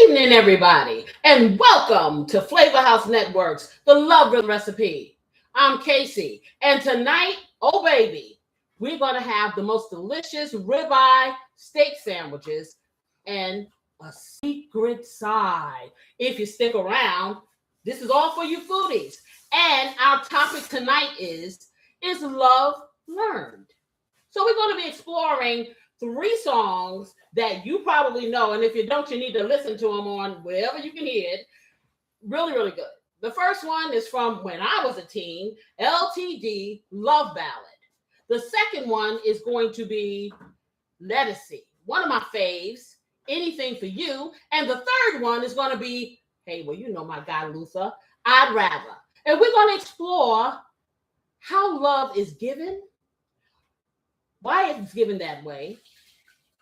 evening, everybody, and welcome to Flavor House Network's The Love Recipe. I'm Casey, and tonight, oh baby, we're going to have the most delicious ribeye steak sandwiches and a secret side. If you stick around, this is all for you foodies. And our topic tonight is love learned? So we're going to be exploring 3 songs that you probably know, and if you don't, you need to listen to them on wherever you can hear it. Really, really good. The first one is from when I was a teen, LTD, Love Ballad. The second one is going to be Lettucey, one of my faves, Anything for You. And the third one is going to be, hey, well, you know my guy Luther, I'd Rather. And we're going to explore how love is given, why it's given that way.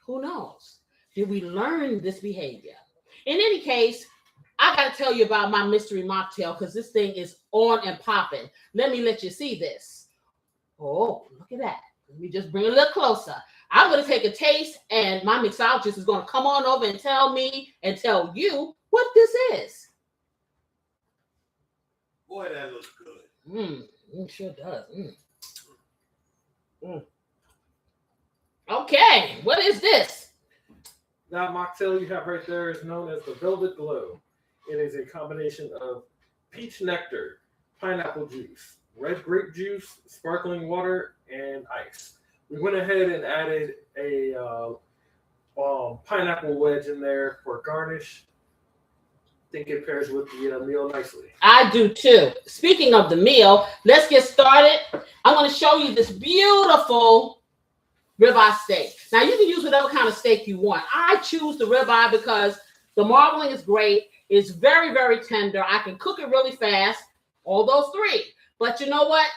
Who knows? Did we learn this behavior? In any case, I got to tell you about my mystery mocktail because this thing is on and popping. Let me let you see this. Oh, look at that. Let me just bring it a little closer. I'm going to take a taste, and my mixologist is going to come on over and tell me and tell you what this is. Boy, that looks good. It sure does. Okay, what is this? That mocktail you have right there is known as the Velvet Glow. It is a combination of peach nectar, pineapple juice, red grape juice, sparkling water, and ice. We went ahead and added a pineapple wedge in there for garnish. I think it pairs with the meal nicely. I do too. Speaking of the meal, let's get started. I'm going to show you this beautiful ribeye steak. Now, you can use whatever kind of steak you want. I choose the ribeye because the marbling is great. It's very, very tender. I can cook it really fast, all those 3. But you know what?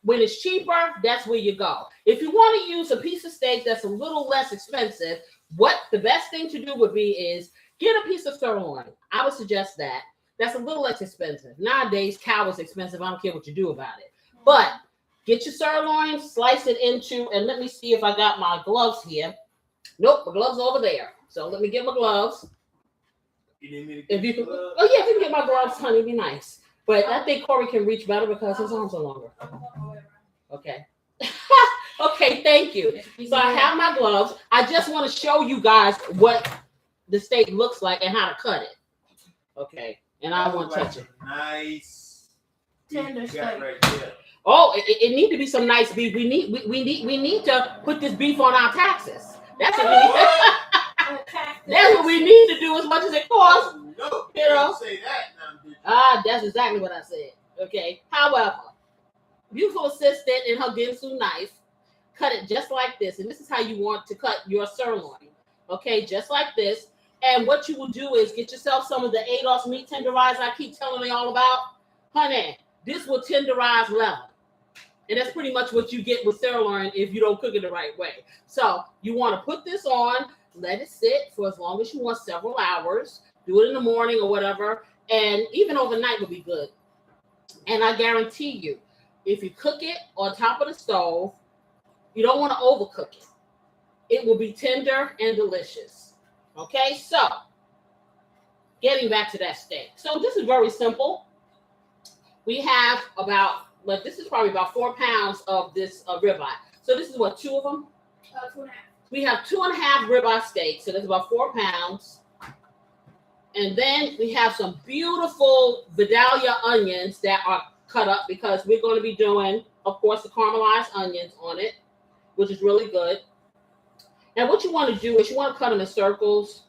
When it's cheaper, that's where you go. If you want to use a piece of steak that's a little less expensive, what the best thing to do would be is get a piece of sirloin. I would suggest that. That's a little less expensive. Nowadays, cow is expensive. I don't care what you do about it. But get your sirloin, slice it into, and let me see if I got my gloves here. Nope, my gloves over there. So let me get my gloves. You need me to If you can, oh yeah, if you can get my gloves, honey, it'd be nice. But I think Corey can reach better because his arms are longer. Okay. Okay, thank you. So I have my gloves. I just want to show you guys what the steak looks like and how to cut it. Okay, and I won't touch it. Nice tender steak. Right there. Oh, it need to be some nice beef. We need to put this beef on our taxes. That's what we need. That's what we need to do as much as it costs. Oh, no, you know. Say that now, that's exactly what I said. Okay. However, beautiful assistant in her Ginsu knife cut it just like this, and this is how you want to cut your sirloin. Okay, just like this. And what you will do is get yourself some of the ADOS meat tenderizer I keep telling you all about. Honey, this will tenderize level. And that's pretty much what you get with sirloin if you don't cook it the right way. So you want to put this on, let it sit for as long as you want, several hours. Do it in the morning or whatever. And even overnight will be good. And I guarantee you, if you cook it on top of the stove, you don't want to overcook it. It will be tender and delicious. Okay, so getting back to that steak. So this is very simple. We have this is probably about 4 pounds of this ribeye. So this is what, 2 of them? 2.5. We have 2.5 ribeye steaks. So that's about 4 pounds. And then we have some beautiful Vidalia onions that are cut up because we're going to be doing, of course, the caramelized onions on it, which is really good. And what you want to do is you want to cut them in circles,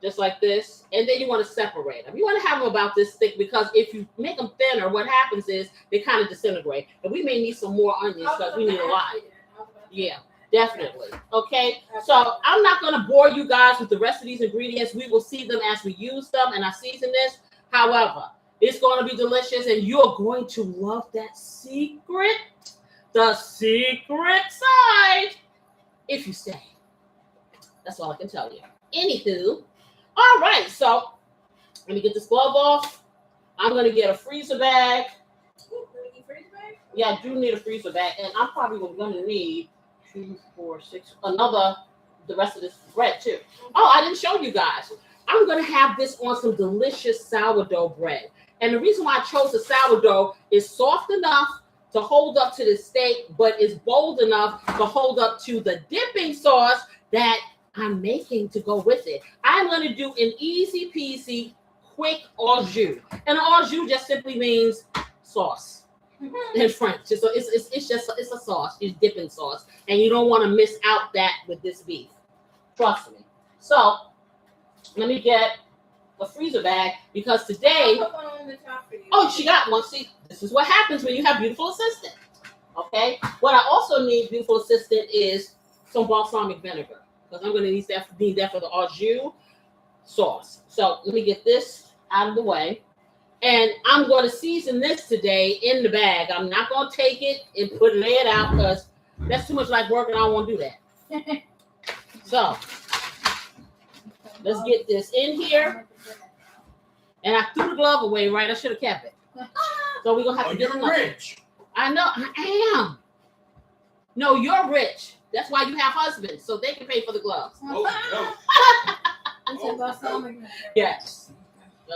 just like this, and then you want to separate them. You want to have them about this thick because if you make them thinner, what happens is they kind of disintegrate. And we may need some more onions because we need a lot. Yeah, definitely. Okay, so I'm not going to bore you guys with the rest of these ingredients. We will see them as we use them, and I season this. However, it's going to be delicious, and you're going to love that secret, the secret side, if you stay. That's all I can tell you. Anywho, all right, so let me get this glove off. I'm going to get a freezer bag. Yeah, I do need a freezer bag, and I'm probably going to need 2, 4, 6, the rest of this bread too. Oh, I didn't show you guys. I'm going to have this on some delicious sourdough bread. And the reason why I chose the sourdough is soft enough to hold up to the steak, but is bold enough to hold up to the dipping sauce that I'm making to go with it. I'm going to do an easy peasy, quick au jus. And au jus just simply means sauce in French. So it's a sauce, it's dipping sauce. And you don't want to miss out that with this beef. Trust me. So let me get a freezer bag because today, oh, she got one. See, this is what happens when you have beautiful assistant. Okay. What I also need, beautiful assistant, is some balsamic vinegar because I'm going to need that for the au jus sauce. So let me get this out of the way, and I'm going to season this today in the bag. I'm not going to take it and lay it out because that's too much like work, and I don't want to do that. So let's get this in here. And I threw the glove away, right? I should have kept it. So we're going to have to get another. Rich. I know, I am. No, you're rich. That's why you have husbands, so they can pay for the gloves. Oh, no. Yes.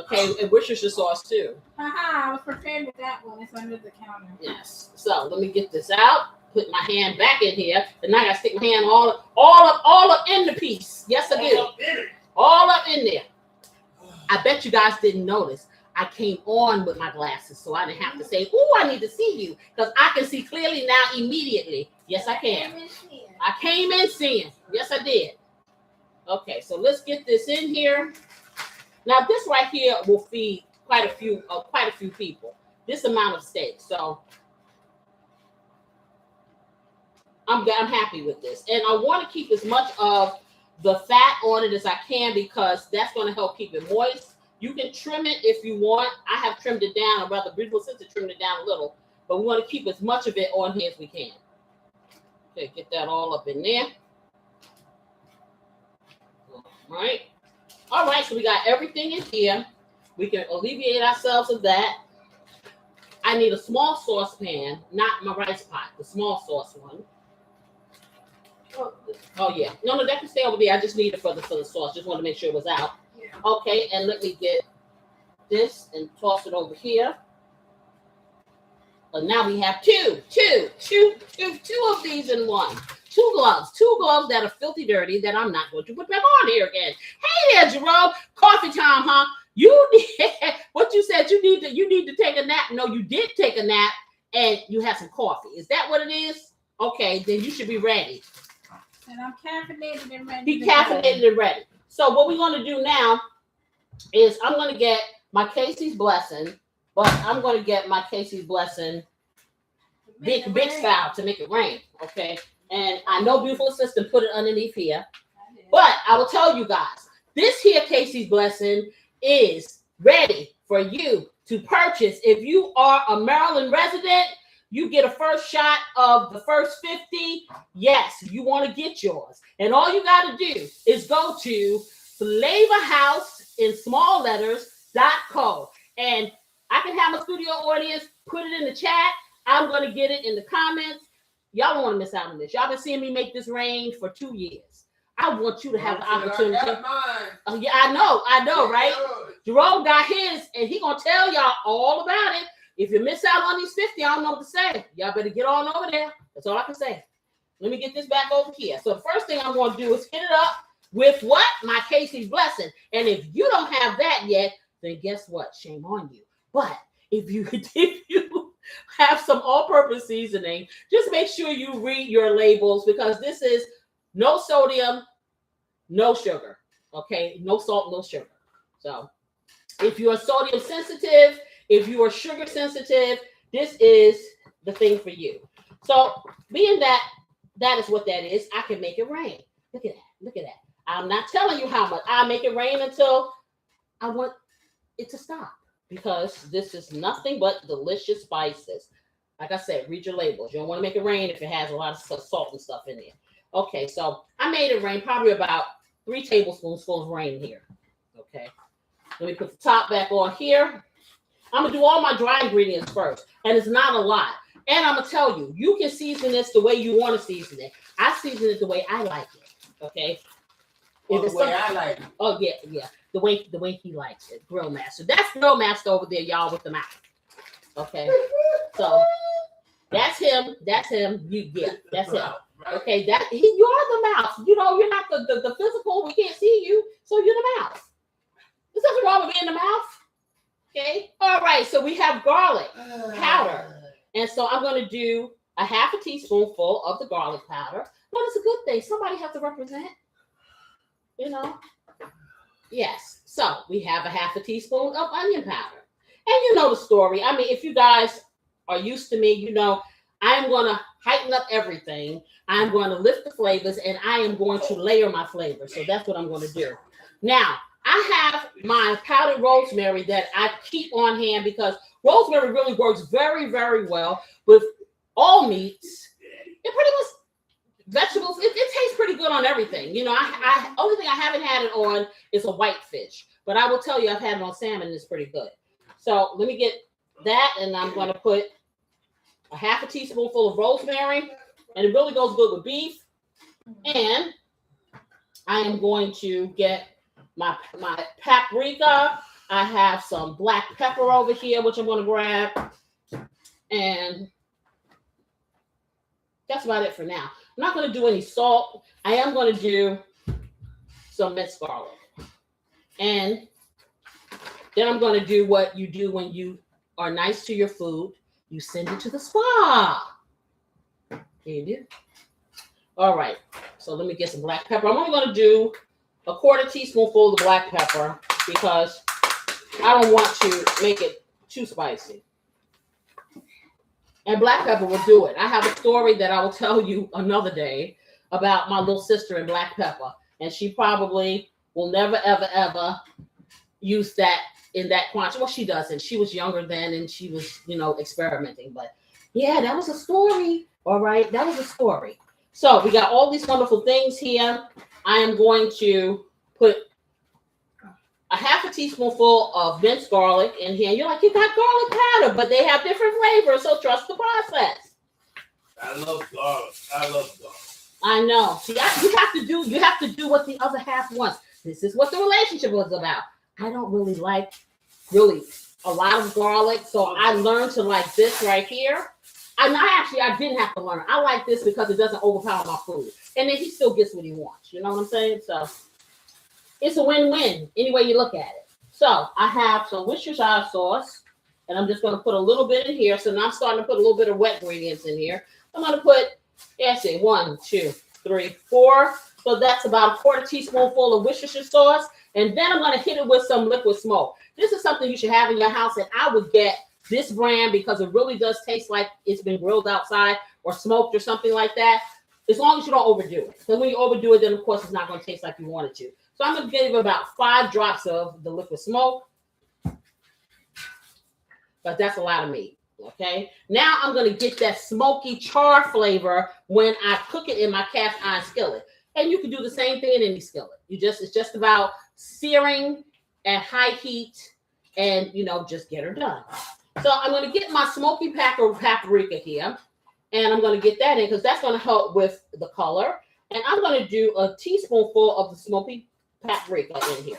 Okay, and Worcestershire sauce too. I was prepared with that one. It's under the counter. Yes. So let me get this out. Put my hand back in here, and now I gotta stick my hand all up in the piece. Yes, I do. All up in there. I bet you guys didn't notice. I came on with my glasses, so I didn't have to say, "Ooh, I need to see you," because I can see clearly now immediately. Yes, I can. I came in seeing. Yes, I did. Okay, so let's get this in here. Now, this right here will feed quite a few people. This amount of steak, so I'm happy with this, and I want to keep as much of the fat on it as I can because that's going to help keep it moist. You can trim it if you want. I have trimmed it down, or rather, beautiful sister trimmed it down a little, but we want to keep as much of it on here as we can. Okay, get that all up in there. All right, so we got everything in here. We can alleviate ourselves of that. I need a small saucepan, not my rice pot, the small sauce one. Oh yeah, no, that can stay over there. I just need it for the sauce. Just want to make sure it was out. Yeah. Okay, and let me get this and toss it over here. But now we have two of these in one. Two gloves that are filthy dirty that I'm not going to put back on here again. Hey there, Jerome. Coffee time, huh? You did what you said. You need to take a nap. No, you did take a nap and you had some coffee. Is that what it is? Okay, then you should be ready. And I'm caffeinated and ready. He caffeinated and ready. So what we're going to do now is I'm going to get my Casey's blessing, but I'm going to get my Casey's blessing big style to make it rain. Okay. And I know beautiful assistant put it underneath here, but I will tell you guys, this here Casey's blessing is ready for you to purchase. If you are a Maryland resident, you get a first shot of the first 50. Yes, you want to get yours. And all you got to do is go to FLAVAHOUSE in small letters.co. And I can have a studio audience put it in the chat. I'm going to get it in the comments. Y'all don't want to miss out on this. Y'all been seeing me make this range for 2 years. I want you to have the opportunity. I got mine. Yeah, I know, right? Jerome got his, and he going to tell y'all all about it. If you miss out on these 50, I don't know what to say. Y'all better get on over there. That's all I can say. Let me get this back over here. So the first thing I'm going to do is hit it up with what? My Casey's blessing. And if you don't have that yet, then guess what? Shame on you. But if you have some all-purpose seasoning, just make sure you read your labels because this is no sodium, no sugar. Okay? No salt, no sugar. So if you are sodium sensitive, if you are sugar sensitive, this is the thing for you. So being that is what that is, I can make it rain. Look at that. Look at that. I'm not telling you how much. I make it rain until I want it to stop because this is nothing but delicious spices. Like I said, read your labels. You don't want to make it rain if it has a lot of salt and stuff in there. Okay, so I made it rain probably about 3 tablespoons full of rain here. Okay. Let me put the top back on here. I'm going to do all my dry ingredients first, and it's not a lot. And I'm going to tell you, you can season this the way you want to season it. I season it the way I like it, okay? The way I like it. Oh yeah. The way he likes it. Grill Master. That's Grill Master over there, y'all, with the mouth. Okay. So that's him. That's him. That's him. Okay, you're the mouth. You know, you're not the physical. We can't see you, so you're the mouth. There's nothing wrong with being the mouth. Okay. All right. So we have garlic powder, and so I'm going to do a half a teaspoonful of the garlic powder. But it's a good thing. Somebody has to represent. You know. Yes. So we have a half a teaspoon of onion powder, and you know the story. I mean, if you guys are used to me, you know I am going to heighten up everything. I'm going to lift the flavors, and I am going to layer my flavors. So that's what I'm going to do. Now, I have my powdered rosemary that I keep on hand because rosemary really works very, very well with all meats. It pretty much vegetables. It tastes pretty good on everything. You know, I only thing I haven't had it on is a whitefish, but I will tell you I've had it on salmon. And it's pretty good. So let me get that, and I'm going to put a half a teaspoonful of rosemary, and it really goes good with beef. And I am going to get my paprika. I have some black pepper over here, which I'm going to grab. And that's about it for now. I'm not going to do any salt. I am going to do some minced garlic. And then I'm going to do what you do when you are nice to your food. You send it to the spa. You do. All right. So let me get some black pepper. I'm only going to do a quarter teaspoonful of black pepper because I don't want to make it too spicy. And black pepper will do it. I have a story that I will tell you another day about my little sister and black pepper. And she probably will never, ever, ever use that in that quantity. Well, she doesn't. She was younger then and she was, you know, experimenting. But yeah, that was a story. All right. That was a story. So we got all these wonderful things here. I am going to put a half a teaspoonful of minced garlic in here. You're like, you got garlic powder, but they have different flavors. So trust the process. I love garlic. I know. See, you have to do what the other half wants. This is what the relationship was about. I don't really like a lot of garlic, so I learned to like this right here. And I didn't have to learn. I like this because it doesn't overpower my food. And then he still gets what he wants. You know what I'm saying? So it's a win-win any way you look at it. So I have some Worcestershire sauce, and I'm just going to put a little bit in here. So now I'm starting to put a little bit of wet ingredients in here. I'm going to put, 1, 2, 3, 4. So that's about a quarter teaspoonful of Worcestershire sauce. And then I'm going to hit it with some liquid smoke. This is something you should have in your house, and I would get this brand because it really does taste like it's been grilled outside or smoked or something like that, as long as you don't overdo it. Because when you overdo it, then of course it's not going to taste like you want it to. So I'm going to give about 5 drops of the liquid smoke. But that's a lot of meat. Okay. Now I'm going to get that smoky char flavor when I cook it in my cast iron skillet. And you can do the same thing in any skillet. It's just about searing at high heat and, just get her done. So I'm going to get my smoky paprika here, and I'm going to get that in because that's going to help with the color. And I'm going to do a teaspoonful of the smoky paprika in here.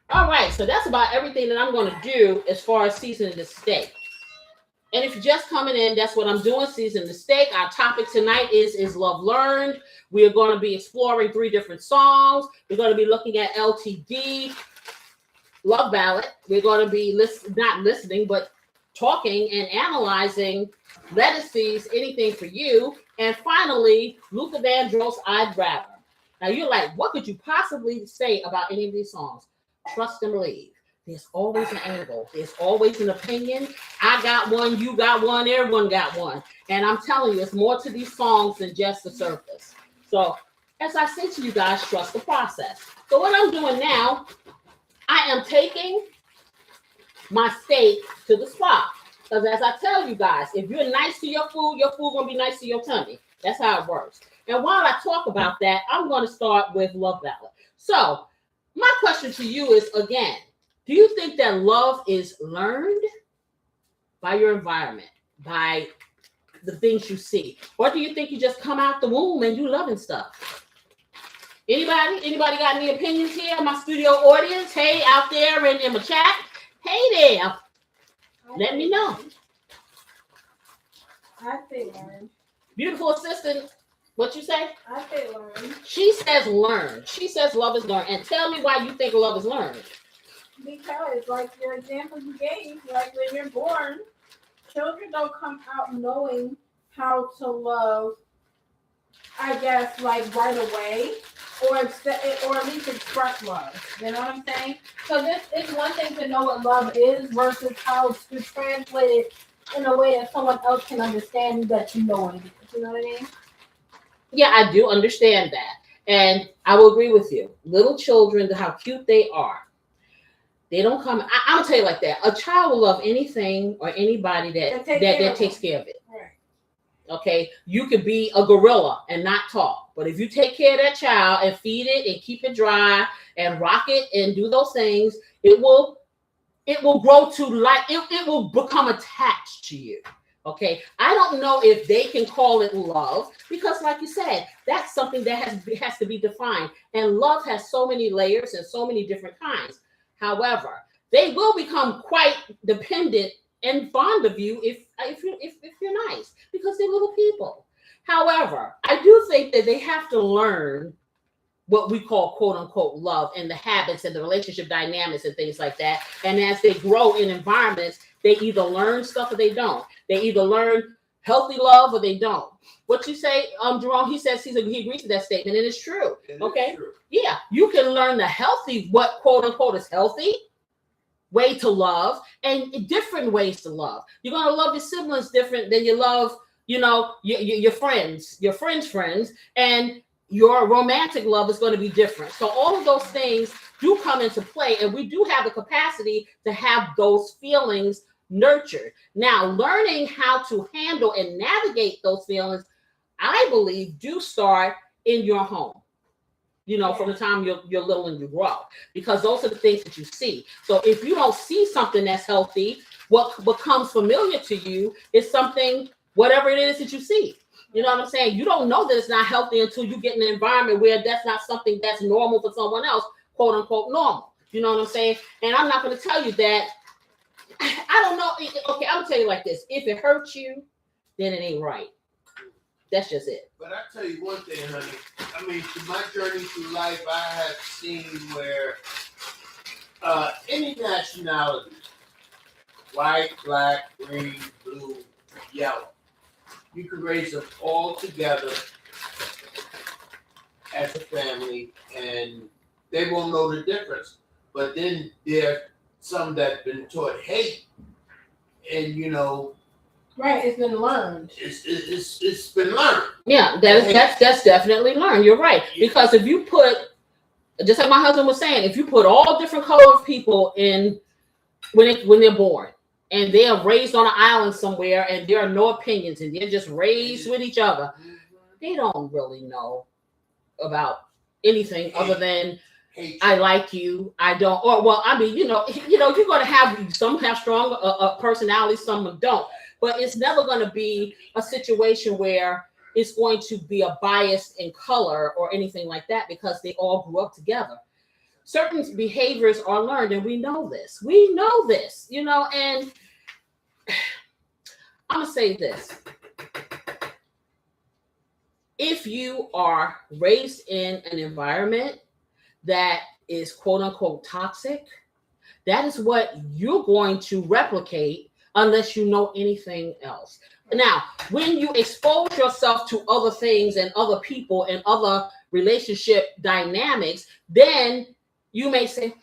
All right, so that's about everything that I'm going to do as far as seasoning the steak. And if you're just coming in, that's what I'm doing, seasoning the steak. Our topic tonight is Love Learned. We are going to be exploring 3 different songs. We're going to be looking at LTD, Love Ballad. We're going to be not listening, but talking and analyzing Let It Cease, Anything for You. And finally, Luther Vandross, I'd Rather. Now you're like, what could you possibly say about any of these songs? Trust and believe. There's always an angle. There's always an opinion. I got one, you got one, everyone got one. And I'm telling you, it's more to these songs than just the surface. So as I say to you guys, trust the process. So what I'm doing now, I am taking my steak to the spot. Because as I tell you guys, if you're nice to your food going to be nice to your tummy. That's how it works. And while I talk about that, I'm going to start with Love Ballad. So my question to you is, again, do you think that love is learned by your environment, by the things you see? Or do you think you just come out the womb and you loving stuff? Anybody got any opinions here? My studio audience, hey, out there in the chat, hey there, let me know. I say learn. Beautiful assistant, what you say? I say learn. She says learn. She says love is learned. And tell me why you think love is learned. Because, like your example you gave, like when you're born, children don't come out knowing how to love, I guess, like right away, or at least express love. You know what I'm saying? So this is one thing to know what love is versus how to translate it in a way that someone else can understand that you know what it is. You know what I mean? Yeah, I do understand that. And I will agree with you. Little children, how cute they are. They don't come. I'm gonna tell you like that. A child will love anything or anybody that takes care of it. Right. Okay, you could be a gorilla and not talk, but if you take care of that child and feed it and keep it dry and rock it and do those things, it will grow to like it will become attached to you. Okay, I don't know if they can call it love because, like you said, that's something that has to be defined, and love has so many layers and so many different kinds. However, they will become quite dependent and fond of you if you're nice because they're little people. However, I do think that they have to learn what we call quote unquote love and the habits and the relationship dynamics and things like that. And as they grow in environments, they either learn stuff or they don't. They either learn healthy love or they don't. What you say, Jerome? He says he agrees to that statement, and it's true. Okay, true. Yeah, you can learn the healthy, what quote unquote is healthy way to love, and different ways to love. You're gonna love your siblings different than you love, your friends, your friends, and your romantic love is going to be different. So all of those things do come into play, and we do have the capacity to have those feelings nurtured. Now, learning how to handle and navigate those feelings, I believe, do start in your home. From the time you're little and you grow, because those are the things that you see. So if you don't see something that's healthy, what becomes familiar to you is something, whatever it is that you see. You know what I'm saying? You don't know that it's not healthy until you get in an environment where that's not something that's normal for someone else, quote unquote normal. You know what I'm saying? And I'm not going to tell you that. I don't know. Okay, I'm going to tell you like this. If it hurts you, then it ain't right. That's just it. But I tell you one thing, honey. I mean, through my journey through life, I have seen where any nationality, white, black, green, blue, yellow, you can raise them all together as a family, and they won't know the difference. But then there are some that been taught hate, and right, it's been learned. It's been learned. Yeah, that's definitely learned. You're right, because if you put, just like my husband was saying, if you put all different color of people in when they're born, and they are raised on an island somewhere, and there are no opinions, and they're just raised with each other, they don't really know about anything other than I like you, I don't, or well, I mean, you're going to have some have strong personalities, some don't, but it's never going to be a situation where it's going to be a bias in color or anything like that, because they all grew up together. Certain behaviors are learned, and we know this, and I'm going to say this. If you are raised in an environment that is quote unquote toxic, that is what you're going to replicate unless you know anything else. Now, when you expose yourself to other things and other people and other relationship dynamics, then you may say,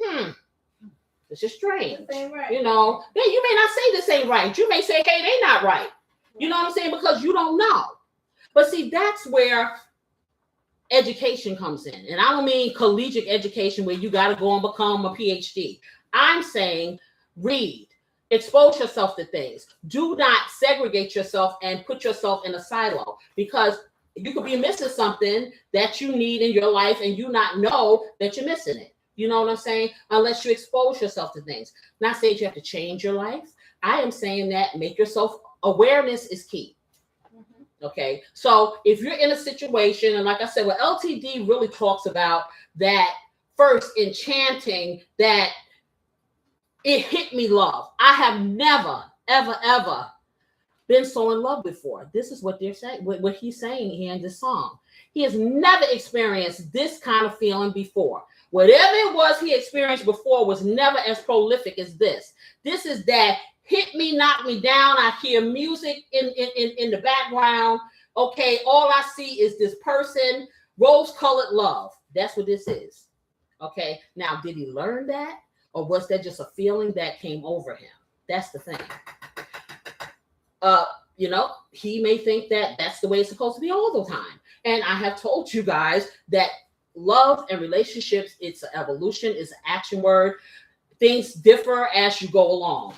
this is strange. Right. Then you may not say this ain't right. You may say, hey, they not right. You know what I'm saying? Because you don't know. But see, that's where education comes in. And I don't mean collegiate education where you got to go and become a PhD. I'm saying read, expose yourself to things. Do not segregate yourself and put yourself in a silo, because you could be missing something that you need in your life and you not know that you're missing it. You know what I'm saying? Unless you expose yourself to things. Not saying you have to change your life. I am saying that make yourself, awareness is key. Okay, so if you're in a situation, and like I said, what LTD really talks about that first enchanting, that it hit me love. I have never, ever, ever been so in love before. This is what they're saying, what he's saying here in this song. He has never experienced this kind of feeling before. Whatever it was he experienced before was never as prolific as this. This is that hit me, knock me down. I hear music in the background. Okay, all I see is this person, rose-colored love. That's what this is. Okay, now did he learn that? Or was that just a feeling that came over him? That's the thing. He may think that that's the way it's supposed to be all the time. And I have told you guys that love and relationships, it's an evolution, it's an action word. Things differ as you go along.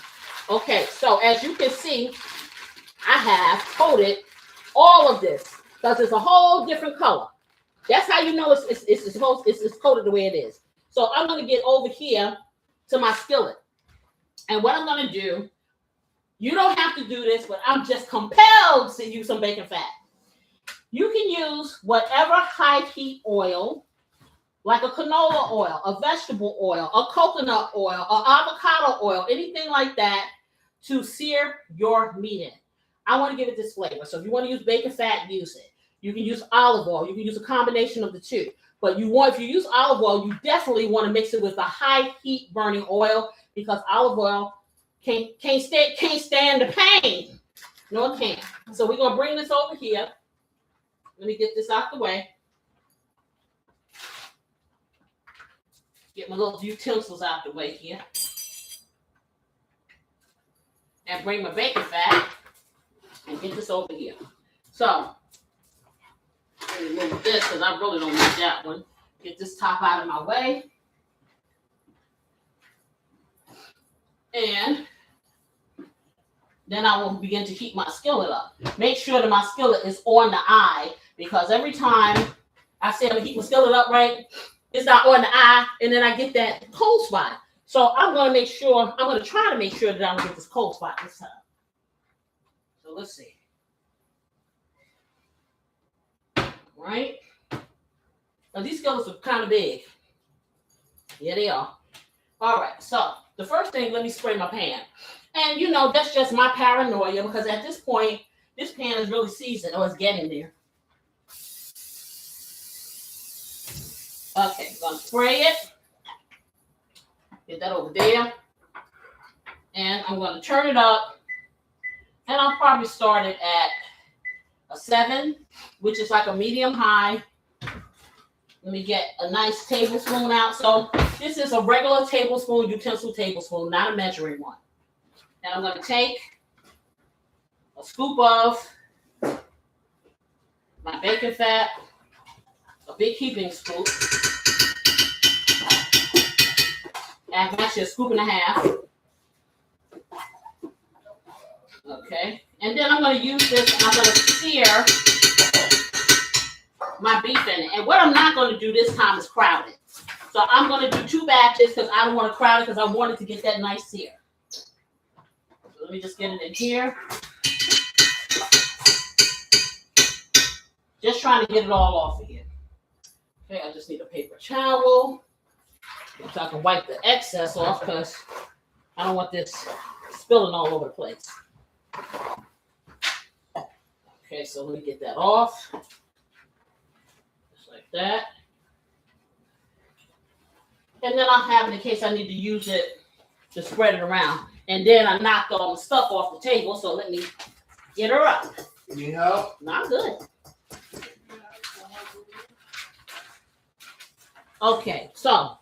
Okay, so as you can see, I have coated all of this because it's a whole different color. That's how you know it's coated the way it is. So I'm going to get over here to my skillet. And what I'm going to do, you don't have to do this, but I'm just compelled to use some bacon fat. You can use whatever high heat oil, like a canola oil, a vegetable oil, a coconut oil, or avocado oil, anything like that, to sear your meat in. I want to give it this flavor. So if you want to use bacon fat, use it. You can use olive oil. You can use a combination of the two. But if you use olive oil, you definitely want to mix it with a high heat burning oil, because olive oil can't stand the pain. No, it can't. So we're gonna bring this over here. Let me get this out the way. Get my little utensils out the way here. And bring my bacon fat and get this over here. So remove this because I really don't need that one. Get this top out of my way. And then I will begin to heat my skillet up. Make sure that my skillet is on the eye, because every time I say I'm gonna heat my skillet up right, it's not on the eye, and then I get that cold spot. So I'm gonna try to make sure that I don't get this cold spot this time. So let's see. Right? Now these skillets are kind of big. Yeah, they are. All right, so the first thing, let me spray my pan. And that's just my paranoia, because at this point, this pan is really seasoned, or it's getting there. Okay, gonna spray it. Get that over there. And I'm gonna turn it up. And I'll probably start it at a 7, which is like a medium high. Let me get a nice tablespoon out. So this is a regular tablespoon, utensil tablespoon, not a measuring one. And I'm going to take a scoop of my bacon fat, a big heaping scoop, and actually a scoop and a half. Okay, and then I'm going to use this and I'm going to sear my beef in it. And what I'm not going to do this time is crowd it. So I'm going to do 2 batches because I don't want to crowd it, because I wanted to get that nice sear. So let me just get it in here. Just trying to get it all off of here. Okay, I just need a paper towel so I can wipe the excess off, because I don't want this spilling all over the place. Okay, so let me get that off. Just like that. And then I'll have it in case I need to use it to spread it around. And then I knocked all the stuff off the table, so let me get her up. Need help? Not good. Okay, so,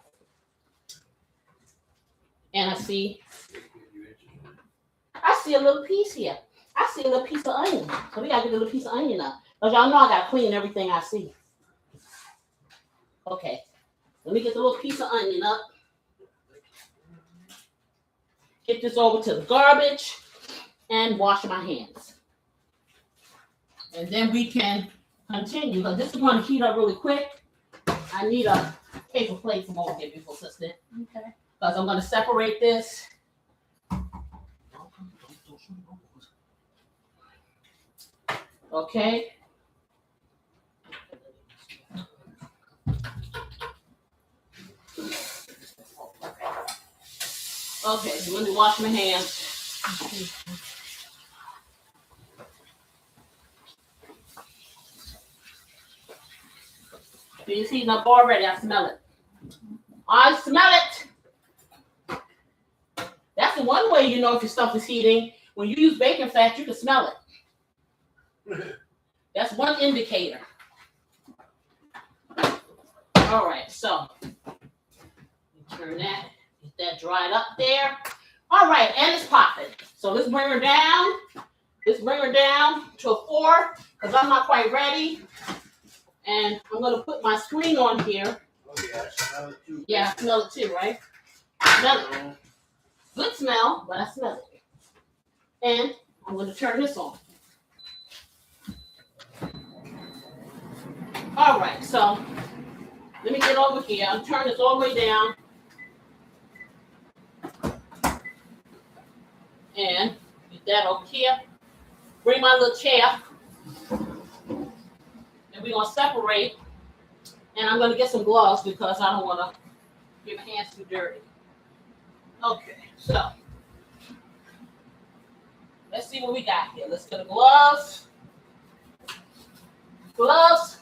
and I see a little piece here. I see a little piece of onion. So we gotta get a little piece of onion up. Because y'all know I gotta clean everything I see. Okay, let me get the little piece of onion up. Get this over to the garbage and wash my hands. And then we can continue, because this is going to heat up really quick. I need a paper plate from over here, beautiful sister. Okay. Because I'm going to separate this. Okay. Okay, let me wash my hands. It's heating up already. I smell it. I smell it. That's the one way you know if your stuff is heating. When you use bacon fat, you can smell it. That's one indicator. All right, so turn that, get that dried up there. All right, and it's popping. So let's bring her down. Let's bring her down to a 4 because I'm not quite ready. And I'm going to put my screen on here. Oh, yeah, I smell it too. Yeah, I smell it too, right? Smell it. Good smell, but I smell it. And I'm going to turn this on. All right, so let me get over here. I'll turn this all the way down. And get that over here. Bring my little chair. And we're going to separate. And I'm going to get some gloves because I don't want to get my hands too dirty. Okay, so let's see what we got here. Let's get the gloves. Gloves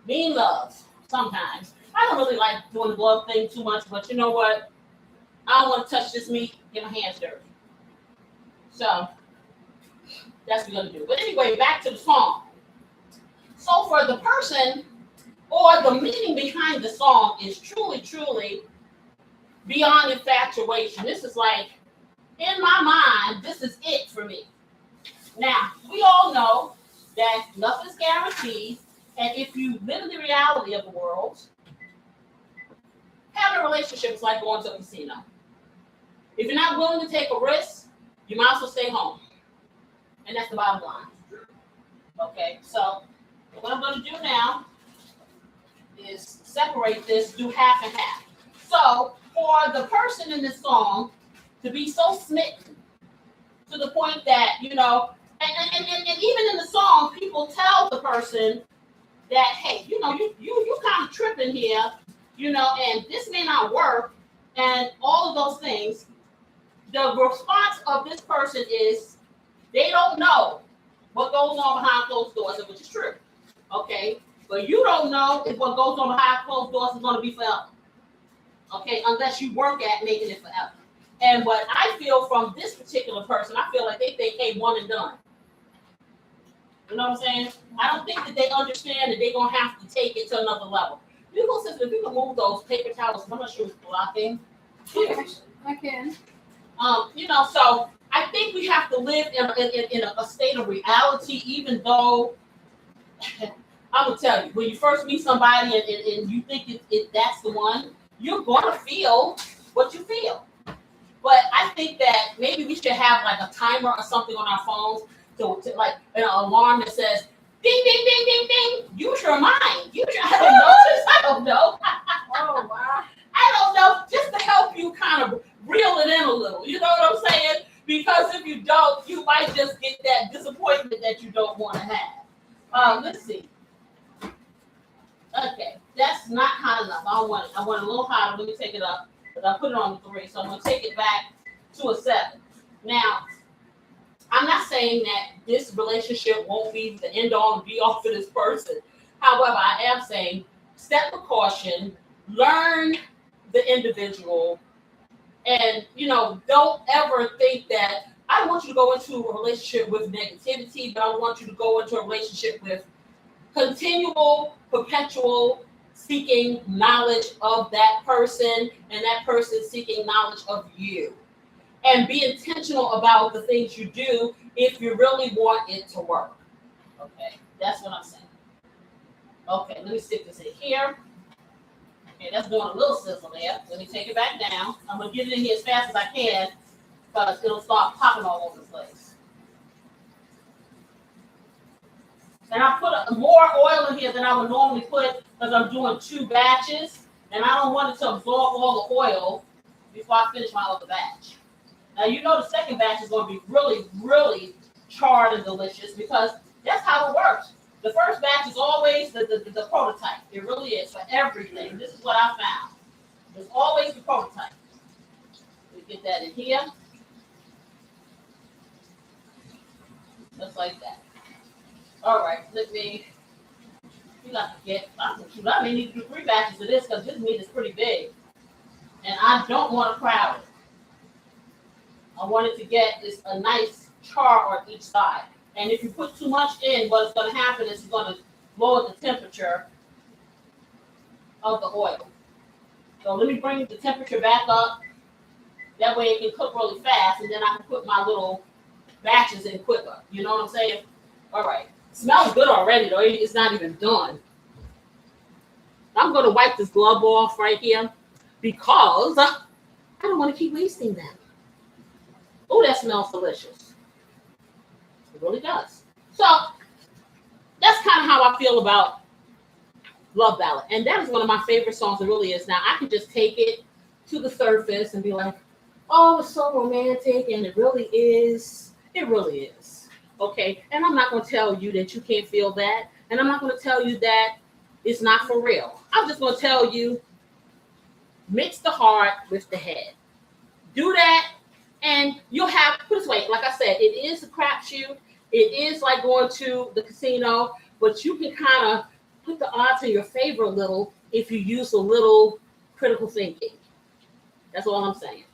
mean love sometimes. I don't really like doing the glove thing too much, but you know what? I don't want to touch this meat, get my hands dirty. So that's what we're going to do. But anyway, back to the song. So for the person or the meaning behind the song is truly, truly beyond infatuation. This is like, in my mind, this is it for me. Now, we all know that nothing's guaranteed. And if you live in the reality of the world, having a relationship is like going to a casino. If you're not willing to take a risk, you might as well stay home. And that's the bottom line. Okay, so what I'm going to do now is separate this, do half and half. So for the person in this song to be so smitten to the point that, you know, and even in the song, people tell the person that, hey, you know, you kind of tripping here, you know, and this may not work, and all of those things. The response of this person is they don't know what goes on behind closed doors, which is true. Okay, but you don't know if what goes on behind closed doors is going to be forever. Okay, unless you work at making it forever. And what I feel from this particular person, I feel like they think, hey, one and done. You know what I'm saying? I don't think that they understand that they're going to have to take it to another level. You go, sister, if you can move those paper towels, I'm not sure it's blocking. I can. You know, so I think we have to live in a state of reality, even though I'm gonna tell you, when you first meet somebody and you think that's the one, you're gonna feel what you feel. But I think that maybe we should have like a timer or something on our phones to like an alarm that says ding ding ding ding ding. Use your mind. I don't know. Oh wow. I don't know, just to help you kind of reel it in a little. You know what I'm saying? Because if you don't, you might just get that disappointment that you don't want to have. Let's see. Okay, that's not hot enough. I want it. I want it a little hotter. Let me take it up. Because I put it on 3, so I'm going to take it back to a 7. Now, I'm not saying that this relationship won't be the end all and be all for this person. However, I am saying step precaution, learn the individual, and, you know, don't ever think that I don't want you to go into a relationship with negativity, but I want you to go into a relationship with continual, perpetual seeking knowledge of that person and that person seeking knowledge of you. And be intentional about the things you do if you really want it to work. Okay, that's what I'm saying. Okay, let me stick this in here. Okay, that's doing a little sizzle there. Let me take it back down. I'm going to get it in here as fast as I can because it'll start popping all over the place. And I put more oil in here than I would normally put because I'm doing 2 batches. And I don't want it to absorb all the oil before I finish my other batch. Now, you know the second batch is going to be really, really charred and delicious because That's how it works. The first batch is always the prototype. It really is for everything. This is what I found. It's always the prototype. We get that in here. Just like that. All right, let me. You got to get. I may need to do 3 batches of this because this meat is pretty big, and I don't want to crowd it. I wanted to get this a nice char on each side. And if you put too much in, what's going to happen is it's going to lower the temperature of the oil. So let me bring the temperature back up. That way it can cook really fast, and then I can put my little batches in quicker. You know what I'm saying? All right. Smells good already, though. It's not even done. I'm going to wipe this glove off right here because I don't want to keep wasting them. Oh, that smells delicious. It really does. So that's kind of how I feel about Love Ballad. And that is one of my favorite songs. It really is. Now, I can just take it to the surface and be like, oh, it's so romantic. And it really is. It really is. Okay? And I'm not going to tell you that you can't feel that. And I'm not going to tell you that it's not for real. I'm just going to tell you, mix the heart with the head. Do that. And you'll have, put it this way, like I said, it is a crapshoot. It is like going to the casino, but you can kind of put the odds in your favor a little if you use a little critical thinking. That's all I'm saying.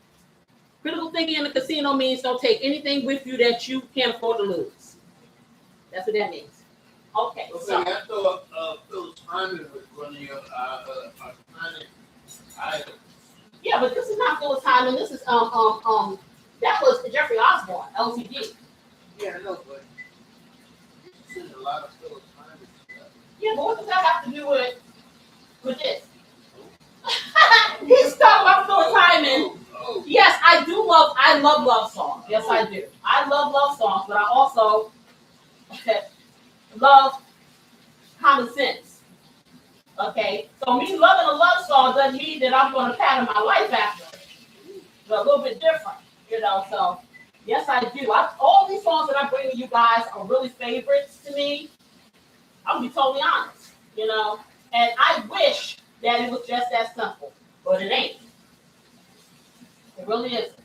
Critical thinking in the casino means don't take anything with you that you can't afford to lose. That's what that means. Okay. So I thought Phil Simon was one of your iconic items. Yeah, but this is not Phyllis Hyman. This is that was Jeffrey Osborne, LTD. Yeah, I know, but you've seen a lot of Phil Simon stuff. Yeah, but what does that have to do with this? He's talking about Phyllis Hyman. Oh. Yes, I love love songs. Yes, I do. I love love songs, but I also love common sense. Okay, so me loving a love song doesn't mean that I'm going to pattern my life after it. It's a little bit different, you know. So yes, I do. All these songs that I bring to you guys are really favorites to me. I'll be totally honest, you know. And I wish that it was just that simple, but it ain't. It really isn't.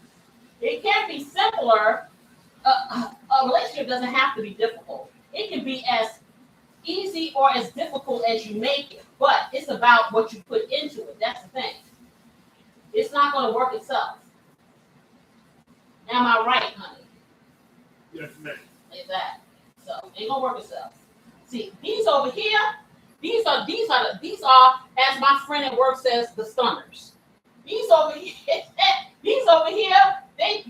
It can be simpler. A relationship doesn't have to be difficult. It can be as easy or as difficult as you make it, but it's about what you put into it. That's the thing. It's not going to work itself. Am I right, honey? Yes, ma'am. Exactly. So it ain't gonna work itself. See, these over here, these are, as my friend at work says, the stunners. These over here, they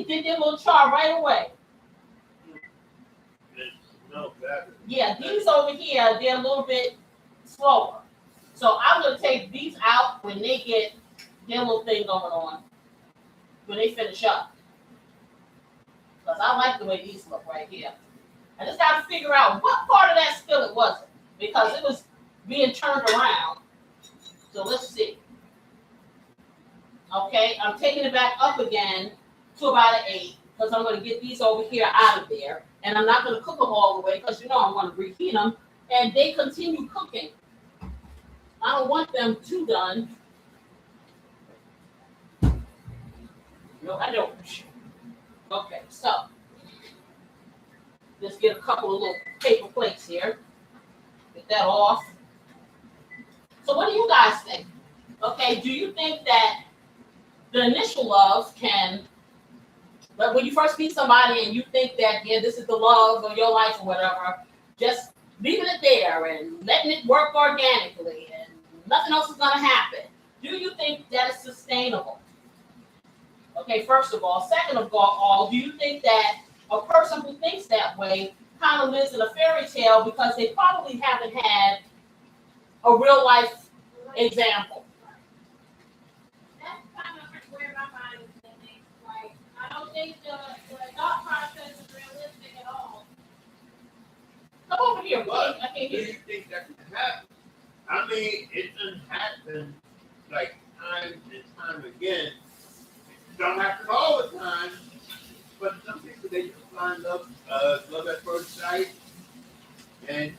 did their little char right away. No, that. Yeah, these over here, they're a little bit slower. So I'm gonna take these out when they get their little thing going on, when they finish up. Because I like the way these look right here. I just got to figure out what part of that skillet was it, because it was being turned around. So let's see. Okay, I'm taking it back up again to about an 8, because I'm going to get these over here out of there. And I'm not going to cook them all the way, because you know I'm going to reheat them. And they continue cooking. I don't want them too done. No, I don't. Okay, so let's get a couple of little paper plates here. Get that off. So what do you guys think? Okay, do you think that the initial love can, but when you first meet somebody and you think that, yeah, this is the love of your life or whatever, just leaving it there and letting it work organically and nothing else is going to happen. Do you think that is sustainable? Okay, first of all. Second of all, do you think that a person who thinks that way kind of lives in a fairy tale because they probably haven't had a real life example? That's kind of where my mind is thinking. Like, I don't think the thought process is realistic at all. Come over here, But I can't do hear you you. think that can happen? I mean, it doesn't happen like time and time again. It don't happen all the time, but some people, they just find love at first sight, and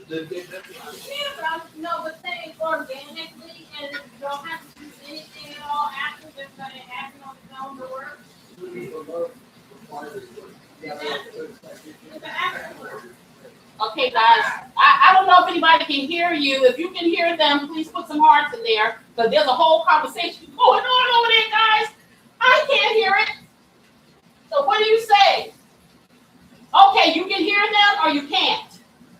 live their best Yeah, life. but I'm no, but saying organically and you don't have to do anything at all after just let it happen on its own to work. It's an action word. Okay, guys. I don't know if anybody can hear you. If you can hear them, please put some hearts in there because there's a whole conversation going on over there, guys. I can't hear it. So what do you say? Okay, you can hear them or you can't.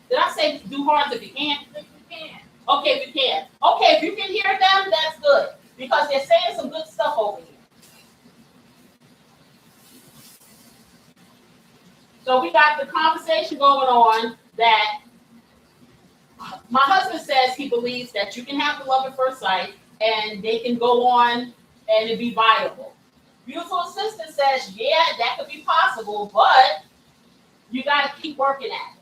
Did I say do hearts if you can't? If you can. Okay, if you can. Okay, if you can hear them, that's good because they're saying some good stuff over here. So we got the conversation going on that my husband says he believes that you can have the love at first sight and they can go on and it be viable. Beautiful assistant says, yeah, that could be possible, but you got to keep working at it.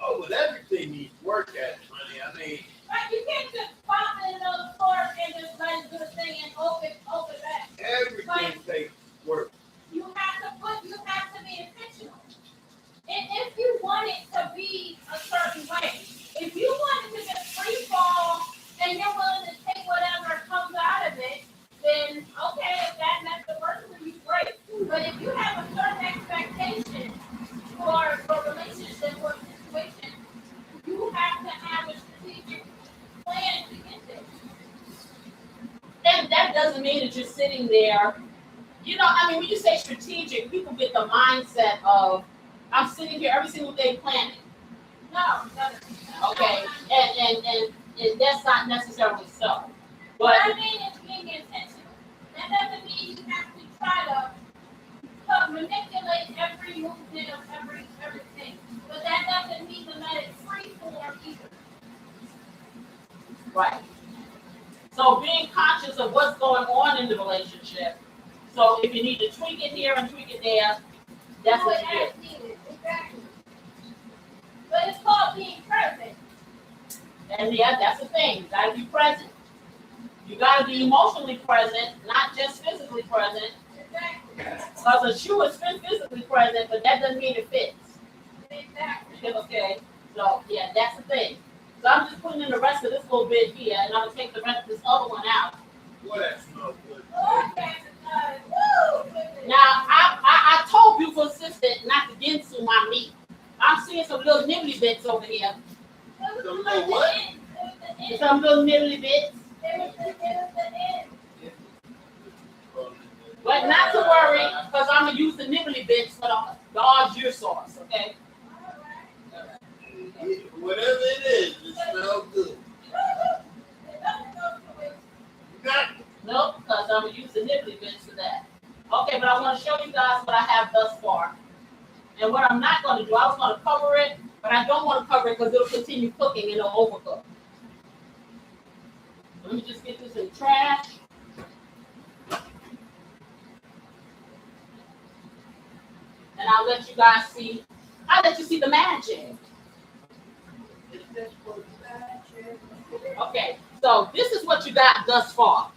Oh, well, everything needs work at, honey. I mean, Like you can't just pop in another store and just let it do the thing and open back. everything takes work. You have to be intentional. And if you want it to be a certain way, if you want it to just free fall and you're willing to take whatever comes out of it, then okay, if that met the work for you, great. But if you have a certain expectation for a relationship or a situation, you have to have a strategic plan to get there. And that doesn't mean that you're sitting there. You know, I mean, when you say strategic, people get the mindset of, I'm sitting here every single day planning. No. Okay, and that's not necessarily so. What But I mean is being intentional. That doesn't mean you have to try to manipulate every movement of everything. But that doesn't mean to let it free form either. right. So being conscious of what's going on in the relationship. So if you need to tweak it here and tweak it there, that's Do what it you as needed. Exactly. But it's called being present. do. And yeah, that's the thing. You gotta be present. You gotta be emotionally present, not just physically present. Exactly. Because a shoe is physically present, but that doesn't mean it fits. Exactly. Okay. So yeah, that's the thing. So I'm just putting in the rest of this little bit here, and I'm gonna take the rest of this other one out. Boy, that smells good. Oh, yes, it does. Woo! Now, I told beautiful assistant not to get into my meat. I'm seeing some little nibbly bits over here. It was So, like the what? end. It was the end. Some little nibbly bits. It was the end. But not to worry, because I'm going to use the nibbly bits for the au jus sauce, okay? All right. Whatever it is, it smells good. It doesn't go to waste. Not Nope, because I'm going to use the nibbly bits for that. Okay, but I want to show you guys what I have thus far. And what I'm not going to do, I was going to cover it, but I don't want to cover it because it'll continue cooking and it'll overcook. Let me just get this in the trash. And I'll let you guys see. I'll let you see the magic. Okay, so this is what you got thus far.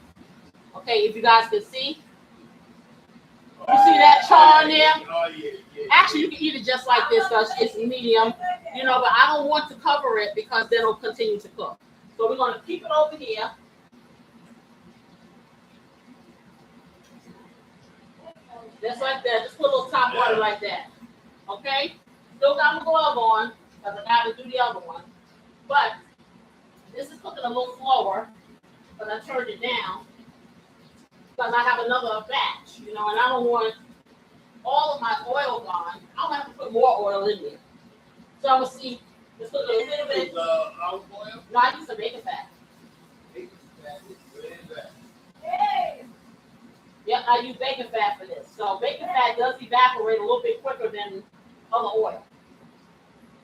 Okay, if you guys can see. You see that char in there? Oh, yeah. Actually, you can eat it just like this because it's medium, you know, but I don't want to cover it because then it'll continue to cook. So we're going to keep it over here. Just like that. Just put a little top water like that. Okay? Still got my glove on because I got to do the other one. But this is cooking a little slower because I turned it down because I have another batch, you know, and I don't want all of my oil gone. I'm going to have to put more oil in there. So I'm going to see. Just put a little bit. Olive oil? No, I use some bacon fat. Hey. Yep, I use bacon fat for this. So bacon fat does evaporate a little bit quicker than other oil.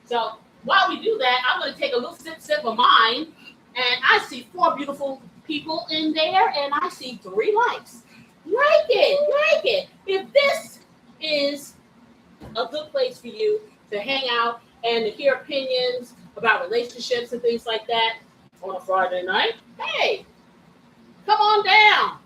So while we do that, I'm going to take a little sip of mine, and I see 4 beautiful people in there, and I see 3 likes. Like it. If this is a good place for you to hang out and to hear opinions about relationships and things like that on a Friday night, hey, come on down.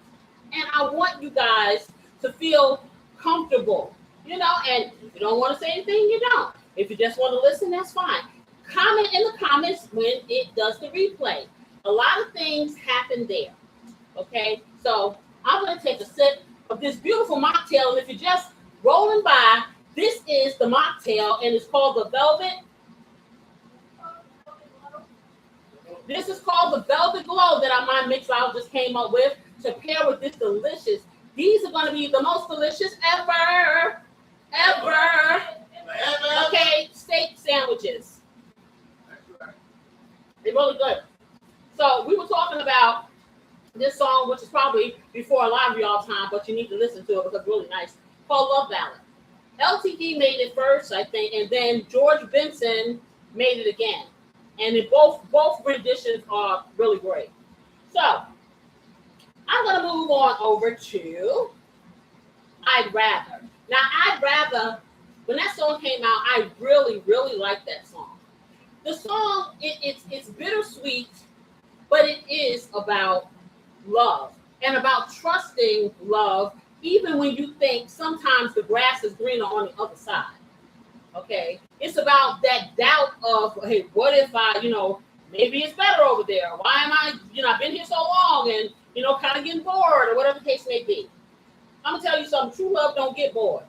And I want you guys to feel comfortable, you know, and if you don't want to say anything, you don't. If you just want to listen, that's fine. Comment in the comments when it does the replay. A lot of things happen there. Okay, so I'm going to take a sip of this beautiful mocktail. And if you're just rolling by, this is the mocktail, and it's called the Velvet. This is called the Velvet Glow that my mix I just came up with to pair with this delicious. These are going to be the most delicious ever. Okay, steak sandwiches. They're really good. So we were talking about this song, which is probably before a lot of y'all time, but you need to listen to it because it's really nice. Called Love Ballad. LTD made it first, I think, and then George Benson made it again. And it both renditions are really great. So I'm gonna move on over to I'd Rather. Now, I'd Rather, when that song came out, I really, really liked that song. The song, it's bittersweet, but it is about love and about trusting love, even when you think sometimes the grass is greener on the other side. Okay, it's about that doubt of, hey, what if I, maybe it's better over there? Why am I, I've been here so long and, kind of getting bored or whatever the case may be. I'm gonna tell you something, true love don't get bored.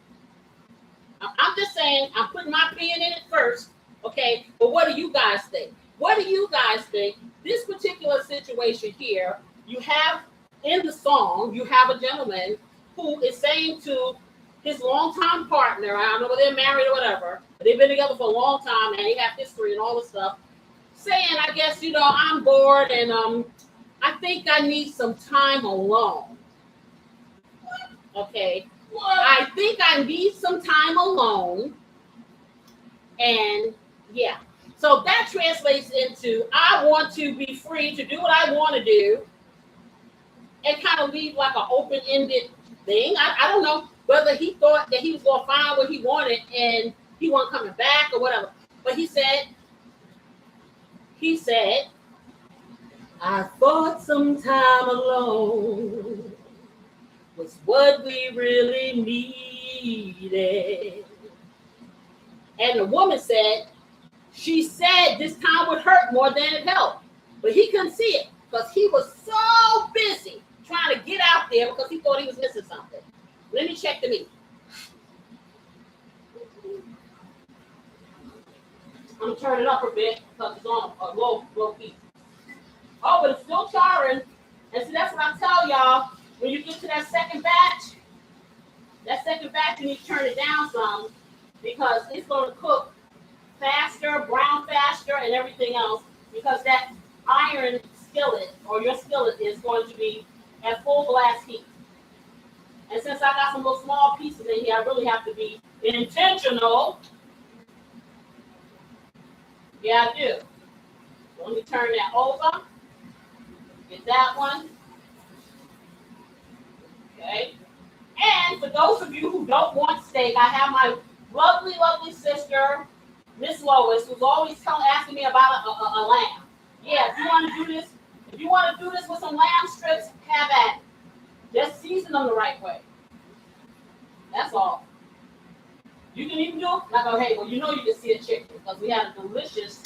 I'm just saying, I'm putting my opinion in it first, okay? But what do you guys think? What do you guys think? This particular situation here, you have in the song, you have a gentleman who is saying to his longtime partner, I don't know whether they're married or whatever, but they've been together for a long time and they have history and all this stuff, saying, I guess, I'm bored and I think I need some time alone. Okay. I think I need some time alone. And yeah. So that translates into I want to be free to do what I want to do and kind of leave like an open-ended thing. I don't know whether he thought that he was going to find what he wanted and he wasn't coming back or whatever. But he said, I thought some time alone was what we really needed. And the woman said, she said this time would hurt more than it helped. But he couldn't see it because he was so busy trying to get out there because he thought he was missing something. Let me check the meat. I'm going to turn it up a bit because it's on a low heat. Oh, but it's still charring. And so that's what I tell y'all. When you get to that second batch, you need to turn it down some because it's going to cook faster, brown faster, and everything else because that iron skillet or your skillet is going to be at full blast heat. And since I got some little small pieces in here, I really have to be intentional. Yeah, I do. So let me turn that over. Get that one. Okay. And for those of you who don't want steak, I have my lovely, lovely sister, Miss Lois, who's always asking me about a lamb. Yeah, if you want to do this with some lamb strips, have at it. Just season them the right way. That's all. You can even do it like, oh, hey, well, you can see a chicken because we had a delicious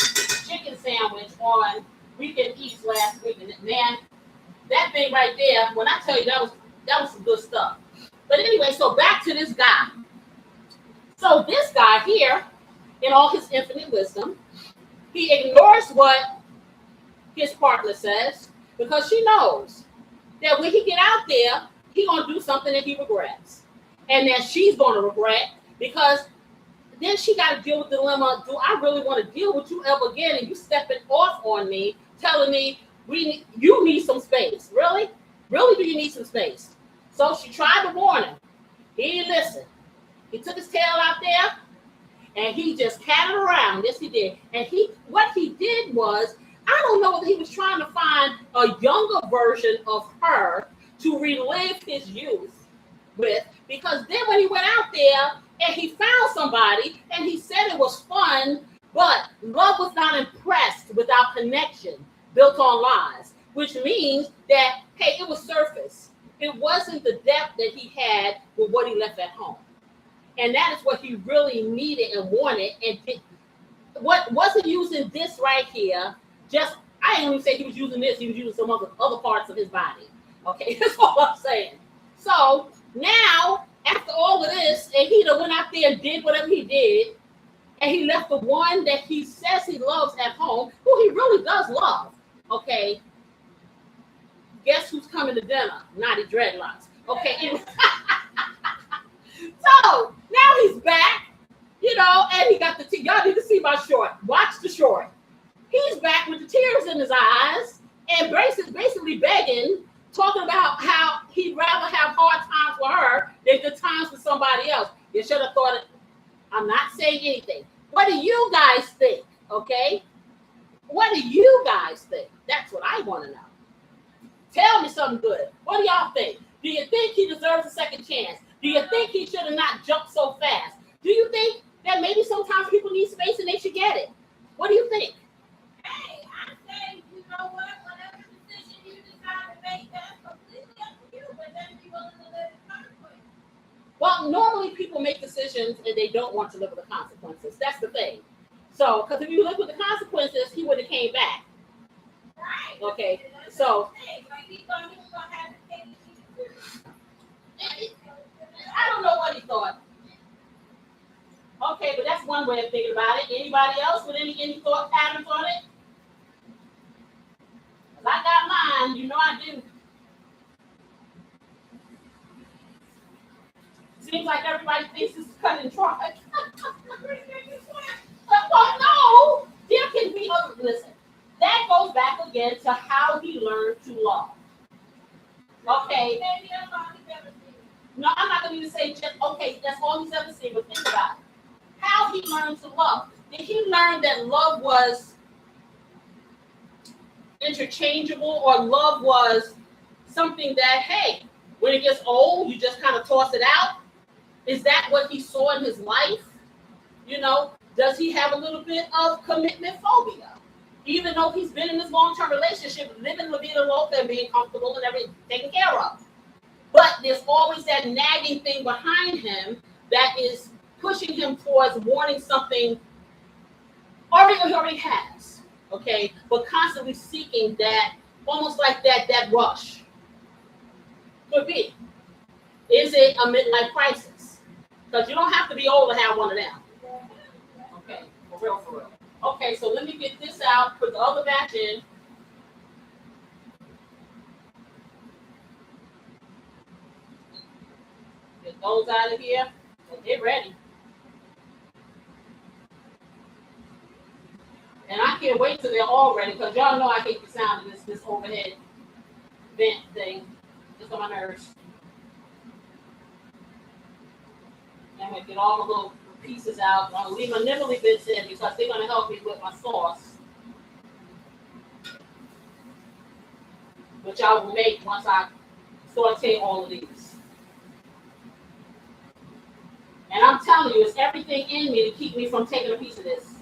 chicken sandwich on Weekend Eats last week. And man, that thing right there, when I tell you that was some good stuff. But anyway, so back to this guy. So this guy here, in all his infinite wisdom, he ignores what his partner says because she knows that when he get out there, he gonna do something that he regrets. And that she's gonna regret because then she got to deal with the dilemma, do I really want to deal with you ever again? And you stepping off on me, telling me you need some space. Really? Really, do you need some space? So she tried to warn him. He didn't listen. He took his tail out there and he just catted around. Yes, he did. And what he did was, I don't know whether he was trying to find a younger version of her to relive his youth with, because then when he went out there and he found somebody and he said it was fun, but love was not impressed without connection built on lies, which means that, hey, it was surface. It wasn't the depth that he had with what he left at home. And that is what he really needed and wanted. And what wasn't using this right here, just, I didn't even say he was using this, he was using some other parts of his body. Okay, that's all I'm saying. So now, after all of this, and he went out there and did whatever he did, and he left the one that he says he loves at home, who he really does love. Okay, guess who's coming to dinner? Naughty Dreadlocks. Okay, so now he's back, you know, and he got the y'all need to see my short. Watch the short. He's back with the tears in his eyes and basically begging, talking about how he'd rather have hard times with her than good times with somebody else. You should have thought it. I'm not saying anything. What do you guys think? Okay? What do you guys think? That's what I want to know. Tell me something good. What do y'all think? Do you think he deserves a second chance? Do you think he should have not jumped so fast? Do you think that maybe sometimes people need space and they should get it? What do you think? Hey, I say, you know what? Whatever decision you decide to make, that's completely up to you. But then be willing to live with consequences. Well, normally people make decisions and they don't want to live with the consequences. That's the thing. So, because if you live with the consequences, he would have came back. Right. Okay. So, like he thought he was gonna have to take it. I don't know what he thought. Okay, but that's one way of thinking about it. Anybody else with any thought patterns on it? I got mine. You know I do. Seems like everybody thinks this is cut and dry. Well, no. There can be other. Listen, that goes back again to how he learned to love. Okay. No, I'm not going to even say just, okay, that's all he's ever seen, but think about it. How he learned to love. Did he learn that love was interchangeable, or love was something that, hey, when it gets old, you just kind of toss it out? Is that what he saw in his life? You know, does he have a little bit of commitment phobia? Even though he's been in this long-term relationship, living La Vida Loca and being comfortable and everything taken care of. But there's always that nagging thing behind him that is pushing him towards wanting something he already has, okay? But constantly seeking that, almost like that rush. Could be. Is it a midlife crisis? Because you don't have to be old to have one of them. Okay, for real, for real. Okay, so let me get this out, put the other batch in. Get those out of here. They're ready. And I can't wait till they're all ready, because y'all know I hate the sound of this overhead vent thing. It's on my nerves. And I'm going to get all the little pieces out. I'm going to leave my nibbly bits in because they're going to help me with my sauce, which I will make once I saute all of these. And I'm telling you, it's everything in me to keep me from taking a piece of this.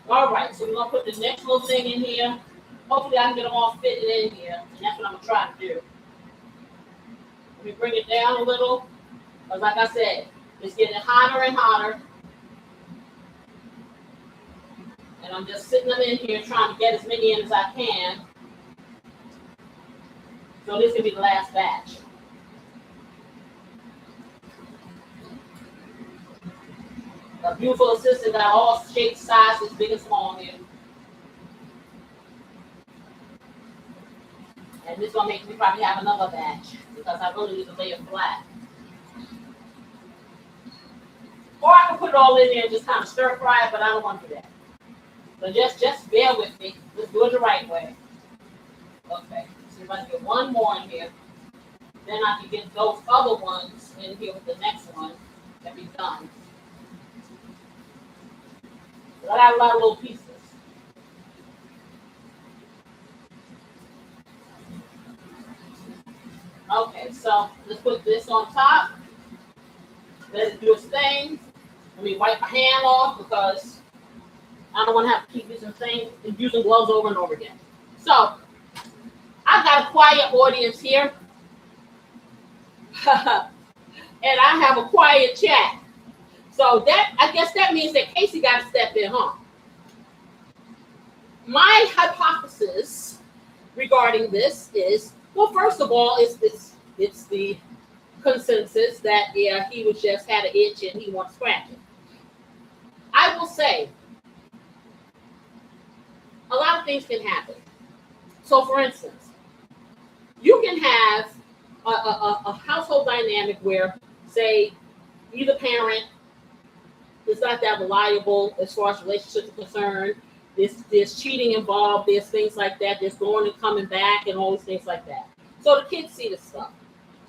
All right, so we're going to put the next little thing in here. Hopefully I can get them all fitted in here. And that's what I'm going to try to do. Let me bring it down a little. Because like I said, it's getting hotter and hotter. And I'm just sitting them in here trying to get as many in as I can. So this can be the last batch. A beautiful assistant got all shapes, sizes, big and small here. And this will make me probably have another batch because I really need to lay it flat. Or I can put it all in there and just kind of stir fry it, but I don't want to do that. So just bear with me. Let's do it the right way. Okay, so if I can get one more in here, then I can get those other ones in here with the next one and be done. So I got a lot of little pieces. Okay, so let's put this on top. Let it do its thing. Let me wipe my hand off because I don't want to have to keep using gloves over and over again. So I've got a quiet audience here. and I have a quiet chat. So that, I guess that means that Casey got to step in, huh? My hypothesis regarding this is, well, first of all, it's the consensus that yeah, he was just had an itch and he wants to scratch it. I will say a lot of things can happen. So, for instance, you can have a household dynamic where, say, either parent is not that reliable as far as relationships are concerned. There's cheating involved. There's things like that. There's going and coming back and all these things like that. So the kids see this stuff.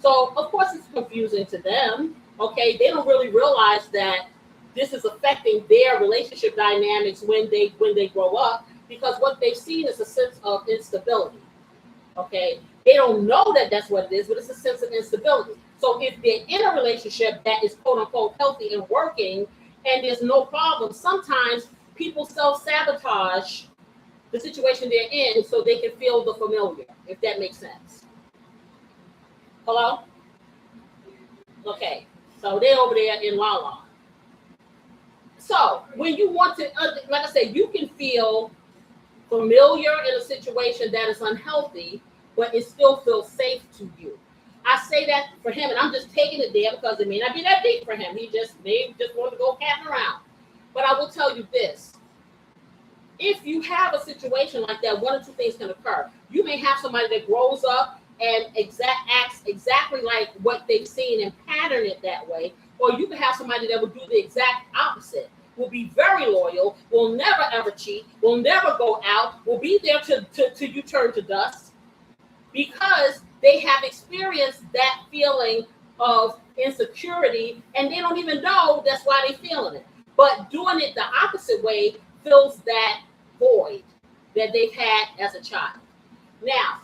So, of course, it's confusing to them. Okay, they don't really realize that this is affecting their relationship dynamics when they grow up, because what they've seen is a sense of instability. Okay, they don't know that that's what it is, but it's a sense of instability. So if they're in a relationship that is quote unquote healthy and working, and there's no problem, sometimes people self-sabotage the situation they're in so they can feel the familiar, if that makes sense. Hello? Okay, so they're over there in La La. So when you want to, like I said, you can feel familiar in a situation that is unhealthy, but it still feels safe to you. I say that for him, and I'm just taking it there because it may not be that deep for him. He may just want to go catting around. But I will tell you this. If you have a situation like that, one or two things can occur. You may have somebody that grows up and acts exactly like what they've seen and pattern it that way. Or you can have somebody that will do the exact opposite. Will be very loyal, will never ever cheat, will never go out, will be there till you turn to dust, because they have experienced that feeling of insecurity and they don't even know that's why they're feeling it. But doing it the opposite way fills that void that they've had as a child. Now,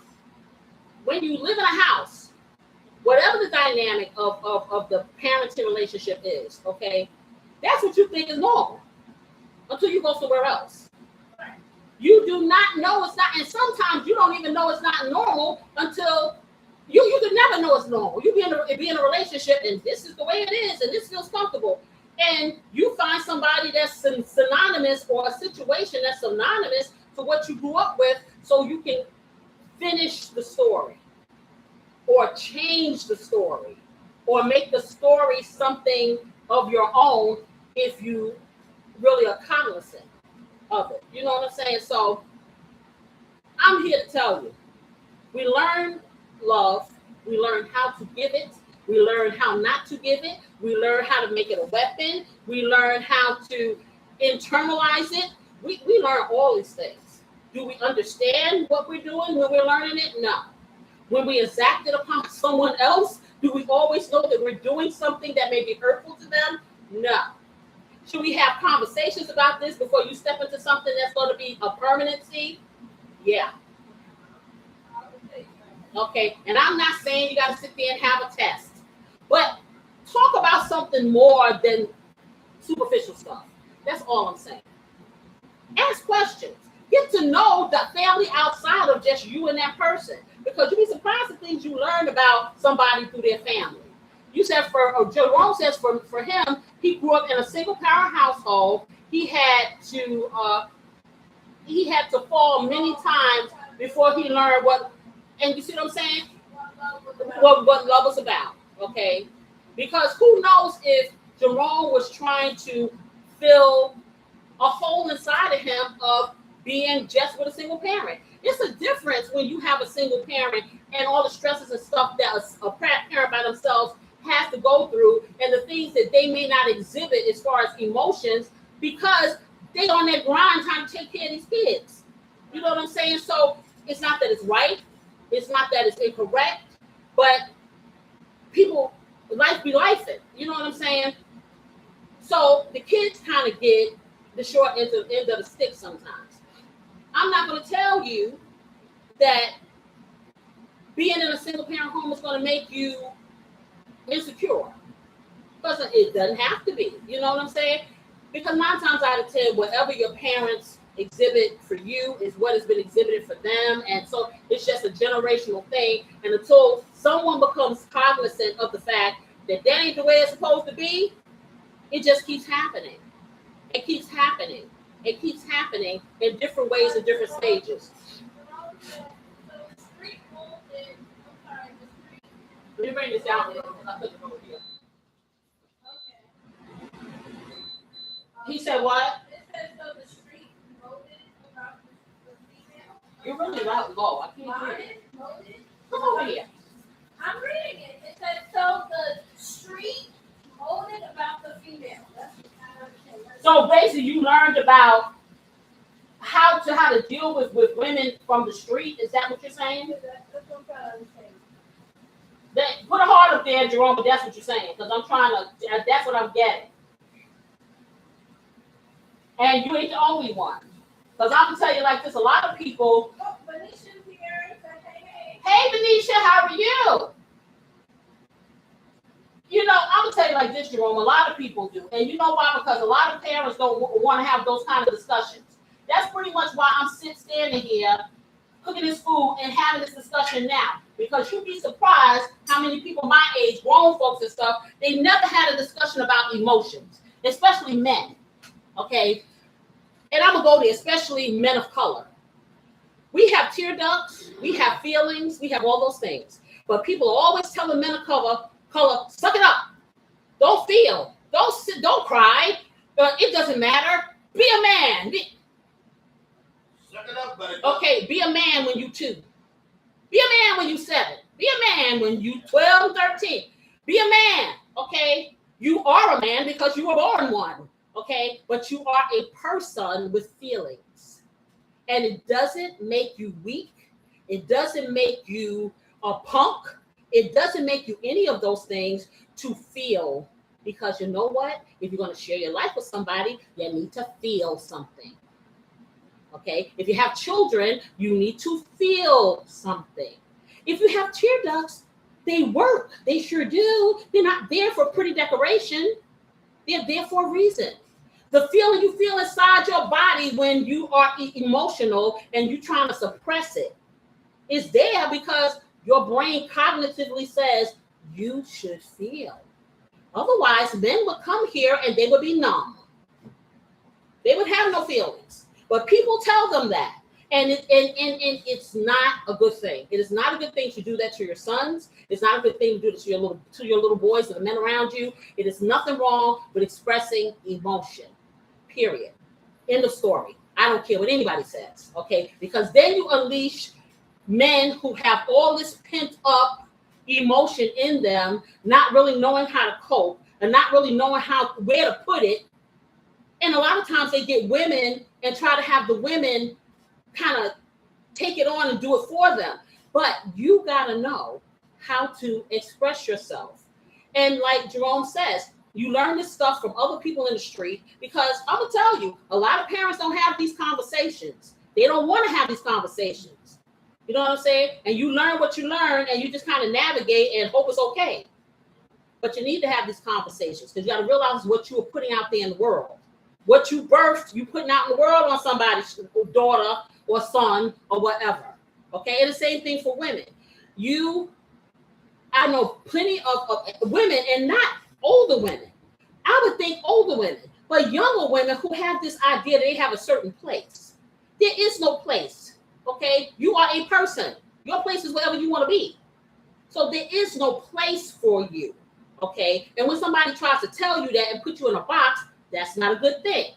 when you live in a house, whatever the dynamic of the parenting relationship is, okay, that's what you think is normal until you go somewhere else. You do not know it's not, and sometimes you don't even know it's not normal until you can never know it's normal. You be in a relationship and this is the way it is and this feels comfortable. And you find somebody that's synonymous, or a situation that's synonymous to what you grew up with, so you can finish the story or change the story or make the story something of your own if you really are cognizant of it. You know what I'm saying? So I'm here to tell you, we learn love, we learn how to give it, we learn how not to give it, we learn how to make it a weapon, we learn how to internalize it. We learn all these things. Do we understand what we're doing when we're learning it? No. When we exact it upon someone else, do we always know that we're doing something that may be hurtful to them? No. Should we have conversations about this before you step into something that's going to be a permanency? Yeah. Okay, and I'm not saying you got to sit there and have a test, but talk about something more than superficial stuff. That's all I'm saying. Ask questions. Get to know the family outside of just you and that person, because you'd be surprised at things you learn about somebody through their family. You said Jerome says for him, he grew up in a single parent household. He had to fall many times before he learned what, and you see what I'm saying? What love was about, okay? Because who knows if Jerome was trying to fill a hole inside of him of being just with a single parent. It's a difference when you have a single parent and all the stresses and stuff that a parent by themselves has to go through, and the things that they may not exhibit as far as emotions, because they on that grind trying to take care of these kids. You know what I'm saying? So it's not that it's right, it's not that it's incorrect, but people, life be lifing. You know what I'm saying? So the kids kind of get the short end of the stick sometimes. I'm not going to tell you that being in a single parent home is going to make you insecure, because it doesn't have to be. You know what I'm saying? Because 9 times out of 10, whatever your parents exhibit for you is what has been exhibited for them, and so it it's just a generational thing. And until someone becomes cognizant of the fact that that ain't the way it's supposed to be, it just keeps happening. It keeps happening. It keeps happening in different ways in different stages. Let me bring this down here because I put it over here. He said what? You're really low. I can't hear it. Come over here. I'm reading it. It says, so the street molded about the female. That's what I understand. So basically, you learned about how to deal with women from the street. Is that what you're saying? That's what I'm trying to understand. Put a heart up there, Jerome, but that's what you're saying. Because I'm trying to, that's what I'm getting. And you ain't the only one. Because I'm going to tell you like this, a lot of people. Oh, Benicia here. Hey. Hey, Benicia, how are you? You know, I'm going to tell you like this, Jerome, a lot of people do. And you know why? Because a lot of parents don't want to have those kind of discussions. That's pretty much why I'm standing here cooking this food and having this discussion now. Because you'd be surprised how many people my age, grown folks and stuff, they never had a discussion about emotions, especially men. Okay? And I'm going to go there, especially men of color. We have tear ducts, we have feelings, we have all those things. But people are always telling men of color, suck it up. Don't feel. Don't cry. It doesn't matter. Be a man. Suck it up, buddy. Okay, be a man when you 2. Be a man when you 7. Be a man when you 12, 13. Be a man, okay? You are a man because you were born one, okay? But you are a person with feelings. And it doesn't make you weak. It doesn't make you a punk. It doesn't make you any of those things to feel. Because you know what? If you're going to share your life with somebody, you need to feel something. Okay, if you have children, you need to feel something. If you have tear ducts, they work. They sure do. They're not there for pretty decoration. They're there for a reason. The feeling you feel inside your body when you are emotional and you're trying to suppress it is there because your brain cognitively says you should feel. Otherwise, men would come here and they would be numb. They would have no feelings. But people tell them that. And it's not a good thing. It is not a good thing to do that to your sons. It's not a good thing to do this to your little boys and the men around you. It is nothing wrong with expressing emotion. Period. End of story. I don't care what anybody says. Okay? Because then you unleash men who have all this pent up emotion in them, not really knowing how to cope and not really knowing where to put it. And a lot of times they get women and try to have the women kind of take it on and do it for them. But you got to know how to express yourself. And like Jerome says, you learn this stuff from other people in the street because I'm going to tell you, a lot of parents don't have these conversations. They don't want to have these conversations. You know what I'm saying? And you learn what you learn and you just kind of navigate and hope it's okay. But you need to have these conversations because you got to realize what you are putting out there in the world. What you birthed, you putting out in the world on somebody's daughter or son or whatever. Okay, and the same thing for women. I know plenty of women and not older women. I would think older women, but younger women who have this idea that they have a certain place. There is no place. Okay, you are a person. Your place is wherever you want to be. So there is no place for you. Okay, and when somebody tries to tell you that and put you in a box, that's not a good thing.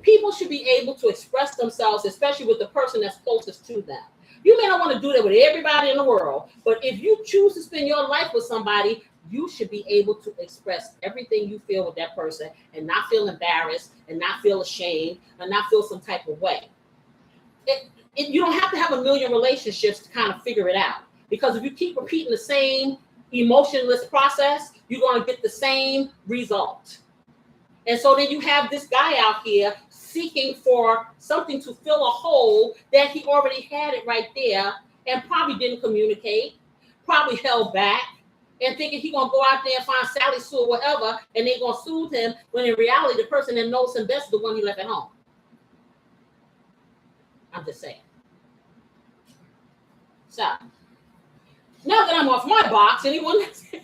People should be able to express themselves, especially with the person that's closest to them. You may not want to do that with everybody in the world, but if you choose to spend your life with somebody, you should be able to express everything you feel with that person and not feel embarrassed and not feel ashamed and not feel some type of way. You don't have to have a million relationships to kind of figure it out. Because if you keep repeating the same emotionless process, you're going to get the same result. And so then you have this guy out here seeking for something to fill a hole that he already had it right there and probably didn't communicate, probably held back, and thinking he's going to go out there and find Sally Sue or whatever, and they're going to soothe him, when in reality, the person that knows him best is the one he left at home. I'm just saying. So now that I'm off my box, anyone? At some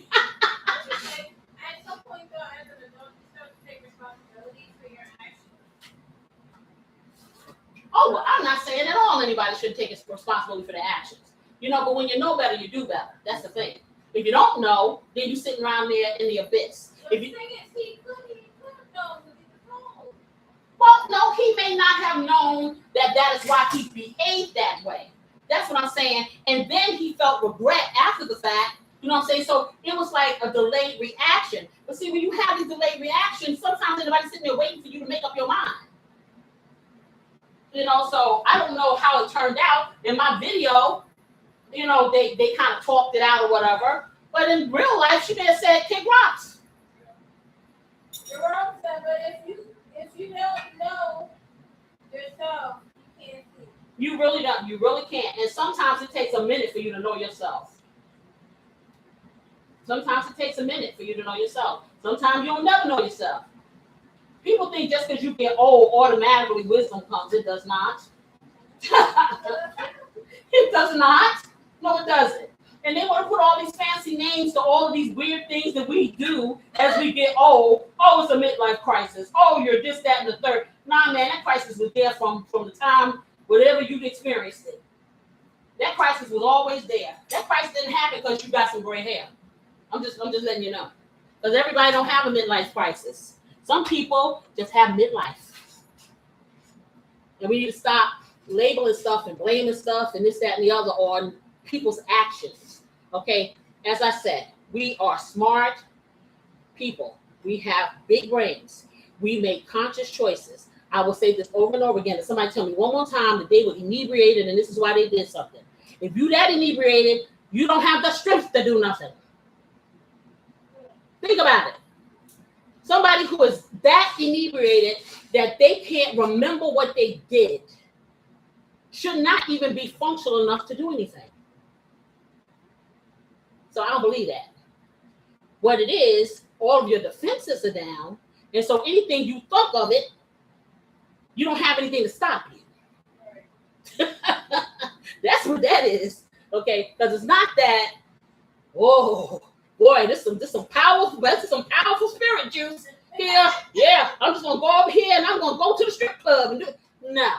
point, though, as an adult, you start to take responsibility for your actions. Oh, well, I'm not saying at all anybody should take responsibility for their actions. But when you know better, you do better. That's the thing. If you don't know, then you're sitting around there in the abyss. If you, well, no, he may not have known that is why he behaved that way. That's what I'm saying. And then he felt regret after the fact. You know what I'm saying? So it was like a delayed reaction. But see, when you have these delayed reactions, sometimes anybody's sitting there waiting for you to make up your mind. So I don't know how it turned out. In my video, they kind of talked it out or whatever. But in real life, she may have said, kick rocks. You're wrong, sir, but if you don't know yourself, you can't see. You really don't. You really can't. And sometimes it takes a minute for you to know yourself. Sometimes it takes a minute for you to know yourself. Sometimes you'll never know yourself. People think just because you get old, automatically wisdom comes. It does not. It does not. No, it doesn't. And they want to put all these fancy names to all of these weird things that we do as we get old. Oh, it's a midlife crisis. Oh, you're this, that, and the third. Nah, man, that crisis was there from the time whatever you've experienced it. That crisis was always there. That crisis didn't happen because you got some gray hair. I'm just letting you know. Because everybody don't have a midlife crisis. Some people just have midlife. And we need to stop labeling stuff and blaming stuff and this, that, and the other on people's actions. Okay? As I said, we are smart people. We have big brains. We make conscious choices. I will say this over and over again. If somebody tell me one more time that they were inebriated and this is why they did something. If you that inebriated, you don't have the strength to do nothing. Think about it. Somebody who is that inebriated that they can't remember what they did should not even be functional enough to do anything. So I don't believe that. What it is, all of your defenses are down, and so anything you think of it, you don't have anything to stop you. That's what that is, okay? Because it's not that. Whoa, boy, this is some powerful spirit juice here. Yeah, I'm just gonna go over here and I'm gonna go to the strip club and do it. No,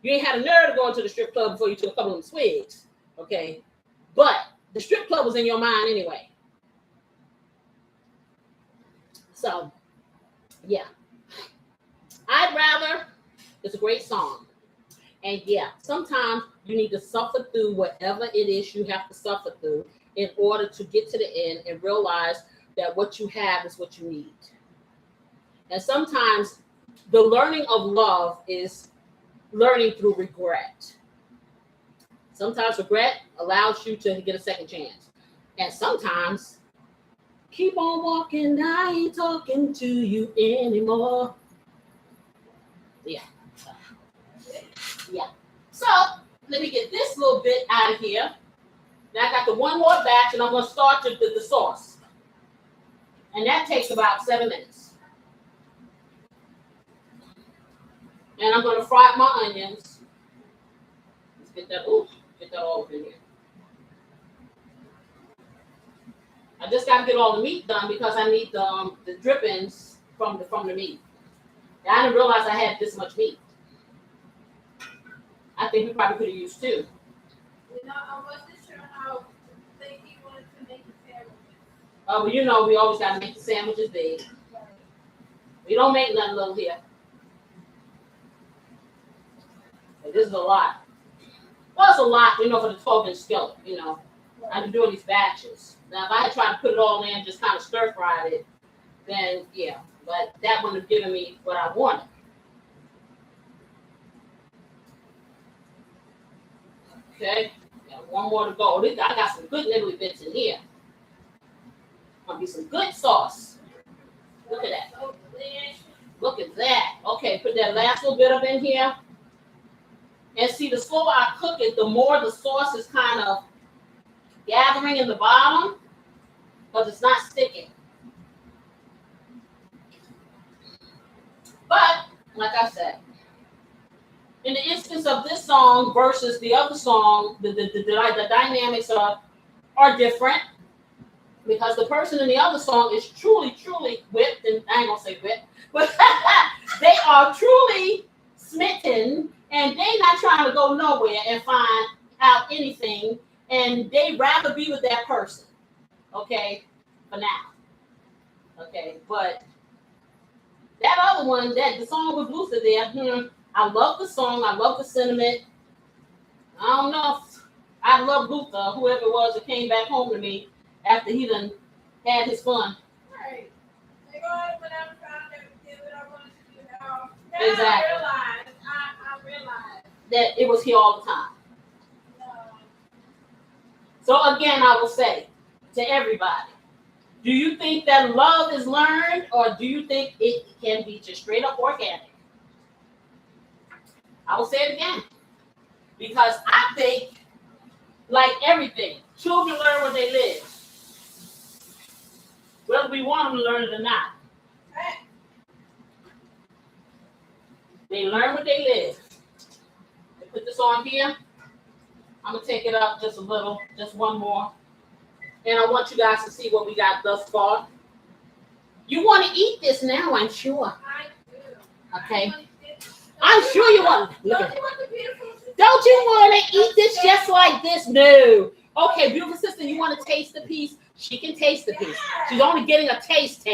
you ain't had a nerve to go into the strip club before you took a couple of them swigs, okay? But the strip club was in your mind anyway. So, yeah. I'd rather, it's a great song. And yeah, sometimes you need to suffer through whatever it is you have to suffer through in order to get to the end and realize that what you have is what you need. And sometimes the learning of love is learning through regret. Sometimes regret allows you to get a second chance. And sometimes, keep on walking, I ain't talking to you anymore. Yeah. Yeah. So, let me get this little bit out of here. Now I got the one more batch and I'm going to start the sauce. And that takes about 7 minutes. And I'm going to fry up my onions. Let's get that all up in here. I just got to get all the meat done because I need the drippings from the meat. I didn't realize I had this much meat. I think we probably could have used 2. You know, I wasn't sure how big he wanted to make the sandwiches. Oh, well, we always got to make the sandwiches big. We don't make nothing little here. But this is a lot. Well, it's a lot, for the 12-inch skillet, I've been doing these batches. Now, if I had tried to put it all in, just kind of stir-fried it, then, yeah. But that wouldn't have given me what I wanted. Okay, got one more to go. I got some good nibbly bits in here. Gonna be some good sauce. Look at that. Look at that. Okay, put that last little bit up in here. And see, the slower I cook it, the more the sauce is kind of gathering in the bottom, because it's not sticking. But, like I said, in the instance of this song versus the other song, the dynamics are different because the person in the other song is truly whipped, and I ain't gonna say whipped, but they are truly smitten, and they not trying to go nowhere and find out anything, and they rather be with that person. Okay, for now. Okay, but that other one, that the song with Luther there, I love the song, I love the sentiment. I don't know if I love Luther, whoever it was that came back home to me after he done had his fun. Right. They go on whatever time they did what I wanted to do now. Exactly. I realized That it was here all the time. no. So again, I will say to everybody, do you think that love is learned, or do you think it can be just straight up organic? I will say it again. Because I think, like everything, children learn where they live. Whether we want them to learn it or not. They learn where they live. I put this on here. I'm going to take it up just a little, just one more. And I want you guys to see what we got thus far. You want to eat this now, I'm sure. I do. Okay. I'm sure you want. Look Don't at you want the beautiful sister? Don't you want to eat this just like this? No. Okay, beautiful sister, you want to taste the piece? She can taste the piece. She's only getting a taste.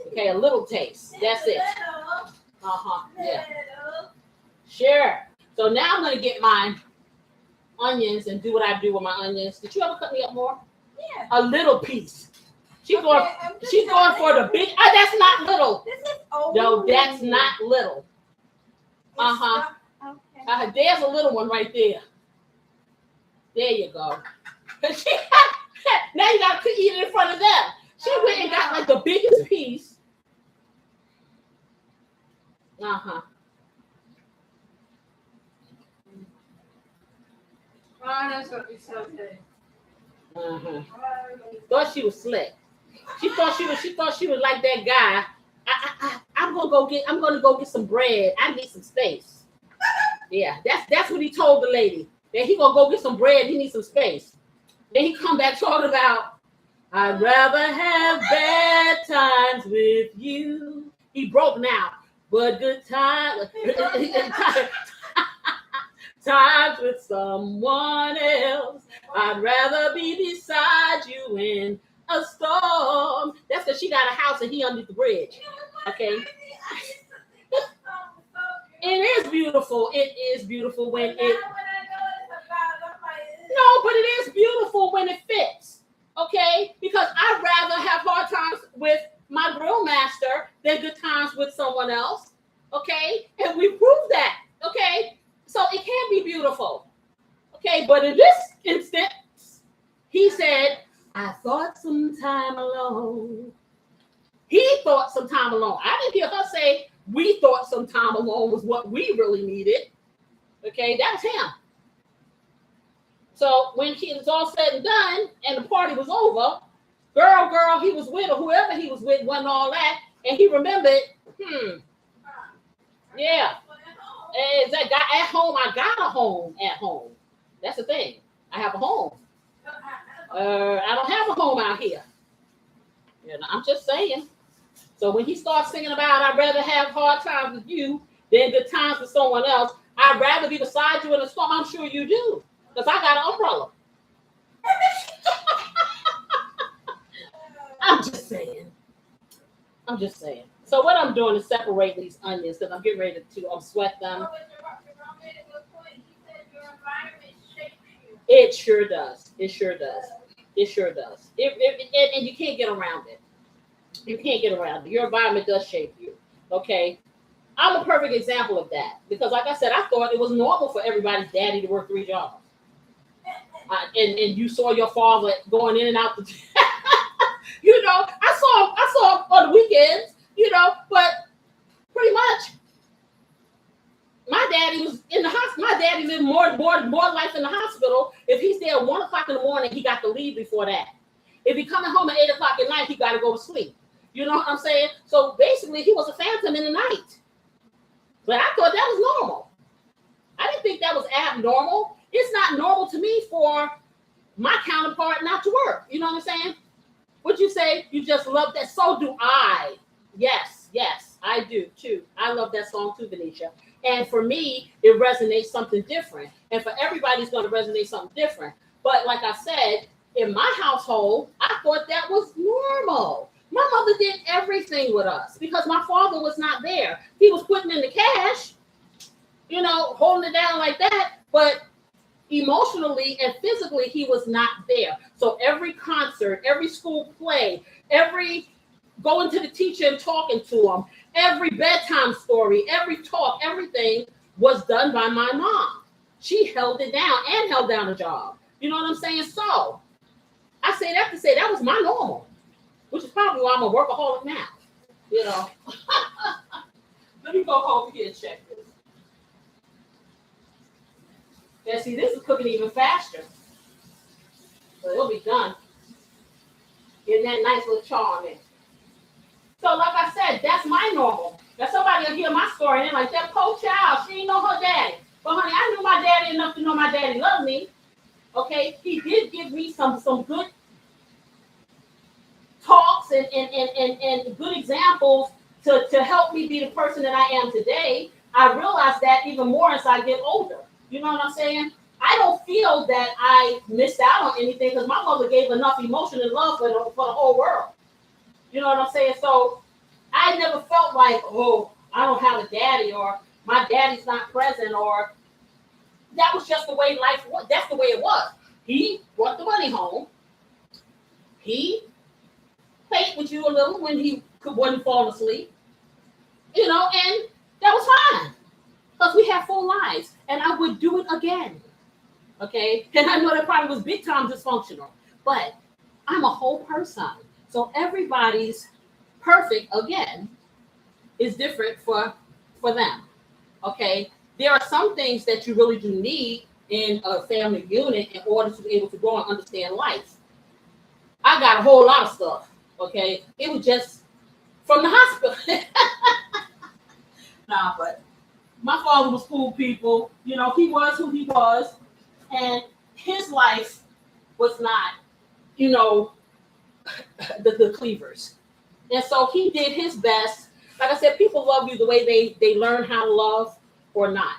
Okay, a little taste. That's it. Yeah. Sure. So now I'm going to get my onions and do what I do with my onions. Did you ever cut me up more? Yeah. A little piece. She's Okay, going for the big. Oh, that's not little. This is old. No, that's not little. Okay. There's a little one right there. There you go. Now you got to eat it in front of them. She went and got like the biggest piece. Oh, that's gonna be so good. Thought she was slick. She thought she was like that guy. I'm gonna go get some bread. I need some space. Yeah, that's what he told the lady. That he gonna go get some bread. He needs some space. Then he come back talking about, I'd rather have bad times with you. He broke now, but good times times with someone else. I'd rather be beside you in a storm. That's because she got a house and he under the bridge. Okay. It is beautiful. It is beautiful when it. No, but it is beautiful when it fits. Okay, because I'd rather have hard times with my grill master than good times with someone else. Okay, and we proved that. Okay, so it can be beautiful. Okay, but in this instance, he said, I thought some time alone. He thought some time alone. I didn't hear her say we thought some time alone was what we really needed. Okay, that was him. So when it was all said and done and the party was over, girl he was with, or whoever he was with, wasn't all that. And he remembered, yeah. As I got at home, I got a home at home. That's the thing. I have a home. I don't have a home out here. You know, I'm just saying. So when he starts singing about, I'd rather have hard times with you than good times with someone else, I'd rather be beside you in a storm. I'm sure you do. Because I got an umbrella. I'm just saying. So what I'm doing is separating these onions because I'm getting ready to sweat them. It sure does. And you can't get around it. Your environment does shape you. Okay. I'm a perfect example of that. Because like I said, I thought it was normal for everybody's daddy to work 3 jobs. And you saw your father going in and out the you know, I saw on the weekends, you know, but pretty much my daddy was in the hospital. My daddy lived more life in the hospital. If he's there at 1 o'clock in the morning, he got to leave before that. If he coming home at 8 o'clock at night, he got to go to sleep. You know what I'm saying? So basically, he was a phantom in the night. But I thought that was normal. I didn't think that was abnormal. It's not normal to me for my counterpart not to work. You know what I'm saying? Would you say you just love that? So do I. Yes, I do too. I love that song too, Venetia. And for me, it resonates something different. And for everybody, it's going to resonate something different. But like I said, in my household, I thought that was normal. My mother did everything with us because my father was not there. He was putting in the cash, holding it down like that. But emotionally and physically, he was not there. So every concert, every school play, every going to the teacher and talking to him, every bedtime story, every talk, everything was done by my mom. She held it down and held down a job. You know what I'm saying? So I say that to say that was my normal, which is probably why I'm a workaholic now. Let me go home here and check this. Yeah, see, this is cooking even faster. So it'll be done. Getting that nice little charm in. So like I said, that's my normal. Now somebody will hear my story and they're like, that poor child, she ain't know her daddy. But honey, I knew my daddy enough to know my daddy loved me. Okay, he did give me some good talks and good examples to help me be the person that I am today. I realize that even more as I get older. You know what I'm saying? I don't feel that I missed out on anything because my mother gave enough emotion and love for the whole world. You know what I'm saying? So I never felt like, oh, I don't have a daddy or my daddy's not present or that was just the way life was. That's the way it was. He brought the money home. He played with you a little when he wasn't falling asleep. And that was fine. Because we have full lives. And I would do it again. Okay? And I know that probably was big time dysfunctional. But I'm a whole person. So everybody's perfect, again, is different for them. Okay? There are some things that you really do need in a family unit in order to be able to grow and understand life. I got a whole lot of stuff. Okay? It was just from the hospital. Nah, but my father was cool people. He was who he was. And his life was not, the cleavers. And so he did his best. Like I said, people love you the way they learn how to love or not.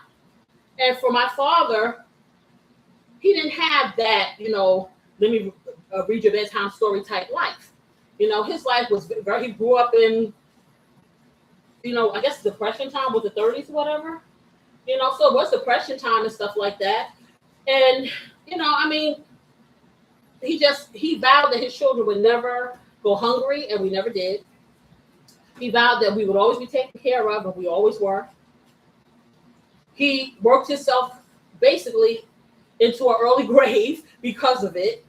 And for my father, he didn't have that, let me read your bedtime story type life. His life was very, he grew up in, I guess Depression time with the 30s or whatever. So it was Depression time and stuff like that. And, he vowed that his children would never go hungry, and we never did. He vowed that we would always be taken care of, and we always were. He worked himself basically into an early grave because of it.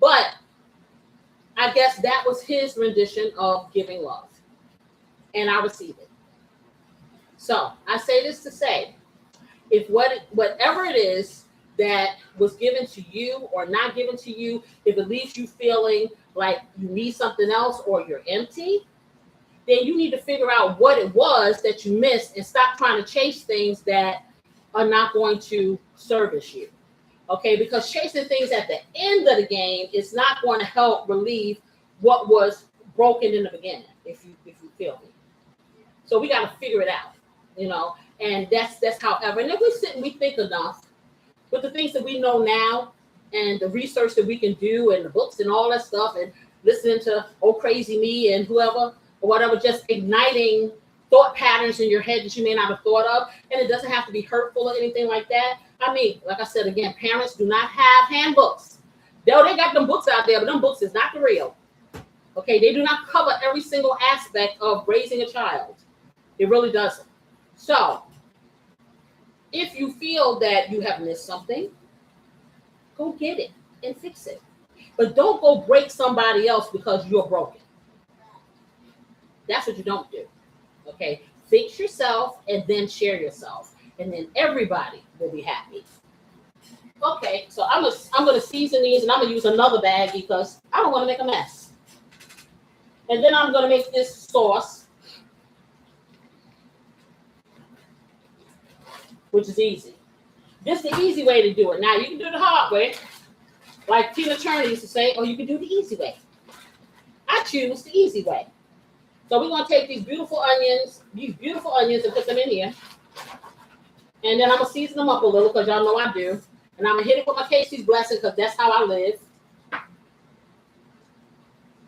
But I guess that was his rendition of giving love. And I receive it. So I say this to say, if whatever it is that was given to you or not given to you, if it leaves you feeling like you need something else or you're empty, then you need to figure out what it was that you missed and stop trying to chase things that are not going to service you. Okay, because chasing things at the end of the game is not going to help relieve what was broken in the beginning, if you feel me. So we got to figure it out, and that's however. And if we sit and we think enough with the things that we know now and the research that we can do and the books and all that stuff and listening to Oh Crazy Me and whoever or whatever, just igniting thought patterns in your head that you may not have thought of. And it doesn't have to be hurtful or anything like that. I mean, like I said, again, parents do not have handbooks. They got them books out there, but them books is not the real. Okay, they do not cover every single aspect of raising a child. It really doesn't. So if you feel that you have missed something, go get it and fix it. But don't go break somebody else because you're broken. That's what you don't do. Okay, fix yourself and then share yourself, and then everybody will be happy. Okay, so I'm gonna season these, and I'm gonna use another bag because I don't want to make a mess. And then I'm gonna make this sauce. which is easy. This is the easy way to do it. Now you can do the hard way, like Tina Turner used to say, or you can do the easy way. I choose the easy way. So we're gonna take these beautiful onions, and put them in here. And then I'm gonna season them up a little because y'all know I do. And I'm gonna hit it with my Casey's blessing because that's how I live.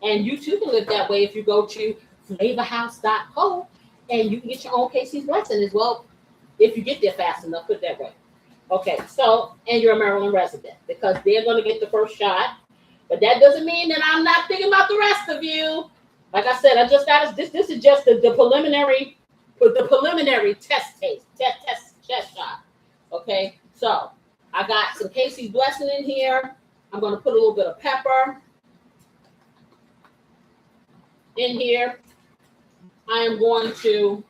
And you too can live that way if you go to FLAVAHOUSE.co and you can get your own Casey's blessing as well if you get there fast enough. Put it that way. Okay, so, and you're a Maryland resident because they're going to get the first shot. But that doesn't mean that I'm not thinking about the rest of you. Like I said, I just got this is just the preliminary test shot. Okay, so I got some Casey's blessing in here. I'm going to put a little bit of pepper in here. I am going to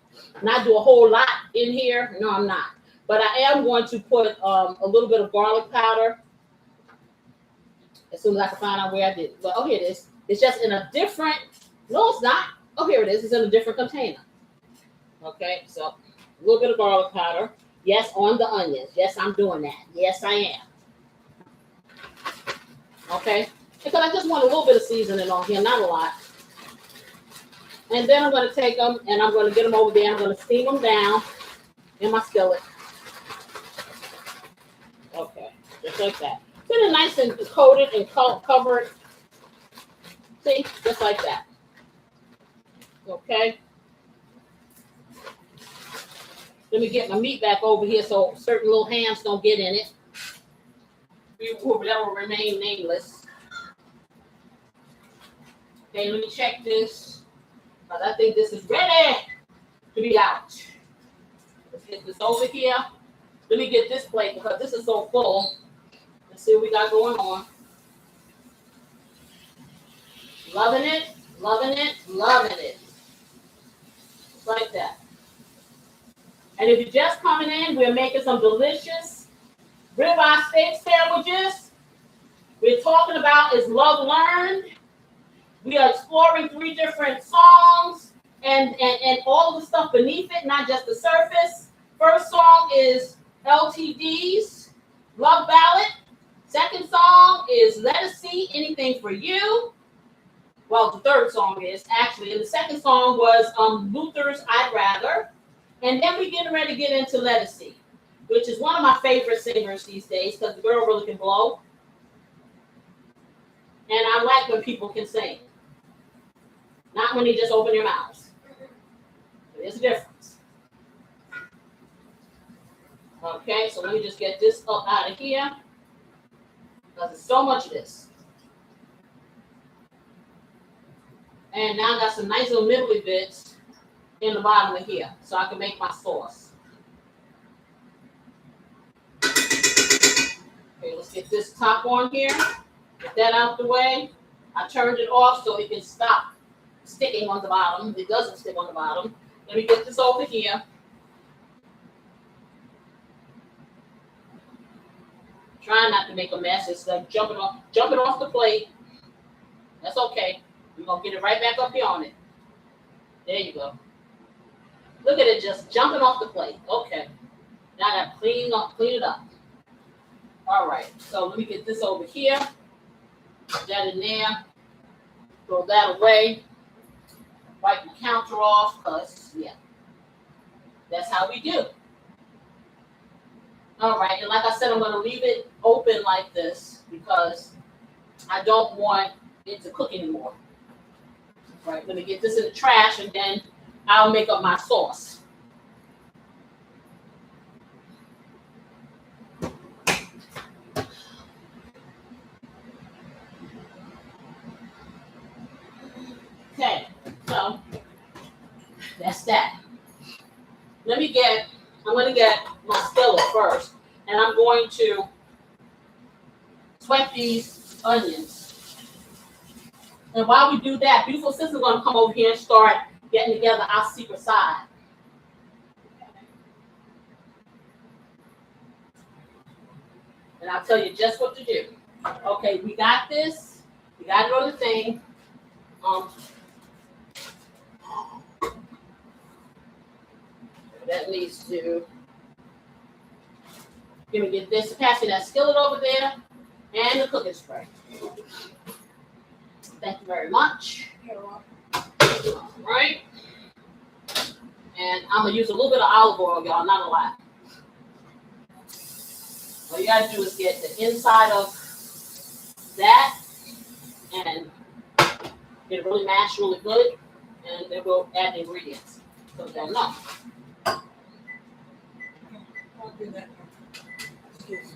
not do a whole lot in here. No, I'm not. But I am going to put a little bit of garlic powder as soon as I can find out where I did it. But, oh, here it is. It's just in a different, no, it's not. Oh, here it is. It's in a different container. Okay, so a little bit of garlic powder. Yes, on the onions. Yes, I'm doing that. Yes, I am. Okay, because I just want a little bit of seasoning on here, not a lot. And then I'm going to take them and I'm going to get them over there. I'm going to steam them down in my skillet. Okay, just like that. Get it nice and coated and covered. See, just like that. Okay. Let me get my meat back over here so certain little hands don't get in it. That will remain nameless. Okay, let me check this. But I think this is ready to be out. Let's get this over here. Let me get this plate because this is so full. Let's see what we got going on. Loving it, loving it, loving it. Just like that. And if you're just coming in, we're making some delicious Ribeye Steak Sandwiches. We're talking about is love learned. We are exploring 3 different songs and all of the stuff beneath it, not just the surface. First song is LTD's Love Ballad. Second song is Let Us See Anything for You. Well, the third song is actually, and the second song was Luther's I'd Rather. And then we're getting ready to get into Let Us See, which is one of my favorite singers these days because the girl really can blow. And I like when people can sing. Not when they just open their mouths. There's a difference. Okay, so let me just get this up out of here. Because there's so much of this. And now I got some nice little middly bits in the bottom of here. So I can make my sauce. Okay, let's get this top on here. Get that out the way. I turned it off so it can stop sticking on the bottom. It doesn't stick on the bottom. Let me get this over here. Trying not to make a mess. It's like jumping off the plate. That's okay. We're gonna get it right back up here on it. There you go. Look at it just jumping off the plate. Okay. Now I gotta clean it up. All right. So let me get this over here. Put that in there. Throw that away. Wipe the counter off, because, yeah, that's how we do. All right, and like I said, I'm going to leave it open like this because I don't want it to cook anymore. All right, let me get this in the trash, and then I'll make up my sauce. Okay, so that's that. I'm going to get my skillet first, and I'm going to sweat these onions. And while we do that, beautiful sister's going to come over here and start getting together our secret side. And I'll tell you just what to do. Okay, we got this. We got it on the thing. That needs to Let me get this. Pass me that skillet over there and the cooking spray. Thank you very much. All right. And I'm going to use a little bit of olive oil, y'all, not a lot. All you got to do is get the inside of that and get it really mashed really good. And then we'll add the ingredients. So they'll know.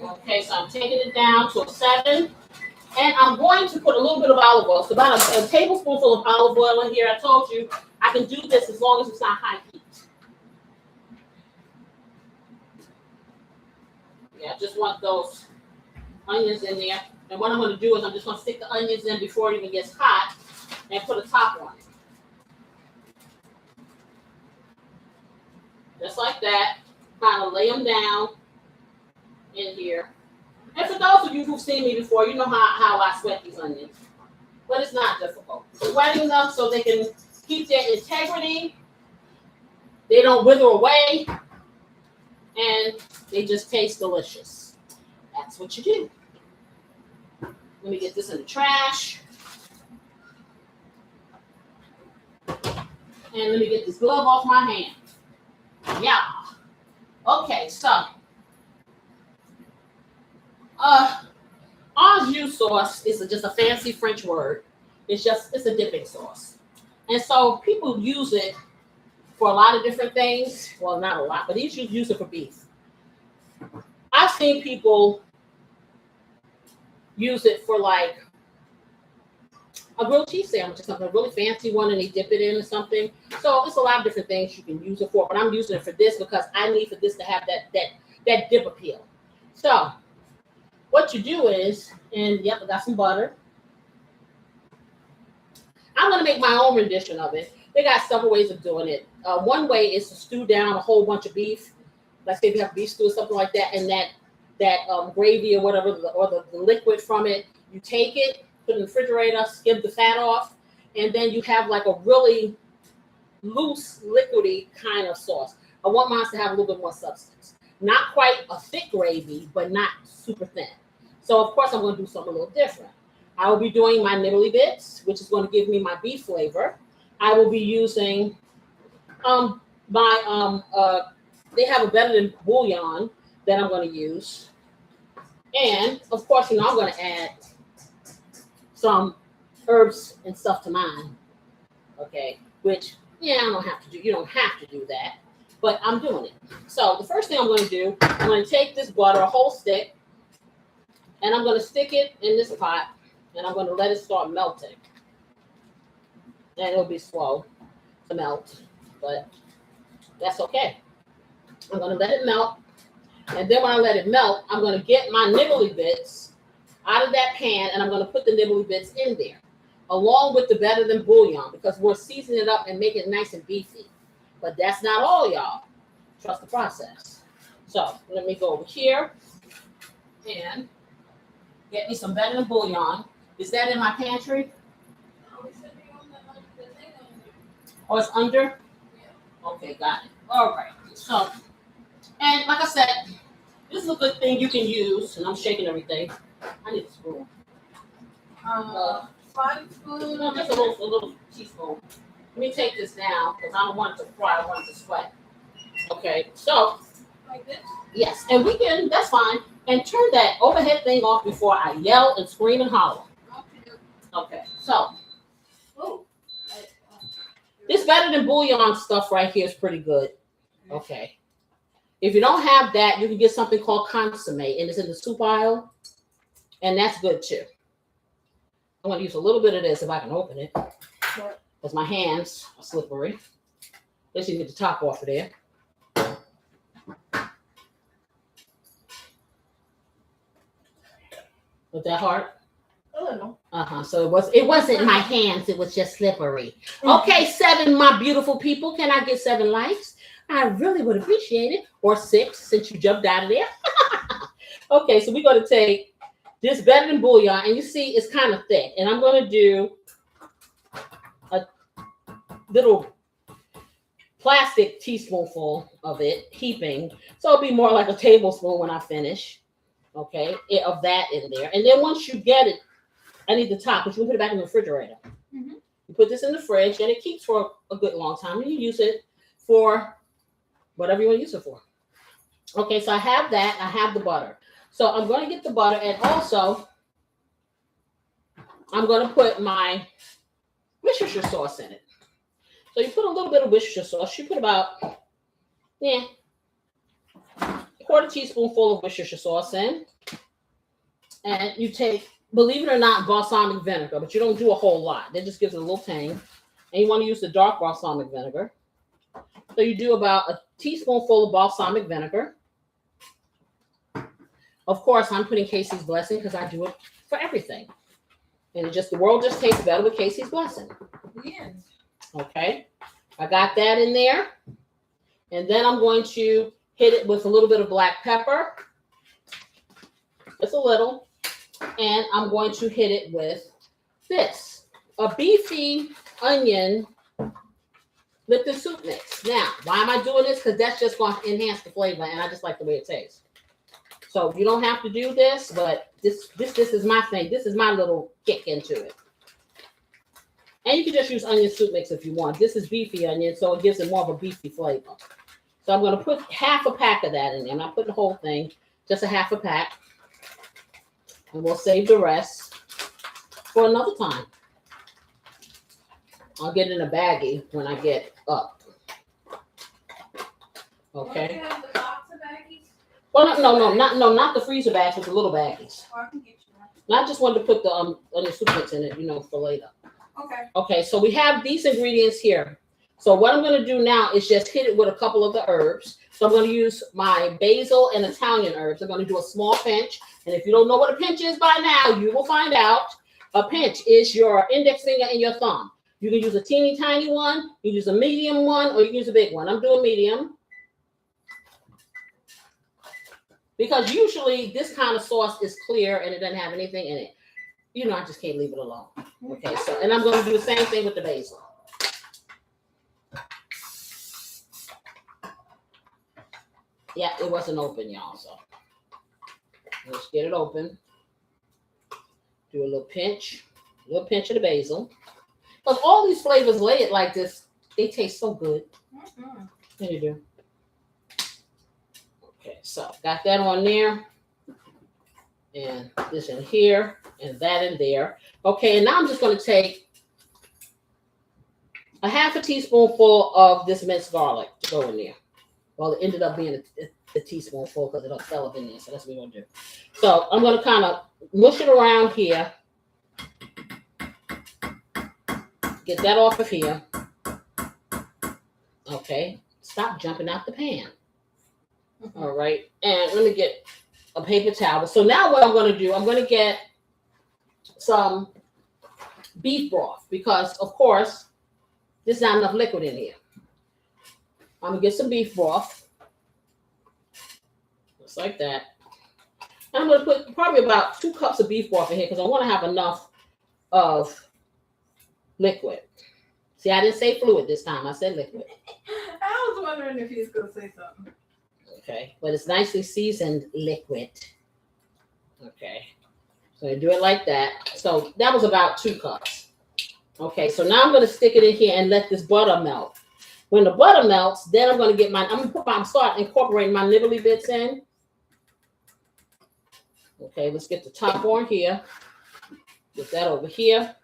Okay, so I'm taking it down to a 7. And I'm going to put a little bit of olive oil. So about a tablespoonful of olive oil in here. I told you I can do this as long as it's not high heat. Yeah, I just want those onions in there. And what I'm going to do is I'm just going to stick the onions in before it even gets hot and put a top on it. Just like that. Kind of lay them down in here. And for those of you who've seen me before, you know how I sweat these onions. But it's not difficult. Sweating them so they can keep their integrity. They don't wither away. And they just taste delicious. That's what you do. Let me get this in the trash. And let me get this glove off my hand. Yeah. Okay, so au jus sauce is just a fancy French word. It's a dipping sauce. And so people use it for a lot of different things. Well, not a lot, but they usually use it for beef. I've seen people use it for like a grilled cheese sandwich or something, a really fancy one, and they dip it in or something. So it's a lot of different things you can use it for, but I'm using it for this because I need for this to have that dip appeal. So what you do is, and yep, I got some butter. I'm going to make my own rendition of it. They got several ways of doing it. One way is to stew down a whole bunch of beef. Let's say if you have beef stew or something like that, and that gravy or whatever, or the liquid from it, you take it, put it in the refrigerator, skip the fat off, and then you have like a really loose, liquidy kind of sauce. I want mine to have a little bit more substance. Not quite a thick gravy, but not super thin. So, of course, I'm going to do something a little different. I will be doing my nibbly bits, which is going to give me my beef flavor. I will be using they have a better than bouillon that I'm going to use. And, of course, I'm going to add some herbs and stuff to mine. Okay, which, yeah, I don't have to do. You don't have to do that, but I'm doing it. So the first thing I'm going to do, I'm going to take this butter, a whole stick, and I'm going to stick it in this pot, and I'm going to let it start melting. And it'll be slow to melt, but that's okay. I'm going to let it melt, and then when I let it melt, I'm going to get my nibbly bits out of that pan, and I'm going to put the nibbly bits in there, along with the better than bouillon, because we're seasoning it up and making it nice and beefy. But that's not all, y'all. Trust the process. So let me go over here and get me some better than bouillon. Is that in my pantry? Oh, it's under? Okay, got it. All right. So, and like I said, this is a good thing you can use, and I'm shaking everything. I need a spoon. 5 spoons. No, just a little teaspoon. Let me take this down because I don't want it to fry. I want it to sweat. Okay, so Like this? yes, and we can. That's fine. And turn that overhead thing off before I yell and scream and holler. Okay, so this better than bouillon stuff right here is pretty good. Okay, if you don't have that, you can get something called consomme, and it's in the soup aisle, and that's good too. I'm going to use a little bit of this if I can open it, because my hands are slippery. Let's see, get the top off of there. Was that hard? So it wasn't my hands, it was just slippery. Okay, 7, my beautiful people. Can I get 7 likes? I really would appreciate it. Or 6, since you jumped out of there. Okay, so we're going to take this better than bouillon, and you see it's kind of thick. And I'm going to do a little plastic teaspoonful of it, heaping. So it'll be more like a tablespoon when I finish. Okay, of that in there. And then once you get it, I need the top, but you can put it back in the refrigerator. Mm-hmm. You put this in the fridge, and it keeps for a good long time. And you use it for whatever you want to use it for. Okay, so I have that. I have the butter. So I'm going to get the butter, and also I'm going to put my Worcestershire sauce in it. So you put a little bit of Worcestershire sauce. You put about, a quarter teaspoonful of Worcestershire sauce in. And you take, believe it or not, balsamic vinegar, but you don't do a whole lot. That just gives it a little tang. And you want to use the dark balsamic vinegar. So you do about a teaspoonful of balsamic vinegar. Of course, I'm putting Casey's blessing because I do it for everything. And it just, the world just tastes better with Casey's blessing. Yeah. Okay. I got that in there. And then I'm going to hit it with a little bit of black pepper. Just a little. And I'm going to hit it with this. A beefy onion Lipton soup mix. Now, why am I doing this? Because that's just going to enhance the flavor, and I just like the way it tastes. So you don't have to do this, but this is my thing. This is my little kick into it. And you can just use onion soup mix if you want. This is beefy onion, so it gives it more of a beefy flavor. So I'm going to put half a pack of that in there. I'm not putting the whole thing, just a half a pack. And we'll save the rest for another time. I'll get it in a baggie when I get up. Okay. You have the box of baggies? Well, not the freezer bags with the little baggies. Oh, I can get you one. I just wanted to put the onion soup mix in it, for later. Okay. Okay, so we have these ingredients here. So what I'm going to do now is just hit it with a couple of the herbs. So I'm going to use my basil and Italian herbs. I'm going to do a small pinch. And if you don't know what a pinch is by now, you will find out. A pinch is your index finger and your thumb. You can use a teeny tiny one, you use a medium one, or you can use a big one. I'm doing medium. Because usually this kind of sauce is clear and it doesn't have anything in it. I just can't leave it alone. Okay, so, and I'm going to do the same thing with the basil. Yeah, it wasn't open, y'all, so let's get it open. Do a little pinch of the basil. Because all these flavors layered like this, they taste so good. Mm-hmm. There you do. Okay, so got that on there. And this in here, and that in there. Okay, and now I'm just going to take a half a teaspoonful of this minced garlic to go in there. Well, it ended up being a teaspoonful because it fell up in there, so that's what we're going to do. So I'm going to kind of mush it around here. Get that off of here. Okay, stop jumping out the pan. All right, and let me get a paper towel. So now what I'm going to do, I'm going to get some beef broth because, of course, there's not enough liquid in here. I'm going to get some beef broth. Just like that. And I'm going to put probably about 2 cups of beef broth in here because I want to have enough of liquid. See, I didn't say fluid this time. I said liquid. I was wondering if he was going to say something. Okay, but it's nicely seasoned liquid. Okay, so you do it like that. So that was about 2 cups. Okay, so now I'm going to stick it in here and let this butter melt. When the butter melts, then I'm going to get start incorporating my nibbly bits in. Okay, let's get the top on here. Get that over here.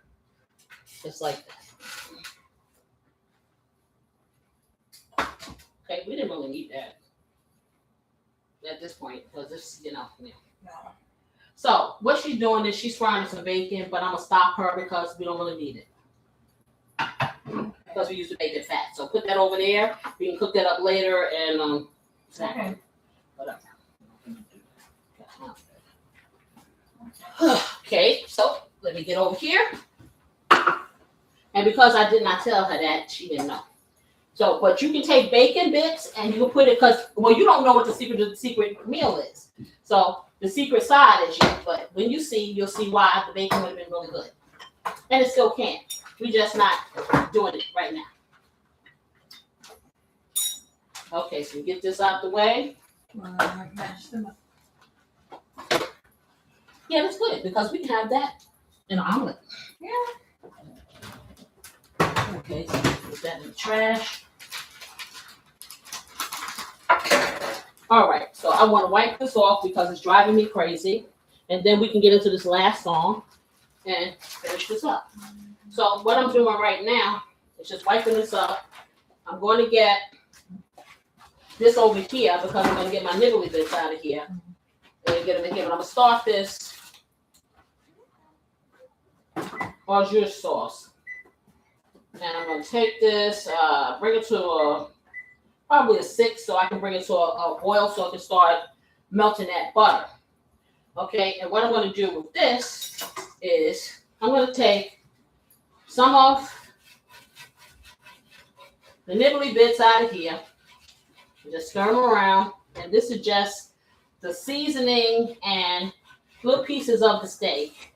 Just like that. Okay, we didn't really need that at this point because this, No. So what she's doing is she's frying some bacon, but I'm gonna stop her because we don't really need it because we use the bacon fat. So put that over there. We can cook that up later and Okay. whatever. Okay, so let me get over here. And because I did not tell her that, she didn't know. So, but you can take bacon bits and you can put it because, well, you don't know what the secret meal is. So the secret side is you, but when you see, you'll see why the bacon would have been really good. And it still can. We're just not doing it right now. Okay, so we get this out the way. Match them up. Yeah, that's good because we can have that in an omelet. Yeah. Okay, so put that in the trash. All right, so I want to wipe this off because it's driving me crazy. And then we can get into this last song and finish this up. So what I'm doing right now is just wiping this up. I'm going to get this over here because I'm going to get my nibbly bits out of here. And get them in here. But I'm going to start this au jus sauce. And I'm going to take this, bring it to probably a 6 so I can bring it to a boil so I can start melting that butter. Okay, and what I'm going to do with this is I'm going to take some of the nibbly bits out of here and just stir them around. And this is just the seasoning and little pieces of the steak.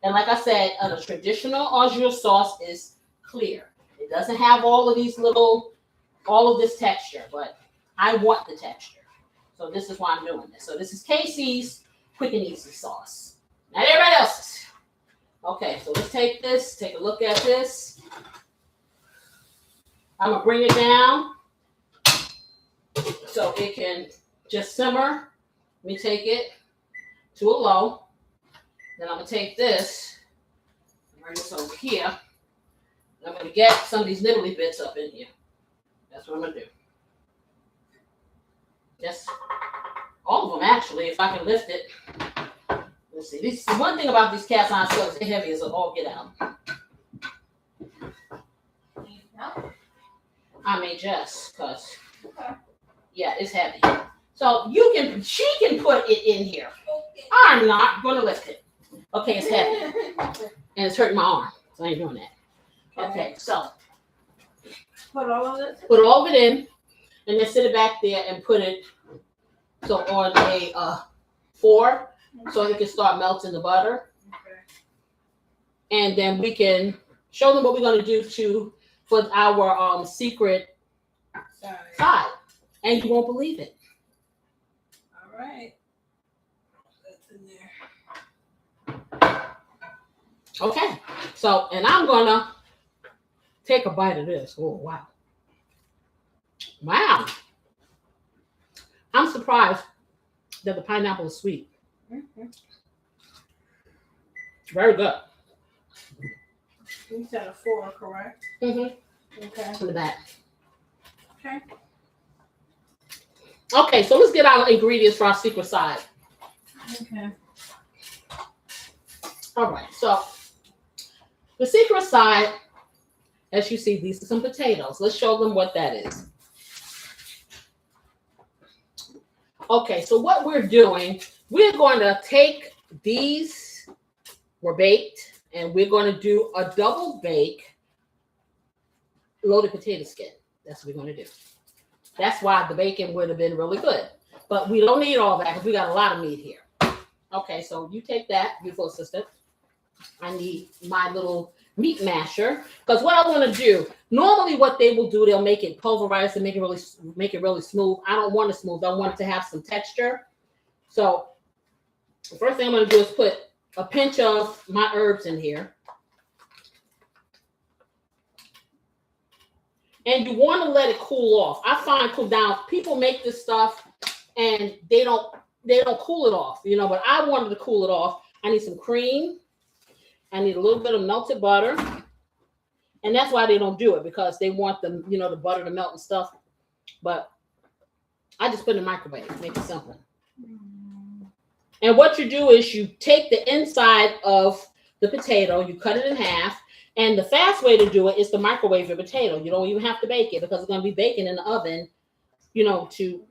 And like I said, a traditional au jus sauce is clear. It doesn't have all of these little, all of this texture, but I want the texture. So this is why I'm doing this. So this is Casey's quick and easy sauce. Not everybody else's. Okay, so let's take this, take a look at this. I'm gonna bring it down so it can just simmer. Let me take it to a low. Then I'm gonna take this, bring this over here. I'm gonna get some of these nibbly bits up in here. That's what I'm gonna do. Just all of them actually, if I can lift it. Let's see. This one thing about these cast iron stoves, they're heavy as all get out. I may just, cause yeah, it's heavy. So she can put it in here. I'm not gonna lift it. Okay, it's heavy. And it's hurting my arm. So I ain't doing that. Okay, so Put all of it. put all of it in and then sit it back there and put it so on a 4 so it can start melting the butter. Okay. And then we can show them what we're gonna do for our secret side. And you won't believe it. All right. That's in there. Okay. So, and I'm gonna take a bite of this. Oh, wow. Wow. I'm surprised that the pineapple is sweet. Mm-hmm. Very good. You said a 4, correct? Mm-hmm. Okay. To the back. Okay. Okay, so let's get our ingredients for our secret side. Okay. All right, so the secret side, as you see, these are some potatoes. Let's show them what that is. Okay, so what we're doing, we're going to take these, were baked, and we're going to do a double bake loaded potato skin. That's what we're going to do. That's why the bacon would have been really good. But we don't need all that because we got a lot of meat here. Okay, so you take that, beautiful assistant. I need my little meat masher because what I want to do, normally what they will do, they'll make it pulverized and make it really smooth. I don't want it smooth. I want it to have some texture. So the first thing I'm going to do is put a pinch of my herbs in here. And you want to let it cool off. I find cool down. People make this stuff and they don't cool it off, you know, but I wanted to cool it off. I need some cream. I need a little bit of melted butter. And that's why they don't do it, because they want the, you know, the butter to melt and stuff. But I just put it in the microwave, make it simple. And what you do is you take the inside of the potato, you cut it in half. And the fast way to do it is to microwave your potato. You don't even have to bake it because it's going to be baking in the oven, you know, to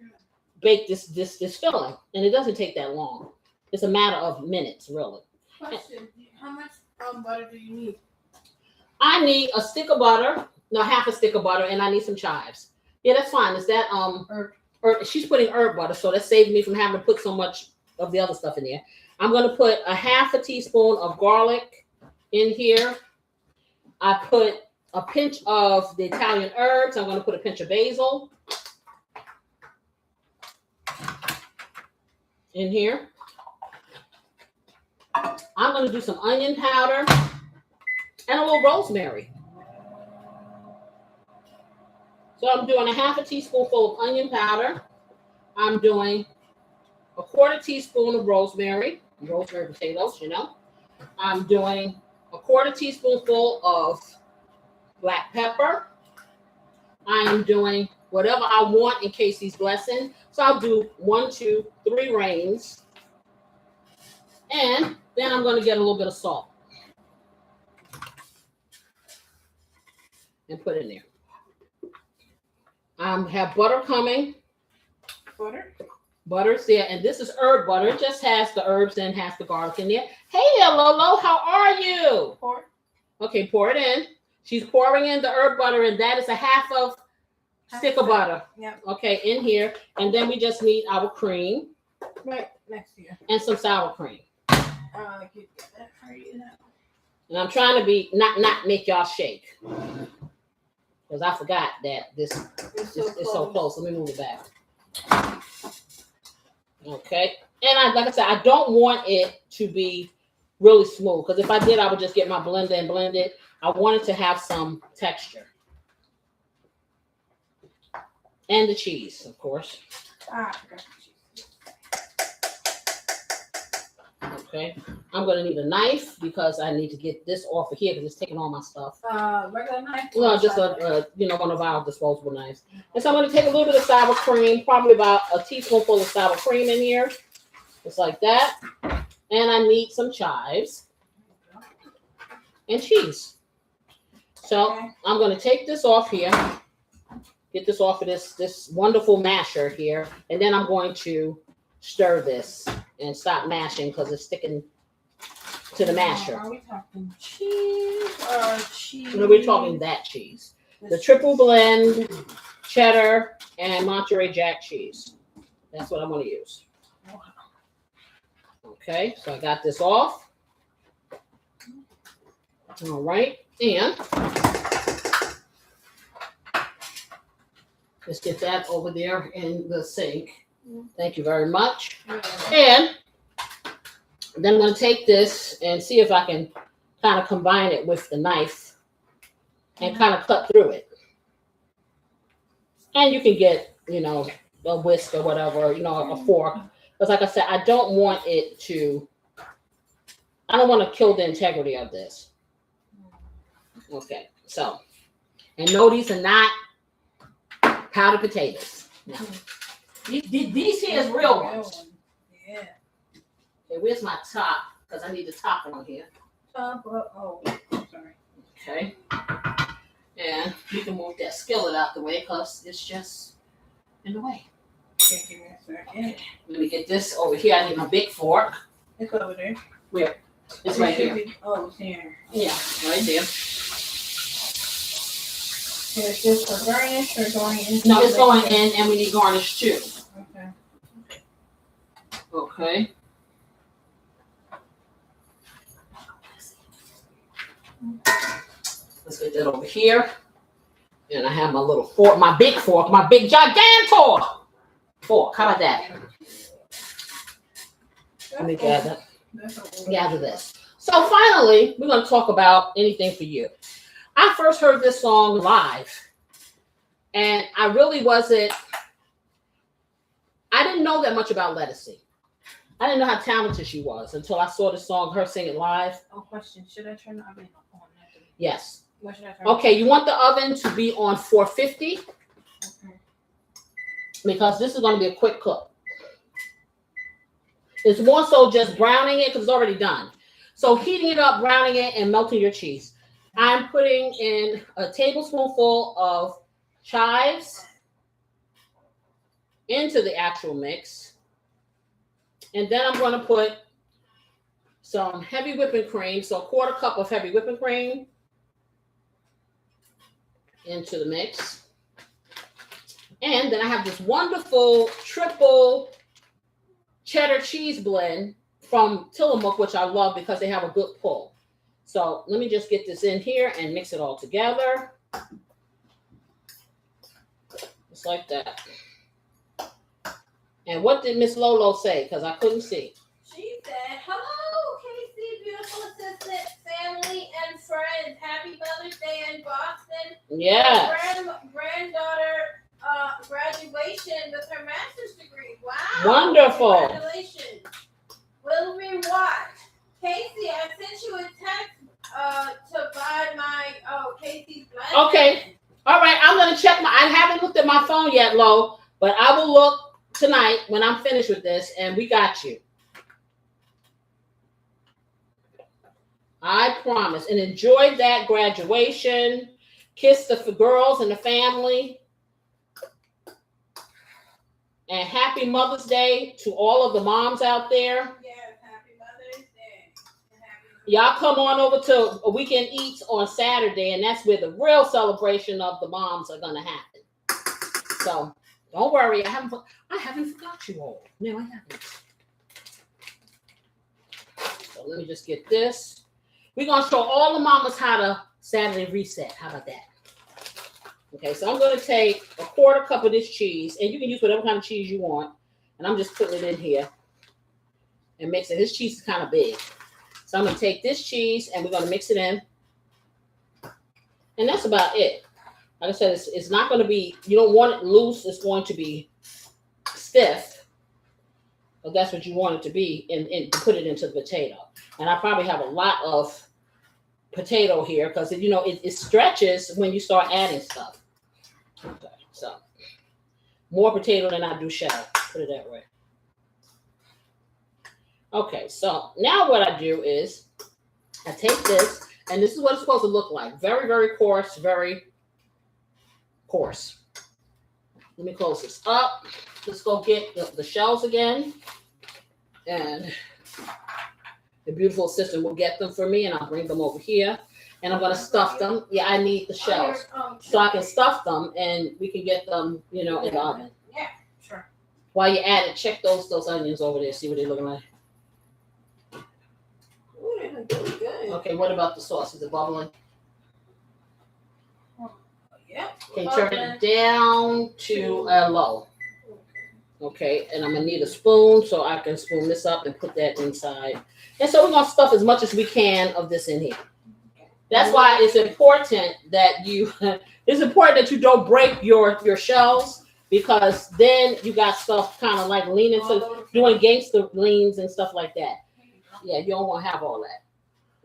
bake this filling. And it doesn't take that long. It's a matter of minutes, really. Question: how much butter do you need? I need a stick of butter, no, half a stick of butter, and I need some chives. Yeah, that's fine. Is that herb? She's putting herb butter, so that saves me from having to put so much of the other stuff in there. I'm going to put a half a teaspoon of garlic in here. I put a pinch of the Italian herbs. I'm going to put a pinch of basil. in here. I'm going to do some onion powder and a little rosemary. So I'm doing a half a teaspoonful of onion powder. I'm doing a quarter teaspoon of rosemary potatoes, you know. I'm doing a quarter teaspoonful of black pepper. I am doing whatever I want in Casey's blessing. So I'll do 1, 2, 3 rains. And then I'm going to get a little bit of salt and put in there. I have butter coming. Butter's there, and this is herb butter. It just has the herbs and has the garlic in there. Hey there, Lolo, how are you? Pour. Okay, pour it in. She's pouring in the herb butter, and that is a half stick of butter. Yep. Okay, in here, and then we just need our cream. Right next to you. And some sour cream. I could get that for you now. And I'm trying to be not make y'all shake. Because I forgot that this is so close. Let me move it back. Okay. And like I said, I don't want it to be really smooth. Because if I did, I would just get my blender and blend it. I want it to have some texture. And the cheese, of course. I forgot the cheese. Okay, I'm gonna need a knife because I need to get this off of here because it's taking all my stuff. Regular knife? Well, just one of our disposable knives. And so I'm gonna take a little bit of sour cream, probably about a teaspoonful of sour cream in here, just like that. And I need some chives and cheese. So I'm gonna take this off here, get this off of this wonderful masher here, and then I'm going to stir this and stop mashing because it's sticking to the masher. Are we talking cheese or cheese? No, we're talking that cheese. The triple blend, cheddar, and Monterey Jack cheese. That's what I'm going to use. Okay, so I got this off. All right, and let's get that over there in the sink. Thank you very much. And then I'm going to take this and see if I can kind of combine it with the knife and kind of cut through it. And you can get, a whisk or whatever, a fork. Because like I said, I don't want to kill the integrity of this. Okay, so, and no, these are not powdered potatoes. No. These here is real ones. Yeah. Okay, where's my top? Because I need the top on here. Sorry. Okay. And you can move that skillet out the way because it's just in the way. Okay, give me a second. Let me get this over here. I need my big fork. It's over there. Where? It's right here. It's here. Yeah, right there. Is this for garnish or going in? No, it's going in, and we need garnish too. Okay. Okay. Let's get that over here. And I have my little fork, my big fork, my big gigantor fork. How about that? Let me gather this. So finally, we're going to talk about anything for you. I first heard this song live, and I really wasn't, I didn't know that much about Lettucey. I didn't know how talented she was until I saw the song, her sing it live. Oh, question. Should I turn the oven on? Yes. What should I turn Okay, you want the oven to be on 450 Okay. because this is going to be a quick cook. It's more so just browning it because it's already done. So heating it up, browning it, and melting your cheese. I'm putting in a tablespoonful of chives into the actual mix. And then I'm going to put some heavy whipping cream, so a quarter cup of heavy whipping cream into the mix. And then I have this wonderful triple cheddar cheese blend from Tillamook, which I love because they have a good pull. So let me just get this in here and mix it all together. Just like that. And what did Miss Lolo say? Because I couldn't see. She said, "Hello, Casey, beautiful assistant, family, and friends. Happy Mother's Day in Boston. Yeah. Granddaughter graduation with her master's degree. Wow. Wonderful. Congratulations. Will we watch? Casey, I sent you a text to buy my Casey's blessing. Okay. All right. I'm gonna check I haven't looked at my phone yet, Lo, but I will look tonight when I'm finished with this, and we got you. I promise. And enjoy that graduation. Kiss the girls and the family. And happy Mother's Day to all of the moms out there. Yes, happy Mother's Day. Y'all come on over to a Weekend Eats on Saturday, and that's where the real celebration of the moms are gonna happen. So don't worry, I haven't forgot you all. No, I haven't. So let me just get this. We're gonna show all the mamas how to Saturday reset. How about that? Okay, so I'm gonna take a quarter cup of this cheese, and you can use whatever kind of cheese you want. And I'm just putting it in here and mix it. This cheese is kind of big. So I'm gonna take this cheese and we're gonna mix it in. And that's about it. Like I said, it's not gonna be, you don't want it loose, it's going to be stiff. But that's what you want it to be, and put it into the potato. And I probably have a lot of potato here because it stretches when you start adding stuff. Okay, so more potato than I do shell, put it that way. Okay, so now what I do is I take this, and this is what it's supposed to look like. Very, very coarse, very coarse. Let me close this up. Let's go get the shells again. And the beautiful assistant will get them for me, and I'll bring them over here. And I'm going to stuff them. Yeah, I need the shells. So I can stuff them, and we can get them, in the oven. Yeah, sure. While you're at it, check those onions over there. See what they're looking like. Ooh, they look really good. Okay, what about the sauce? Is it bubbling? Yep. Okay, turn it down to low. Okay, and I'm going to need a spoon so I can spoon this up and put that inside. And so we're going to stuff as much as we can of this in here. That's why it's important that you don't break your shells, because then you got stuff kind of like leaning to doing gangster leans and stuff like that. Yeah, you don't want to have all that.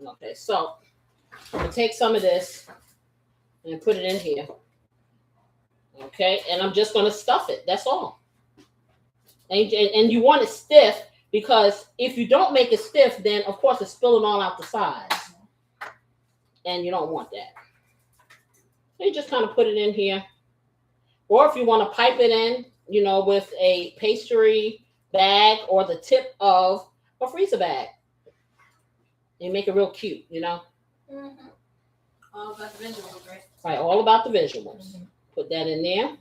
Okay, so I'm going to take some of this and put it in here. Okay, and I'm just going to stuff it. That's all. And you want it stiff, because if you don't make it stiff, then of course it's spilling all out the sides. And you don't want that. So you just kind of put it in here. Or if you want to pipe it in, with a pastry bag or the tip of a freezer bag. You make it real cute, Mm-hmm. All about the visuals, right? Right, all about the visuals. Mm-hmm. Put that in there.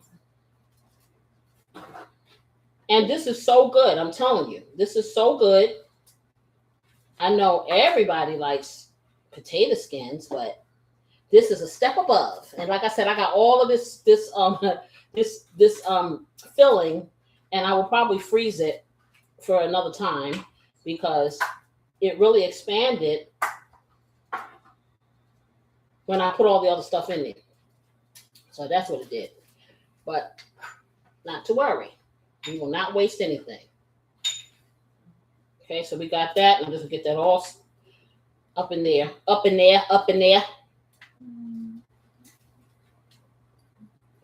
And this is so good. I'm telling you, this is so good. I know everybody likes potato skins, but this is a step above. And like I said, I got all of this filling, and I will probably freeze it for another time because it really expanded when I put all the other stuff in it. So that's what it did. But not to worry. We will not waste anything. Okay, so we got that. I'm just going to get that all up in there.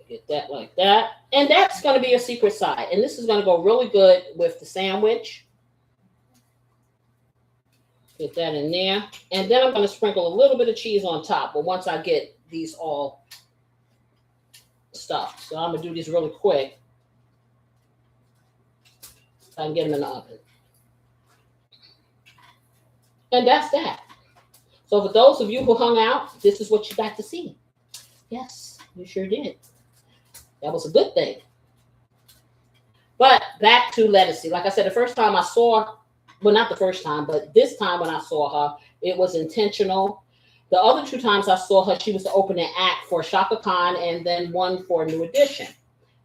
Get that like that. And that's going to be your secret side. And this is going to go really good with the sandwich. Get that in there. And then I'm going to sprinkle a little bit of cheese on top. But once I get these all stuffed. So I'm going to do these really quick. I can get them in the oven. And that's that. So for those of you who hung out, this is what you got to see. Yes, you sure did. That was a good thing. But back to Lettucey. Like I said, the first time I saw, well, not the first time, but this time when I saw her, it was intentional. The other two times I saw her, she was the opening act for Shaka Khan and then one for New Edition.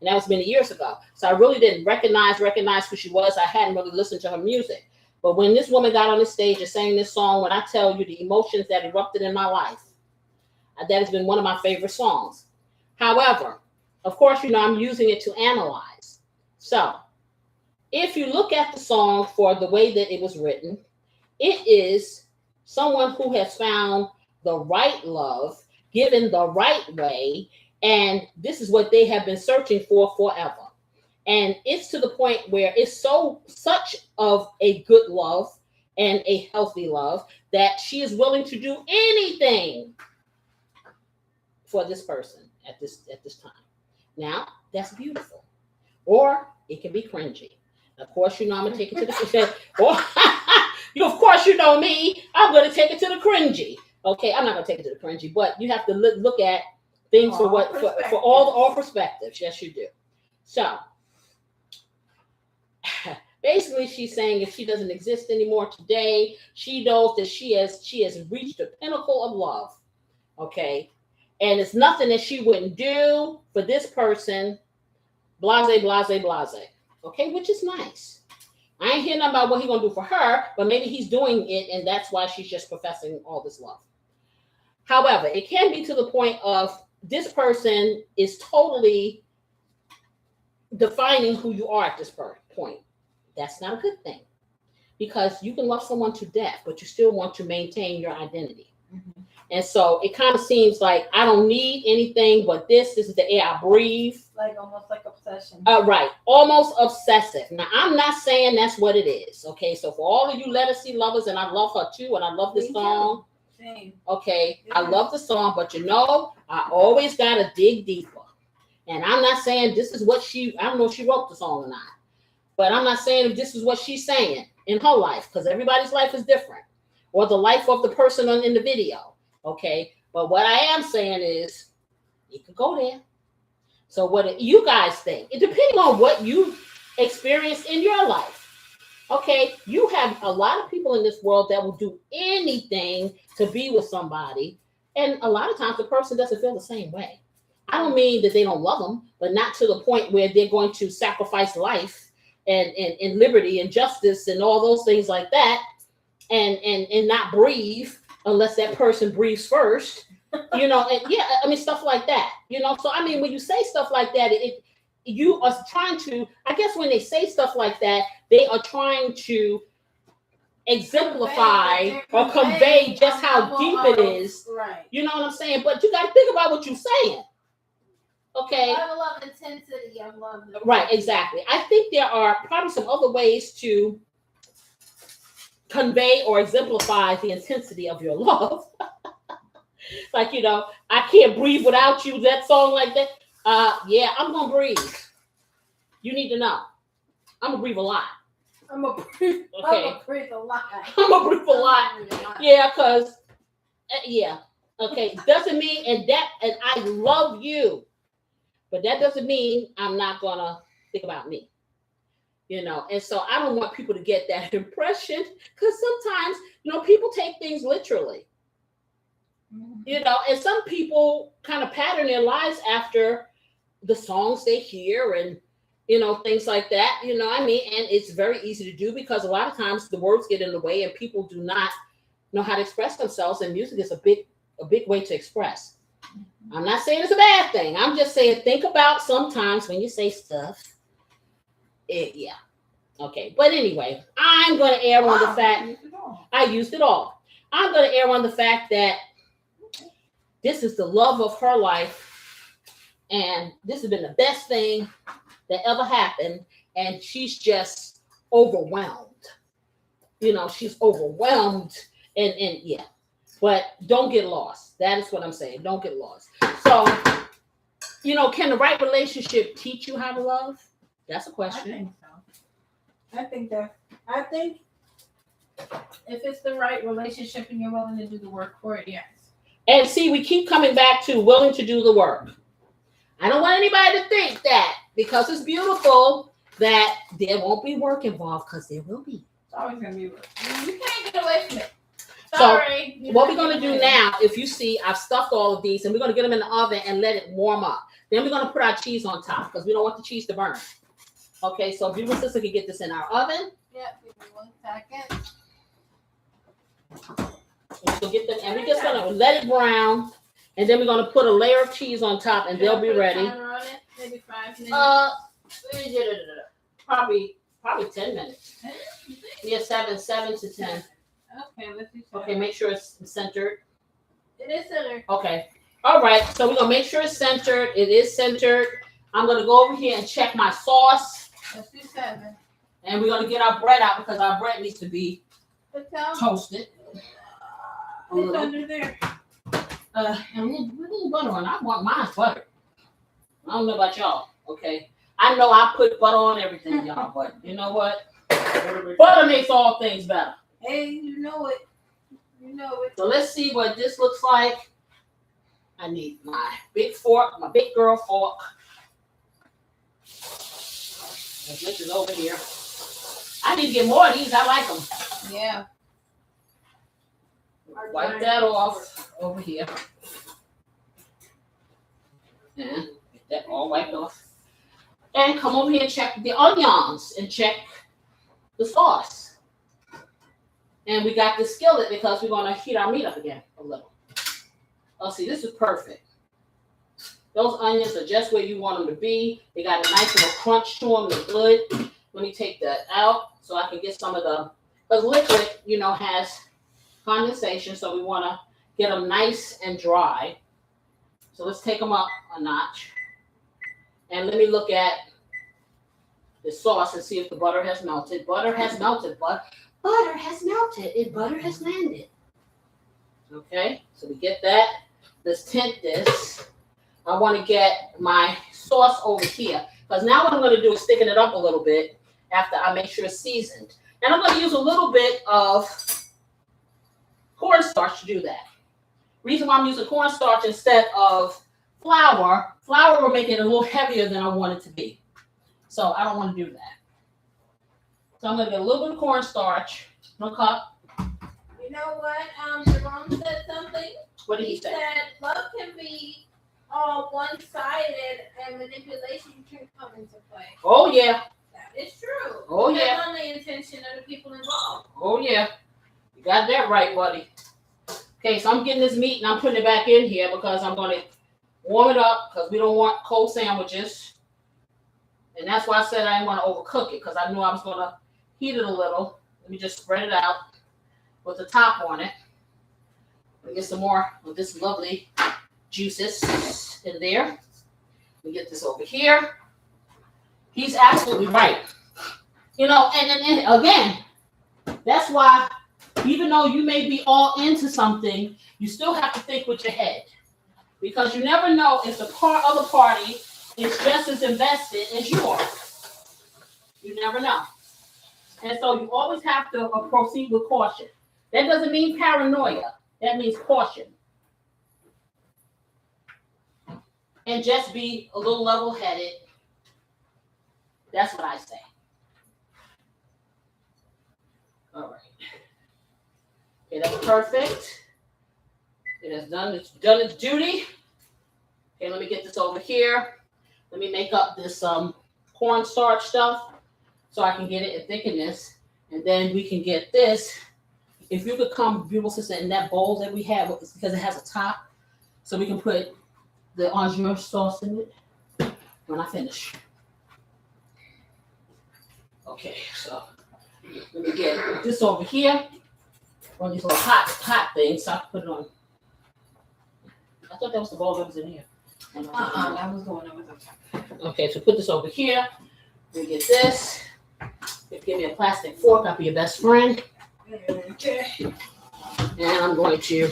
And that was many years ago. So I really didn't recognize who she was. I hadn't really listened to her music. But when this woman got on the stage and sang this song, when I tell you the emotions that erupted in my life, that has been one of my favorite songs. However, of course, I'm using it to analyze. So if you look at the song for the way that it was written, it is someone who has found the right love, given the right way, and this is what they have been searching for forever. And it's to the point where it's such of a good love and a healthy love that she is willing to do anything for this person at this time. Now, that's beautiful. Or it can be cringy. Of course, I'm gonna take it to the or of course, me, I'm gonna take it to the cringy. Okay, I'm not gonna take it to the cringy, but you have to look at things for all perspectives. Yes, you do. So basically, she's saying if she doesn't exist anymore today, she knows that she has reached the pinnacle of love. Okay, and it's nothing that she wouldn't do for this person. Blase, blase, blase. Okay, which is nice. I ain't hearing nothing about what he's gonna do for her, but maybe he's doing it, and that's why she's just professing all this love. However, it can be to the point of this person is totally defining who you are at this point. That's not a good thing, because you can love someone to death, but you still want to maintain your identity. Mm-hmm. And so it kind of seems like I don't need anything but this. This is the air I breathe. Like almost like obsession. Right. Almost obsessive. Now, I'm not saying that's what it is. Okay. So for all of you Lettucey lovers, and I love her too, and I love this song. Same. Okay. Yeah. I love the song, but I always got to dig deeper. And I'm not saying this is what I don't know if she wrote the song or not, but I'm not saying if this is what she's saying in her life, because everybody's life is different, or the life of the person in the video. Okay, but what I am saying is, you could go there. So what do you guys think? It depending on what you experienced in your life. Okay, you have a lot of people in this world that will do anything to be with somebody, and a lot of times the person doesn't feel the same way. I don't mean that they don't love them, but not to the point where they're going to sacrifice life and liberty and justice and all those things like that, and not breathe unless that person breathes first, and stuff like that, So, when you say stuff like that, you are trying to, I guess when they say stuff like that, they are trying to exemplify or convey just how deep it is. Right. You know what I'm saying? But you got to think about what you're saying. Okay. Level of intensity of love. Right, exactly. I think there are probably some other ways to convey or exemplify the intensity of your love. Like, I can't breathe without you, that song like that. Yeah, I'm gonna breathe. You need to know. I'm gonna breathe a lot. I'm gonna breathe a lot. I'm gonna breathe a lot. Yeah, because okay. Doesn't mean and I love you, but that doesn't mean I'm not gonna think about me. And so I don't want people to get that impression, because sometimes, people take things literally, and some people kind of pattern their lives after the songs they hear and, things like that, and it's very easy to do, because a lot of times the words get in the way and people do not know how to express themselves, and music is a big way to express. I'm not saying it's a bad thing. I'm just saying, think about sometimes when you say stuff. Yeah. Okay. But anyway, I'm going to err on the fact I used it all. I'm going to err on the fact that this is the love of her life, and this has been the best thing that ever happened, and she's just overwhelmed. She's overwhelmed, and yeah. But don't get lost. That is what I'm saying. Don't get lost. So, can the right relationship teach you how to love? That's a question. I think if it's the right relationship and you're willing to do the work for it, yes. And see, we keep coming back to willing to do the work. I don't want anybody to think that because it's beautiful that there won't be work involved, because there will be. It's always going to be work. You can't get away from it. Sorry. So what we're gonna do now, if you see, I've stuffed all of these, and we're gonna get them in the oven and let it warm up. Then we're gonna put our cheese on top because we don't want the cheese to burn. Okay, so beautiful sister can get this in our oven. Yep, give me 1 second. So get them, and we're just gonna let it brown, and then we're gonna put a layer of cheese on top, and they'll be ready. Maybe 5 minutes. Probably 10 minutes. Yeah, 7 to 10. Okay, let's do 7. Okay, make sure it's centered. It is centered. Okay. All right. So we're gonna make sure it's centered. It is centered. I'm gonna go over here and check my sauce. Let's do 7. And we're gonna get our bread out because our bread needs to be toasted. It's under there. And a little butter on it. I want mine buttered. I don't know about y'all. Okay. I know I put butter on everything, y'all, but you know what? Butter makes all things better. Hey, you know it. You know it. So let's see what this looks like. I need my big fork, my big girl fork. And this is over here. I need to get more of these. I like them. Yeah. Wipe that off over here. And get that all wiped off. And come over here and check the onions and check the sauce. And we got the skillet because we're going to heat our meat up again a little. Oh, see, this is perfect. Those onions are just where you want them to be. They got a nice little crunch to them. They're good. Let me take that out so I can get some of the, because liquid, you know, has condensation. So we want to get them nice and dry. So let's take them up a notch. And let me look at the sauce and see if the butter has melted. Butter has melted. Butter has melted. Butter has landed. Okay, so we get that. Let's tint this. I want to get my sauce over here. Because now what I'm going to do is thicken it up a little bit after I make sure it's seasoned. And I'm going to use a little bit of cornstarch to do that. Reason why I'm using cornstarch instead of flour will make it a little heavier than I want it to be. So I don't want to do that. So I'm going to get a little bit of cornstarch, 1 cup. You know what? Jerome said something. What did he say? He said love can be all one-sided and manipulation can come into play. Oh, yeah. That is true. Oh, Depends yeah. on the intention of the people involved. Oh, yeah. You got that right, buddy. Okay, so I'm getting this meat and I'm putting it back in here because I'm going to warm it up because we don't want cold sandwiches. And that's why I said I didn't want to overcook it because I knew I was going to heat it a little. Let me just spread it out with the top on it. Let me get some more of this lovely juices in there. Let me get this over here. He's absolutely right. You know, and again, that's why even though you may be all into something, you still have to think with your head. Because you never know if the other party is just as invested as you are. You never know. And so you always have to proceed with caution. That doesn't mean paranoia. That means caution. And just be a little level-headed. That's what I say. All right. Okay, that's perfect. It has done its duty. Okay, let me get this over here. Let me make up this cornstarch stuff so I can get it and thicken this. And then we can get this. If you could come, beautiful sister, in that bowl that we have, because it has a top, so we can put the angel sauce in it when I finish. Okay, so let me get this over here. One of these little hot things, so I can put it on. I thought that was the bowl that was in here. That was the one that was on top. Okay, so put this over here. Let me get this. Give me a plastic fork. I'll be your best friend. Okay. And I'm going to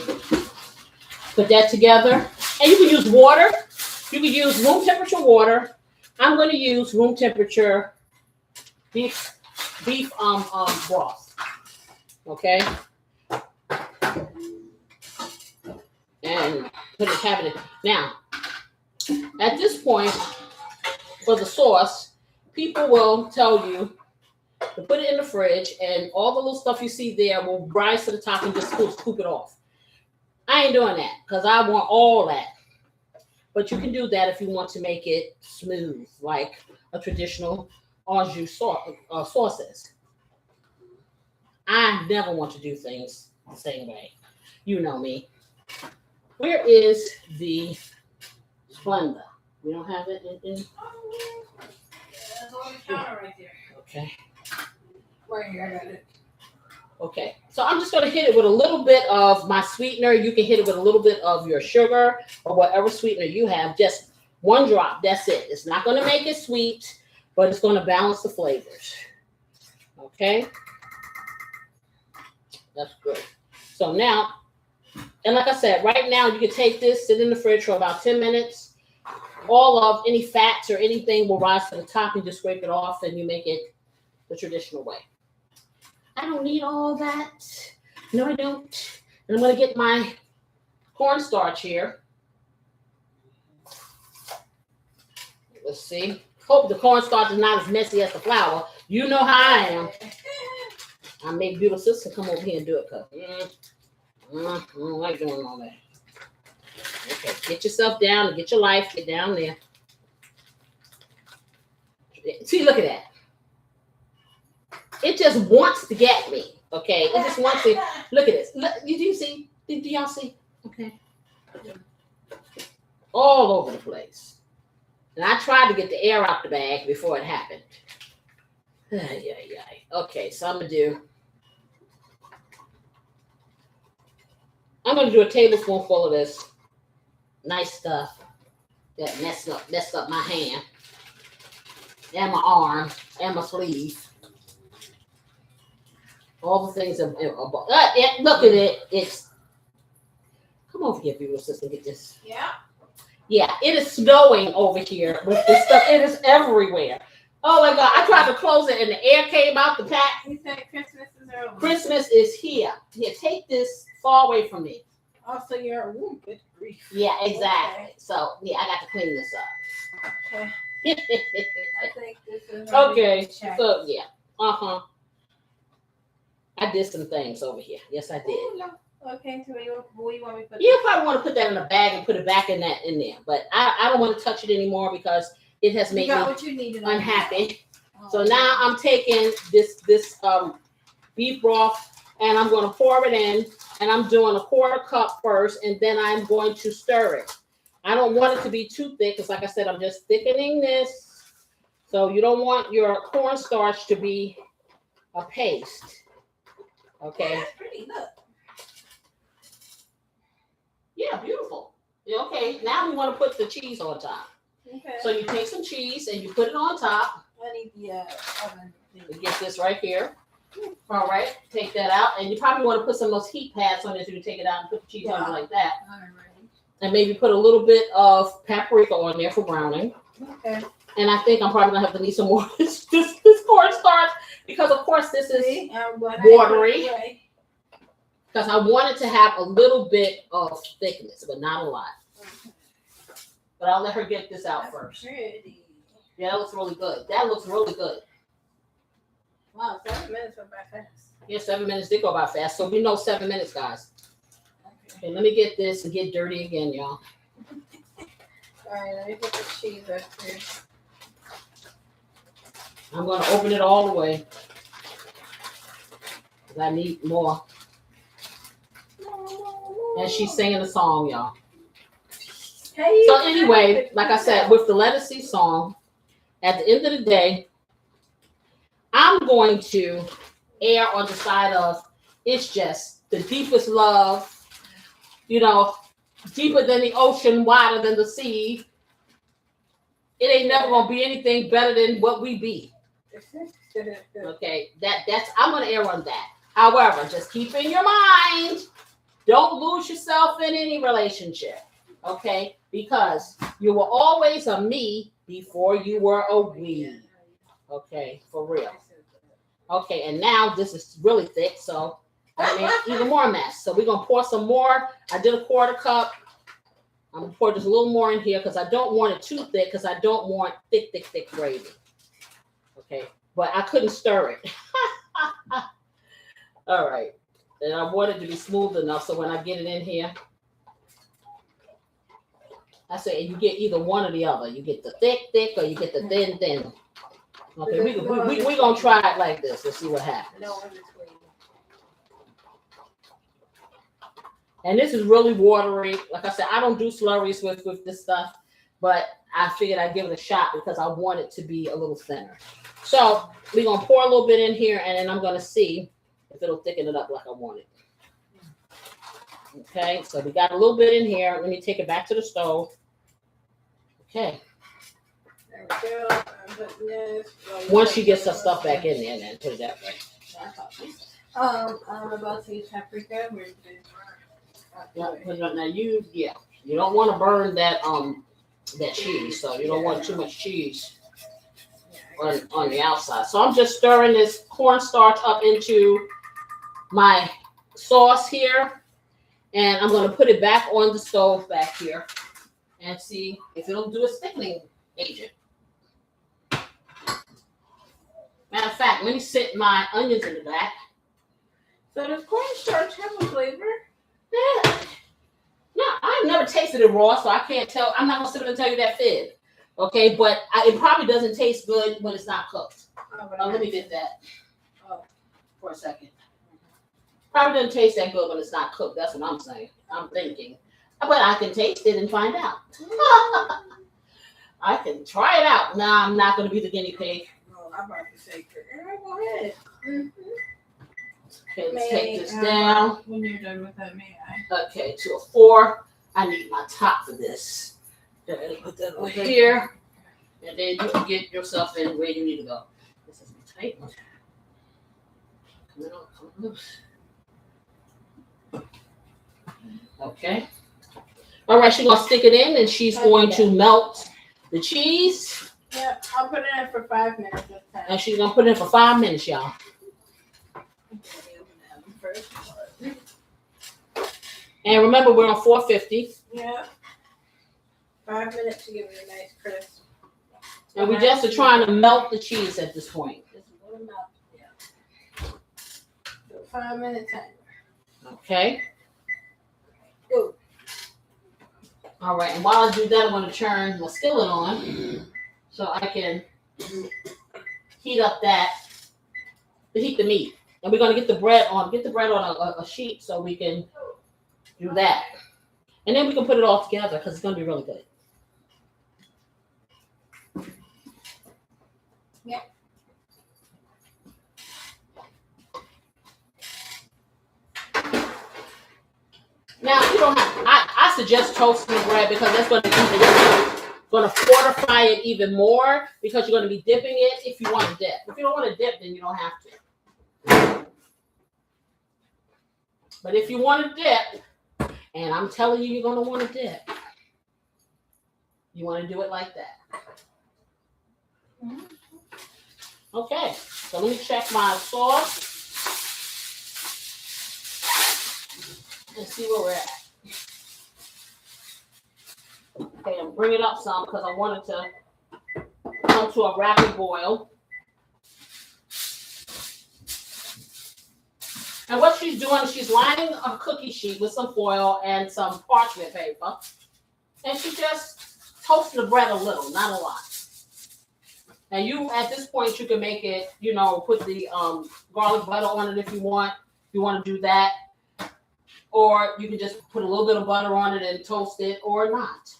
put that together. And you can use water. You can use room temperature water. I'm going to use room temperature beef broth. Okay. And have it. Now, at this point, for the sauce, people will tell you to put it in the fridge, and all the little stuff you see there will rise to the top and just scoop it off. I ain't doing that because I want all that. But you can do that if you want to make it smooth, like a traditional au jus sauce is. I never want to do things the same way. You know me. Where is the Splenda? We don't have it in. It's on the counter right there. Okay. Right here, I got it. Okay. So I'm just going to hit it with a little bit of my sweetener. You can hit it with a little bit of your sugar or whatever sweetener you have. Just one drop. That's it. It's not going to make it sweet, but it's going to balance the flavors. Okay. That's good. So now, and like I said, right now you can take this, sit in the fridge for about 10 minutes. All of any fats or anything will rise to the top, and just scrape it off, and you make it the traditional way. I don't need all that. No, I don't. And I'm going to get my cornstarch here. Let's see. Hope the cornstarch is not as messy as the flour. You know how I am. I make beautiful sister come over here and do it, cause I don't like doing all that. Okay, get yourself down and get your life. Get down there. See, look at that. It just wants to get me. Okay, it just wants to. Look at this. Look, do you see? Do y'all see? Okay. All over the place. And I tried to get the air out the bag before it happened. Okay, so I'm gonna do a tablespoonful of this nice stuff that messed up my hand and my arm and my sleeve. All the things look at it. It's come over here, beautiful sister. Get this. Yeah, it is snowing over here with this stuff. It is everywhere. Oh my God! I tried to close it and the air came out the pack. You said Christmas is early. Christmas is here. Here, take this far away from me. Also, you're good grief. Yeah, exactly. Okay. So yeah, I got to clean this up. Okay. I think this is Okay. So yeah. I did some things over here. Yes, I did. Ooh, no. Okay, so where you want me to put You probably want to put that in a bag and put it back in there. But I don't want to touch it anymore because it has made me what you needed unhappy. So now I'm taking this beef broth and I'm going to pour it in, and I'm doing a 1/4 cup first, and then I'm going to stir it. I don't want it to be too thick because, like I said, I'm just thickening this. So you don't want your cornstarch to be a paste. Okay. That's pretty. Look. Yeah, beautiful. Okay, now we want to put the cheese on top. Okay. So you take some cheese and you put it on top. I need the oven. We get this right here. All right, take that out, and you probably want to put some of those heat pads on it so you can take it out and put the cheese on it like that. And maybe put a little bit of paprika on there for browning. Okay. And I think I'm probably gonna have to need some more this cornstarch because, of course, this is watery. Because I wanted to have a little bit of thickness, but not a lot. But I'll let her get this out first. Pretty. Yeah, that looks really good. That looks really good. Wow, 7 minutes went by fast. Yeah, 7 minutes did go by fast. So we know 7 minutes, guys. Okay, let me get this and get dirty again, y'all. All right, let me put the cheese up here. I'm going to open it all the way. I need more. And she's singing a song, y'all. Hey, So anyway, like I said, with the Let Us See song, at the end of the day, I'm going to err on the side of it's just the deepest love, deeper than the ocean, wider than the sea. It ain't never gonna be anything better than what we be. Okay, that's I'm gonna err on that. However, just keep in your mind, don't lose yourself in any relationship. Okay, because you were always a me before you were a we. Okay, for real. Okay, and now this is really thick, so I mean even more mess. So we're gonna pour some more. I did a 1/4 cup. I'm gonna pour just a little more in here because I don't want it too thick because I don't want thick gravy. Okay, but I couldn't stir it. All right. And I want it to be smooth enough so when I get it in here, I say you get either one or the other. You get the thick, or you get the thin. Okay, we're going to try it like this and see what happens. No in between. And this is really watery. Like I said, I don't do slurries with this stuff, but I figured I'd give it a shot because I want it to be a little thinner. So we're going to pour a little bit in here, and then I'm going to see if it'll thicken it up like I want it. Okay, so we got a little bit in here. Let me take it back to the stove. Okay. There we go. I'm putting this. Once she gets her stuff back in there, then put it that way. I'm about to use paprika. Yeah, put it on. Now you don't want to burn that cheese, so you don't want too much cheese on the outside. So I'm just stirring this cornstarch up into my sauce here, and I'm going to put it back on the stove back here and see if it'll do a thickening agent. Matter of fact, let me sit my onions in the back. So does cornstarch have a flavor? Yeah. No, I've never tasted it raw, so I can't tell. I'm not going to sit there and tell you that fib. Okay, but it probably doesn't taste good when it's not cooked. Let me get that for a second. Probably doesn't taste that good when it's not cooked. That's what I'm saying. I'm thinking. But I can taste it and find out. I can try it out. No, I'm not going to be the guinea pig. No, I'm about to say, go ahead. Okay, let's take this down. When you're done with that, may I? Okay, to a 4. I need my top for this. Then put that over here. And then you can get yourself in where you need to go. This is tight. Come loose. Okay. All right, she's going to stick it in, and she's going to melt the cheese. Yeah, I'll put it in for 5 minutes this time. And she's going to put it in for 5 minutes, y'all. And remember, we're on 450. Yeah. 5 minutes to give it a nice crisp. And we just are trying to melt the cheese at this point. Just a little melt. Yeah. So 5 minutes in. Okay. Go. All right. And while I do that, I'm going to turn my skillet on so I can heat the meat. And we're going to get the bread on a sheet so we can do that. And then we can put it all together because it's going to be really good. Yeah. Now, you don't have, I suggest toasting the bread because that's going to fortify it even more because you're going to be dipping it if you want to dip. If you don't want to dip, then you don't have to. But if you want to dip, and I'm telling you, you're going to want to dip, you want to do it like that. Okay, so let me check my sauce and see where we're at. Okay, I'm bringing it up some because I want it to come to a rapid boil. And what she's doing is she's lining a cookie sheet with some foil and some parchment paper. And she just toasts the bread a little, not a lot. And you, at this point, you can make it, put the garlic butter on it if you want. If you want to do that. Or you can just put a little bit of butter on it and toast it or not.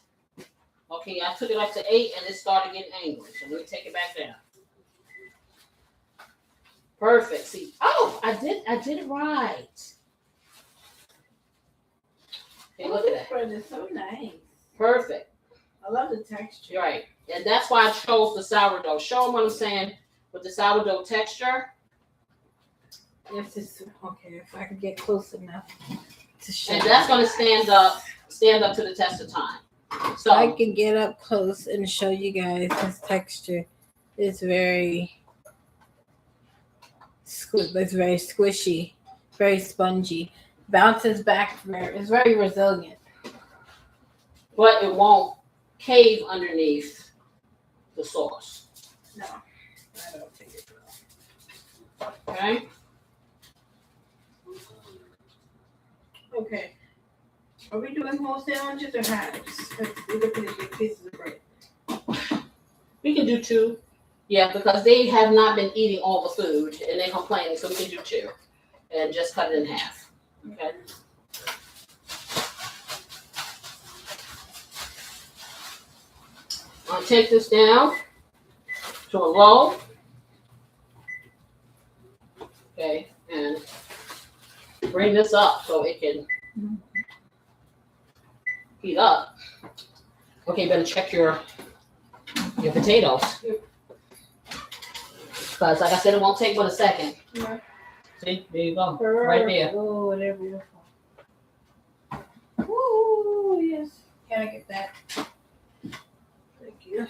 Okay, I took it up to 8 and it started getting angry. So let me take it back down. Perfect. See, I did it right. Okay, look at that. Bread is so nice. Perfect. I love the texture. Right. And that's why I chose the sourdough. Show them what I'm saying with the sourdough texture. Yes, it's okay. If I could get close enough to show. And that's going to stand up to the test of time. So I can get up close and show you guys this texture. It's very squishy, very spongy. Bounces back from there. It's very resilient. But it won't cave underneath the sauce. No, I don't think it will. Okay. Okay. Are we doing whole sandwiches or halves? We could finish with pieces of bread. We can do 2. Yeah, because they have not been eating all the food and they're complaining, so we can do 2 and just cut it in half. Okay. I'll take this down to a low. Okay, and bring this up so it can heat up. Okay, better check your potatoes. Because like I said, it won't take but a second. Yeah. See, there you go. Right there. Oh, whatever you're for. Ooh, yes. Can I get that? Thank you.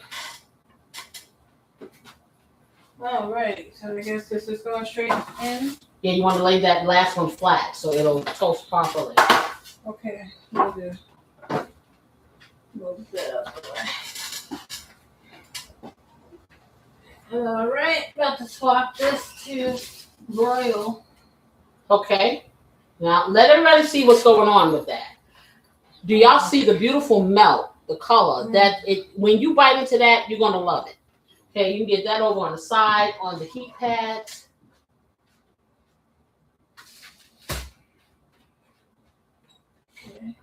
All right. So I guess this is going straight in. Yeah, you want to lay that last one flat so it'll toast properly. Okay. We'll do. Move that out of the way. All right. About to swap this to broil. Okay. Now let everybody see what's going on with that. Do y'all see the beautiful melt, the color? That it when you bite into that, you're gonna love it. Okay, you can get that over on the side on the heat pads. Okay.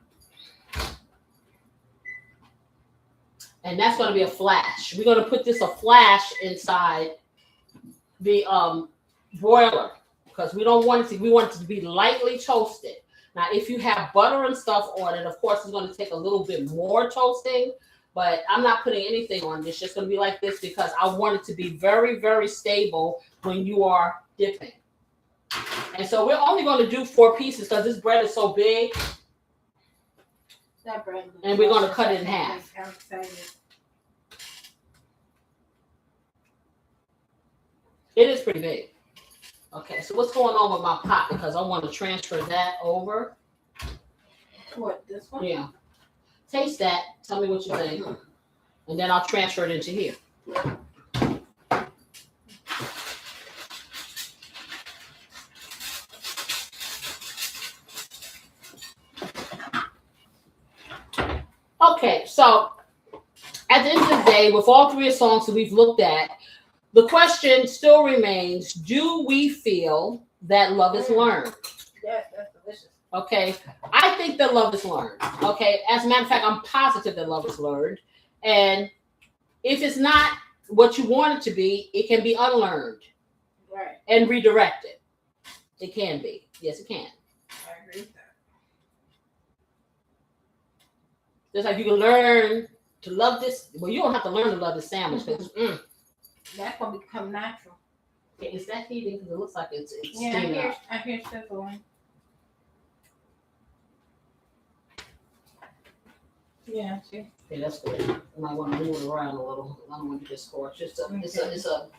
And that's going to be a flash. We're going to put this a flash inside the broiler because we don't want it to. We want it to be lightly toasted. Now, if you have butter and stuff on it, of course, it's going to take a little bit more toasting. But I'm not putting anything on. It's just going to be like this because I want it to be very, very stable when you are dipping. And so we're only going to do 4 pieces because this bread is so big. That bread. And we're going to cut it in half. I'm excited. It is pretty big. Okay, so what's going on with my pot? Because I want to transfer that over. What, this one? Yeah. Taste that. Tell me what you think. And then I'll transfer it into here. Okay, so at the end of the day, with all 3 songs that we've looked at, the question still remains, do we feel that love is learned? Yes, that's delicious. Okay, I think that love is learned. Okay, as a matter of fact, I'm positive that love is learned. And if it's not what you want it to be, it can be unlearned. Right. And redirected. It can be. Yes, it can. I agree with that. Just like you can learn to love this. Well, you don't have to learn to love this sandwich because That's gonna become natural. okay, is that heating? Because it looks like it's Yeah, steaming up. I hear sizzling. Yeah, see. Okay, that's good. I might want to move it around a little. I don't want to get scorched. It's a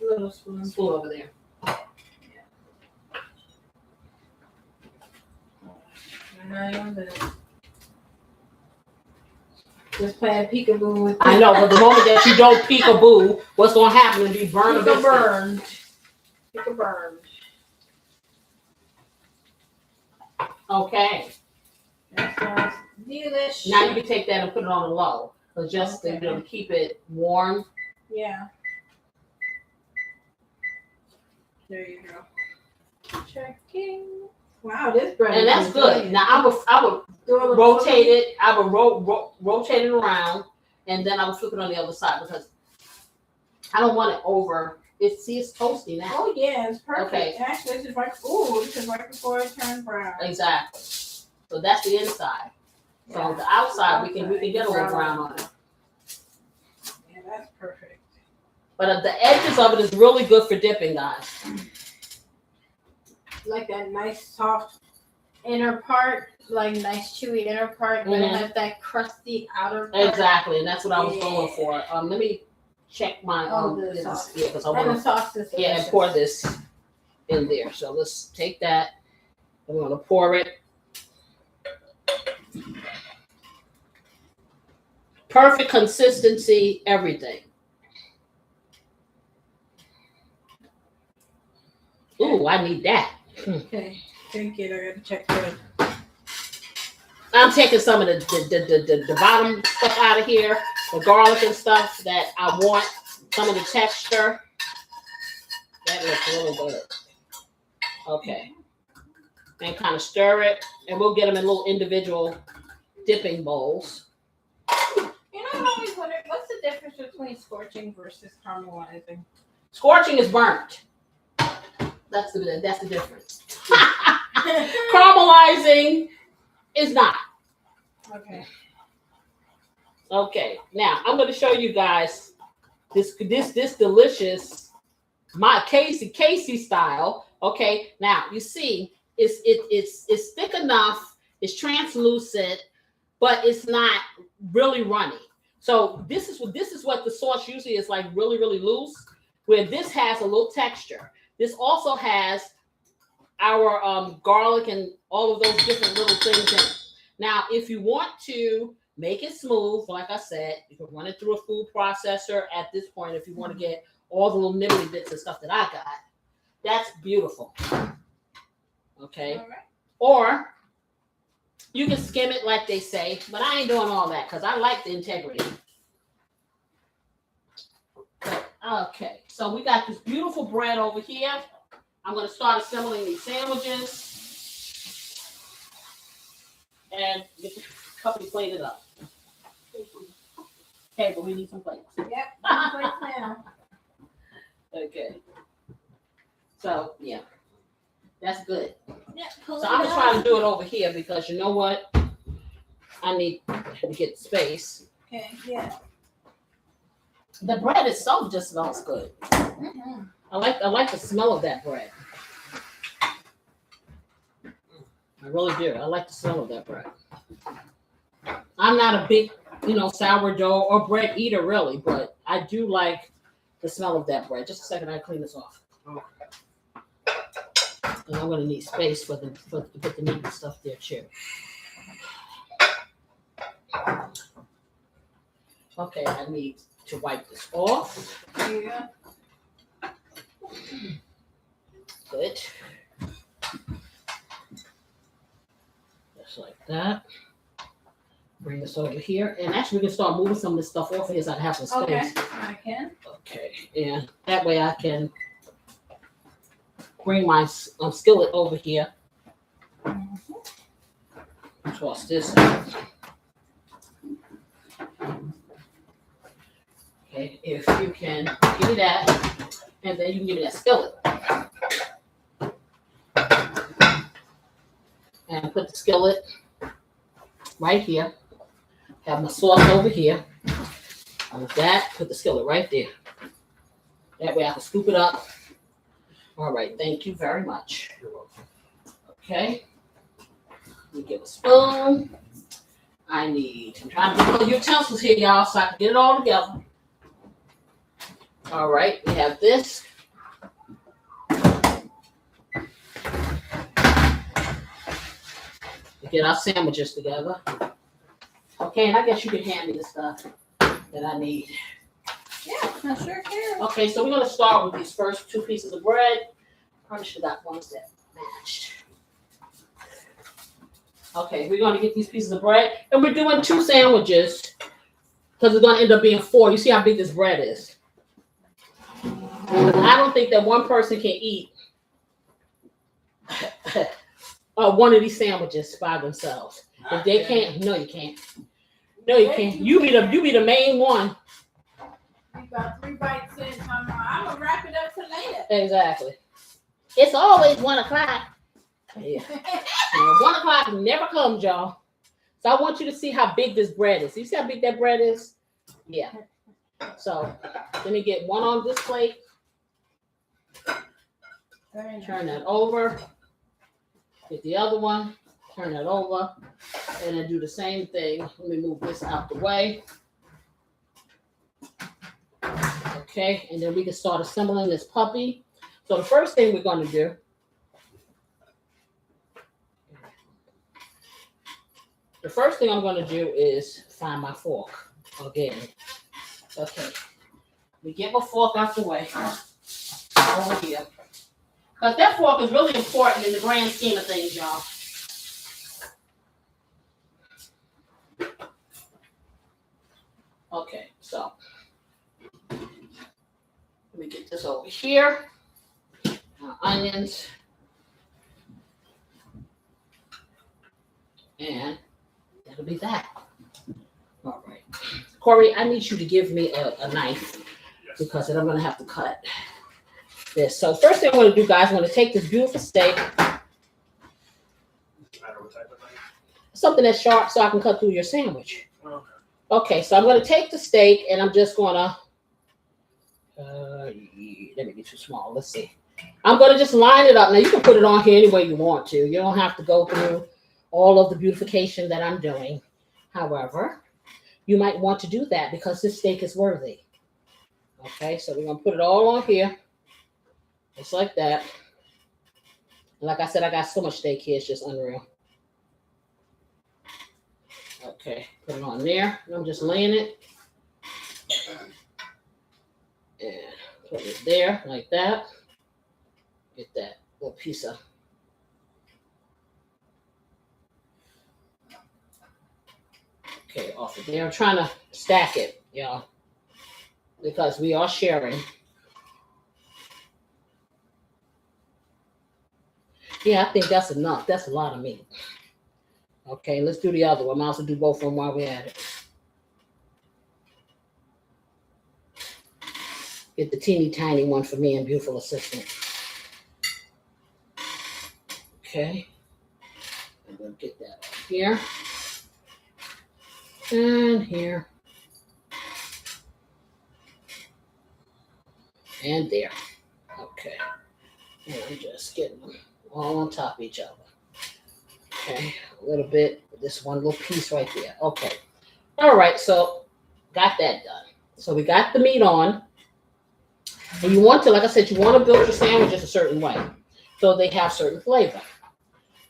Little spoon. spoon over there. Just playing peekaboo with I know, but the moment that you don't peekaboo, what's going to happen is be burned. burned. Burned. Okay. That sounds delicious. Now you can take that and put it on the low. So just to keep it warm. Yeah. There you go. Checking. Wow, this bread. And that's good. Now I would rotate it. I would rotate it around, and then I would flip it on the other side because I don't want it over. It's toasty now. Oh yeah, it's perfect. Okay. Actually, this is right before it turns brown. Exactly. So that's the inside. So the outside we can get a little brown on it. Yeah, that's perfect. But the edges of it is really good for dipping, guys. Like that nice soft inner part, like nice chewy inner part, but it has that crusty outer part. Exactly, and that's what I was going for. Let me check my the sauce. Yeah, because I And want the sauce is and delicious. pour this in there. So let's take that. I'm going to pour it. Perfect consistency, everything. Ooh, I need that. Okay. Thank you. I gotta check that. I'm taking some of the bottom stuff out of here, the garlic and stuff that I want, some of the texture. That looks really good. Okay. And kind of stir it, and we'll get them in little individual dipping bowls. You know, I always wondered, what's the difference between scorching versus caramelizing? Scorching is burnt. That's the difference. Caramelizing is not. Okay. Okay, now I'm going to show you guys this delicious my Casey style. Okay, now you see it's thick enough, it's translucent, but it's not really runny. So this is what the sauce usually is, like really loose, where this has a little texture. This also has our garlic and all of those different little things in it. Now, if you want to make it smooth, like I said, you can run it through a food processor at this point if you want to get all the little nibbly bits and stuff that I got. That's beautiful. Okay. All right. Or you can skim it like they say, but I ain't doing all that because I like the integrity. Okay, so we got this beautiful bread over here. I'm going to start assembling these sandwiches. And get the company plated up. Okay, but we need some plates. Yep. Plates now. Okay. So, yeah. That's good. Yeah. So I'm just trying to do it over here because you know what? I need to get space. Okay. Yeah. The bread itself just smells good. Mm-hmm. I like the smell of that bread. I really do. I like the smell of that bread. I'm not a big, sourdough or bread eater really, but I do like the smell of that bread. Just a second, I clean this off. And I'm gonna need space to put the meat and stuff there too. Okay, I need to wipe this off. Yeah. Good. Just like that. Bring this over here. And actually, we can start moving some of this stuff off here so I have some space. Okay, I can. Okay, and that way I can bring my skillet over here. Toss this out. Okay, if you can give me that, and then you can give me that skillet. And put the skillet right here. Have my sauce over here. With that, put the skillet right there. That way I can scoop it up. All right, thank you very much. You're welcome. Okay. Let me get a spoon. I'm trying to get all the utensils here, y'all, so I can get it all together. All right, we have this. We get our sandwiches together. Okay, and I guess you can hand me the stuff that I need. Yeah, I sure can. Okay, so we're going to start with these first two pieces of bread. Probably should have got ones that matched. Okay, we're going to get these pieces of bread. And we're doing 2 sandwiches because it's going to end up being 4. You see how big this bread is. I don't think that one person can eat one of these sandwiches by themselves. If they can't, no, you can't. No, you can't. You be the main one. We got 3 bites in. I'm gonna wrap it up till later. Exactly. It's always 1 o'clock. Yeah. 1 o'clock never comes, y'all. So I want you to see how big this bread is. You see how big that bread is? Yeah. So let me get one on this plate. Turn that over. Get the other one. Turn that over. And then do the same thing. Let me move this out the way. Okay. And then we can start assembling this puppy. So the first thing we're going to do. The first thing I'm going to do is find my fork again. Okay. We get my fork out the way. Over here. Because that fork is really important in the grand scheme of things, y'all. Okay, so let me get this over here. Onions. And that'll be that. All right. Corey, I need you to give me a knife because then I'm going to have to cut this. So first thing I'm going to do, guys, I'm going to take this beautiful steak. Something that's sharp so I can cut through your sandwich. Okay, so I'm going to take the steak and I'm just going to, let me be too small. Let's see. I'm going to just line it up. Now, you can put it on here any way you want to. You don't have to go through all of the beautification that I'm doing. However, you might want to do that because this steak is worthy. Okay, so we're going to put it all on here. Just like that. And like I said, I got so much steak here. It's just unreal. Okay, put it on there. And I'm just laying it. And put it there like that. Get that little piece of. Okay, off of there. I'm trying to stack it, y'all, because we are sharing. Yeah, I think that's enough. That's a lot of meat. Okay, let's do the other one. I might also do both of them while we're at it. Get the teeny tiny one for me and beautiful assistant. Okay. I'm going to get that up here. And here. And there. Okay. And I'm just getting them all on top of each other. Okay. A little bit. This one little piece right there. Okay. All right. So got that done. So we got the meat on. And you want to, like I said, you want to build your sandwiches a certain way so they have certain flavor.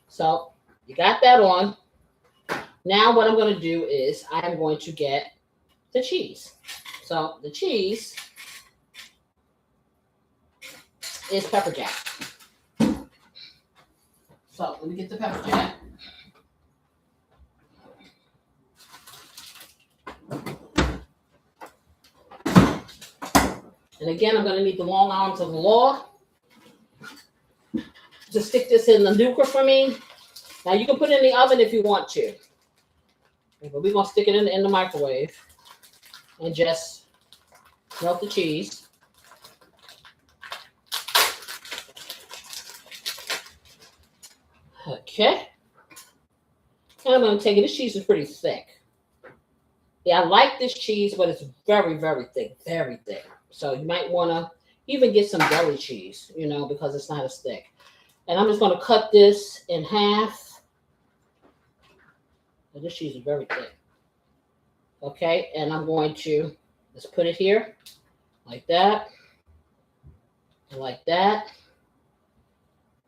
So you got that on. Now what I'm going to do is I am going to get the cheese. So the cheese is pepper jack. So let me get the pepper jack. And again, I'm going to need the long arms of the law to stick this in the nuka for me. Now you can put it in the oven if you want to. But we're going to stick it in the microwave and just melt the cheese. Okay. And I'm going to take it. This cheese is pretty thick. Yeah, I like this cheese, but it's very, very thick. Very thick. So you might want to even get some deli cheese, you know, because it's not as thick. And I'm just going to cut this in half. And this cheese is very thick. Okay, and I'm going to just put it here like that, and like that,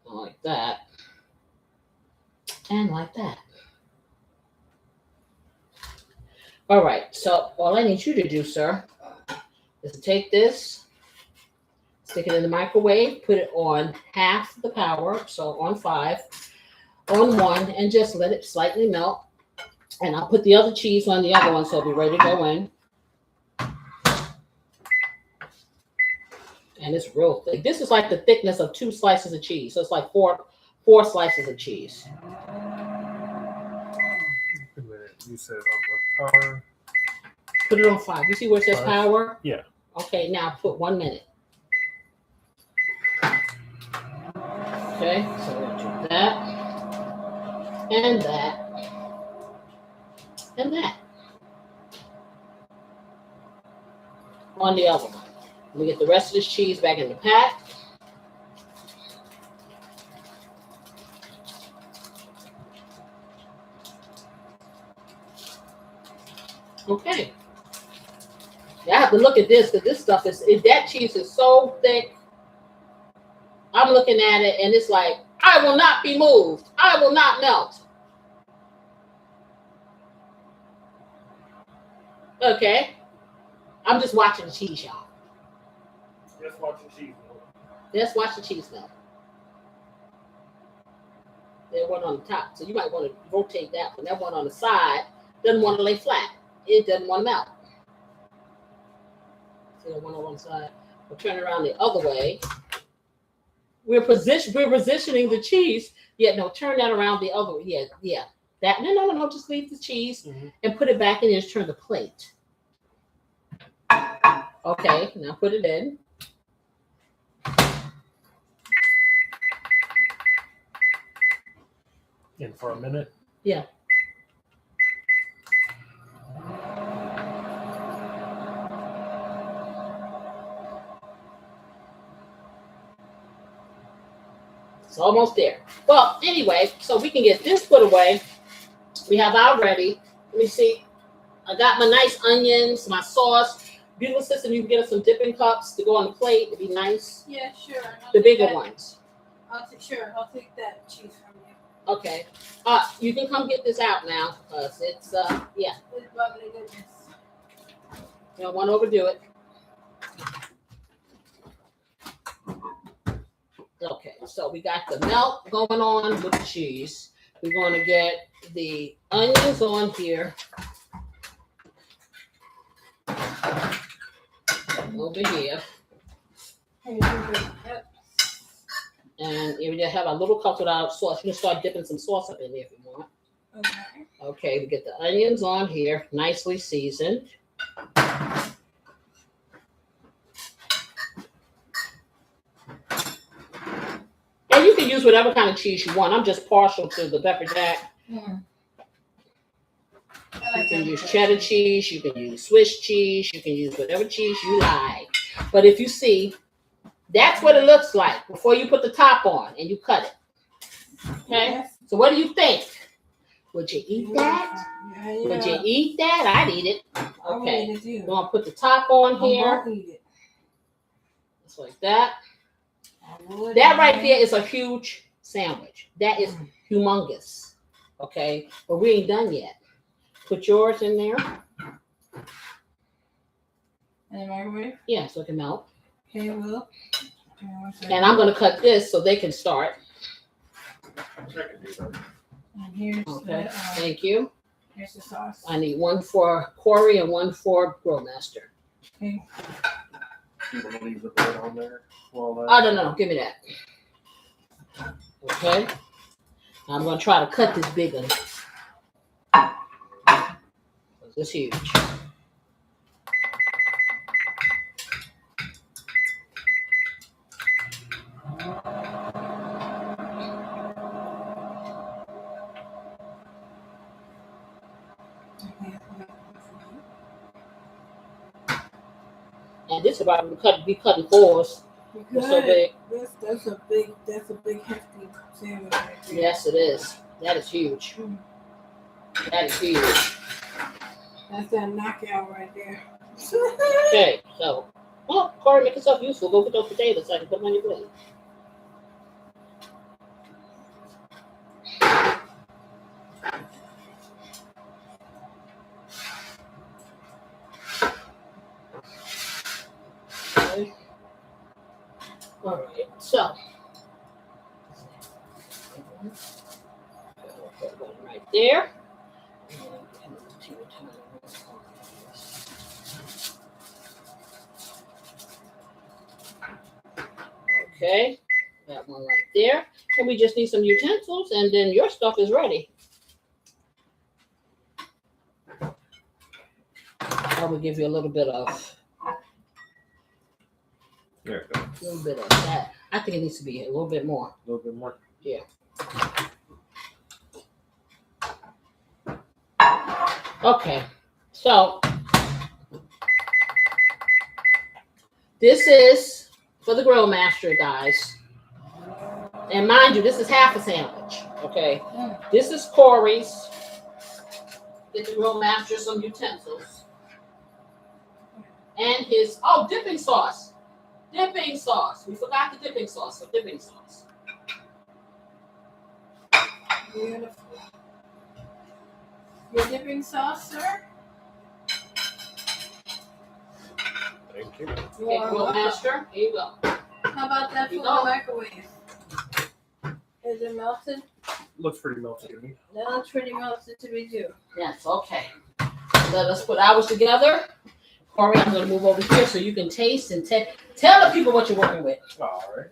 and like that, and like that. All right, so all I need you to do, sir, is to take this, stick it in the microwave, put it on half the power, so on 5, on 1, and just let it slightly melt. And I'll put the other cheese on the other one so it'll be ready to go in. And it's real thick. This is like the thickness of 2 slices of cheese. So it's like four slices of cheese. You said on power. Put it on 5. You see where it says power? Yeah. Okay, now put 1 minute. Okay, so we're going to do that. And that. And that. On the other one. Let me get the rest of this cheese back in the pack. Okay. Yeah, I have to look at this because this stuff that cheese is so thick. I'm looking at it and it's like, I will not be moved. I will not melt. Okay. I'm just watching the cheese, y'all. Just watch the cheese melt. Let's watch the cheese melt. There's one on the top. So you might want to rotate that one. That one on the side doesn't want to lay flat. It doesn't want to melt. See that one on one side? We'll turn it around the other way. We're positioning the cheese. Yeah, no, turn that around the other way. Yeah. That no, just leave the cheese and put it back in and just turn the plate. Okay, now put it in. In for a minute. Yeah. It's almost there. Well, anyway, so we can get this put away. We have our ready. Let me see. I got my nice onions, my sauce. Beautiful sister, you can get us some dipping cups to go on the plate. It'd be nice. Yeah, sure. The bigger ones. I'll take that cheese from you. Okay. You can come get this out now, because it's yeah. It's bubbly goodness. You don't want to overdo it. Okay, so we got the melt going on with the cheese. We're going to get the onions on here. Over here. And if you have a little cup without sauce, you can start dipping some sauce up in there if you want. Okay. Okay, we get the onions on here, nicely seasoned. And you can use whatever kind of cheese you want. I'm just partial to the pepper jack. Mm. You can use cheddar cheese, you can use Swiss cheese, you can use whatever cheese you like. But if you see, that's what it looks like before you put the top on and you cut it. Okay? Yes. So what do you think? Would you eat that? Yeah. Would you eat that? I'd eat it. Okay. We're We're going to put the top on here. Eat it. Just like that. That right there is a huge sandwich. That is humongous. Okay? But we ain't done yet. Put yours in there. In the microwave? Yeah, so it can melt. Okay, well. And I'm going to cut this so they can start. And here's Okay, thank you. here's the sauce. I need one for Corey and one for Grillmaster. Okay. You want to leave the bread on there? Well, Oh, no, give me that. Okay. I'm going to try to cut this big one. It's huge. And this is about to be cutting fours. It's so big. That's a big hefty sandwich right there. Yes, it is. That is huge. That is huge. That's that knockout right there. Okay, so, well, Corey, make yourself useful. Go get those potatoes so I can put them on your plate. Okay. All right, so. Put one right there. Okay, that one right there. And we just need some utensils, and then your stuff is ready. I will give you a little bit of there it goes. a little bit of that. I think it needs to be a little bit more. A little bit more. Yeah. Okay, so this is for the Grill Master, guys. And mind you, this is half a sandwich. Okay, this is Corey's. Get the Grill Master some utensils. And his dipping sauce. Dipping sauce. We forgot the dipping sauce. So dipping sauce. Beautiful. Your dipping sauce, sir? Thank you. Okay, Grill Master. Here you go. How about that You for go. the microwave? Is it melted? A Looks pretty melty to me. That looks pretty melted to me too. Yes, okay. Let us put ours together. Corey, I'm going to move over here so you can taste and tell the people what you're working with. All right.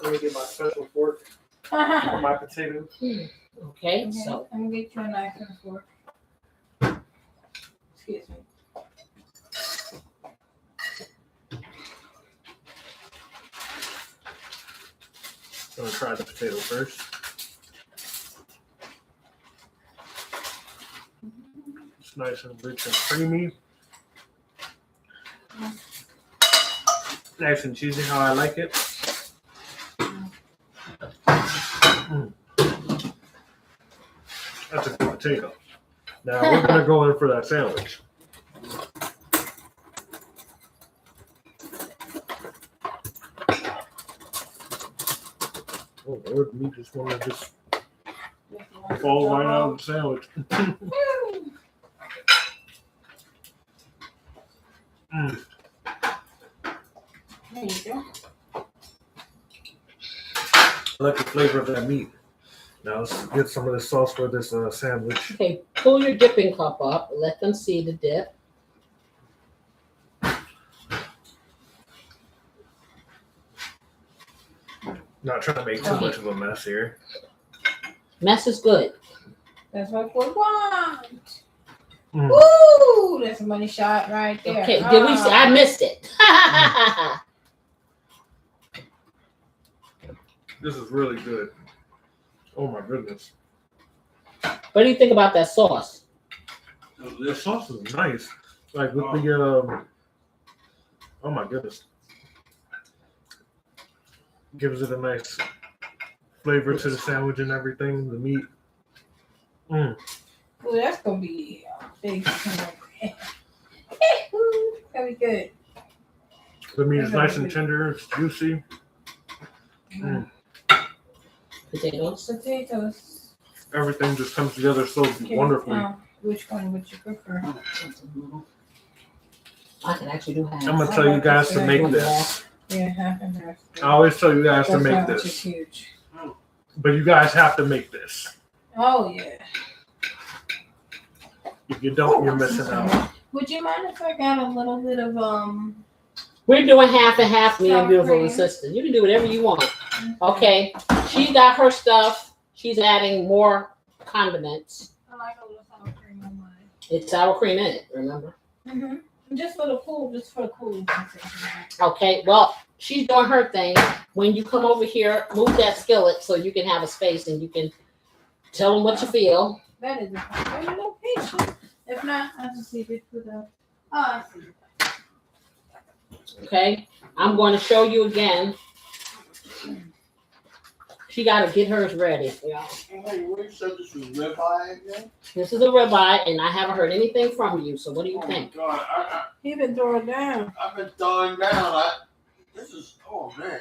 Let me get my special fork for my potatoes. Okay, so. I'm gonna get you a knife and a fork. Excuse me. I'm gonna try the potato first. It's nice and rich and creamy. Nice and cheesy, how I like it. That's a good potato. Now we're gonna go in for that sandwich. Oh Lord, meat just wanna just fall right out of the sandwich. There you go. I like the flavor of that meat. Now let's get some of the sauce for this sandwich. Okay, pull your dipping cup up. Let them see the dip. Not trying to make too much of a mess here. Mess is good. That's what we want. Mm. Woo! That's a money shot right there. Okay, did we see? I missed it. This is really good. Oh my goodness. What do you think about that sauce? The sauce is nice. Like with the oh my goodness. Gives it a nice flavor to the sandwich and everything, the meat. Well, that's gonna be big. That'll be good. The meat is nice and tender, it's juicy. Potatoes. Everything just comes together so wonderfully. Which one would you prefer? I can actually do half. I'm gonna tell you guys to make this. Yeah, half and half. I always tell you guys to That make sandwich is this. huge. But you guys have to make this. Oh yeah. If you don't, you're missing out. Would you mind if I got a little bit of We're doing half and half, me and Sour beautiful cream. assistant. You can do whatever you want. Okay. She got her stuff. She's adding more condiments. I like a little sour cream on mine. It's sour cream in it, remember? Just for the cool sensation. Okay, well, she's doing her thing. When you come over here, move that skillet so you can have a space and you can tell them what you feel. That is a little patient. If not, I'll just leave it for the. Oh, I see. Okay, I'm going to show you again. She got to get hers ready. Yeah. Hey, you said this was ribeye again? This is a ribeye, and I haven't heard anything from you. So, what do you think? Oh my God, He been throwing down. I've been thawing down. This is, oh man,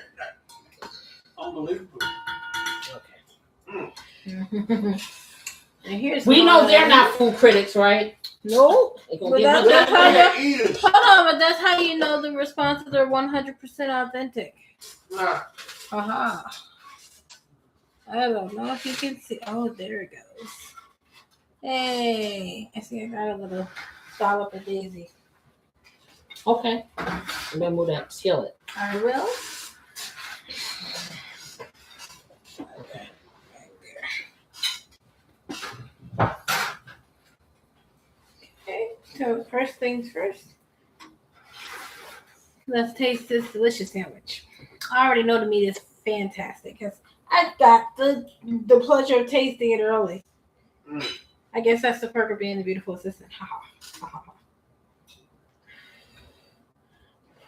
unbelievable. Okay. And here's We know mine. they're not food critics, right? No. They gonna But give that's us just that. how you hold on, but that's how you know the responses are 100% authentic. Nah. Haha. I don't know if you can see. Oh, there it goes. Hey, I see I got a little dollop of daisy. Okay. And then move that skillet. I will. Okay, so first things first. Let's taste this delicious sandwich. I already know the meat is fantastic because I got the pleasure of tasting it early. I guess that's the perk of being the beautiful assistant.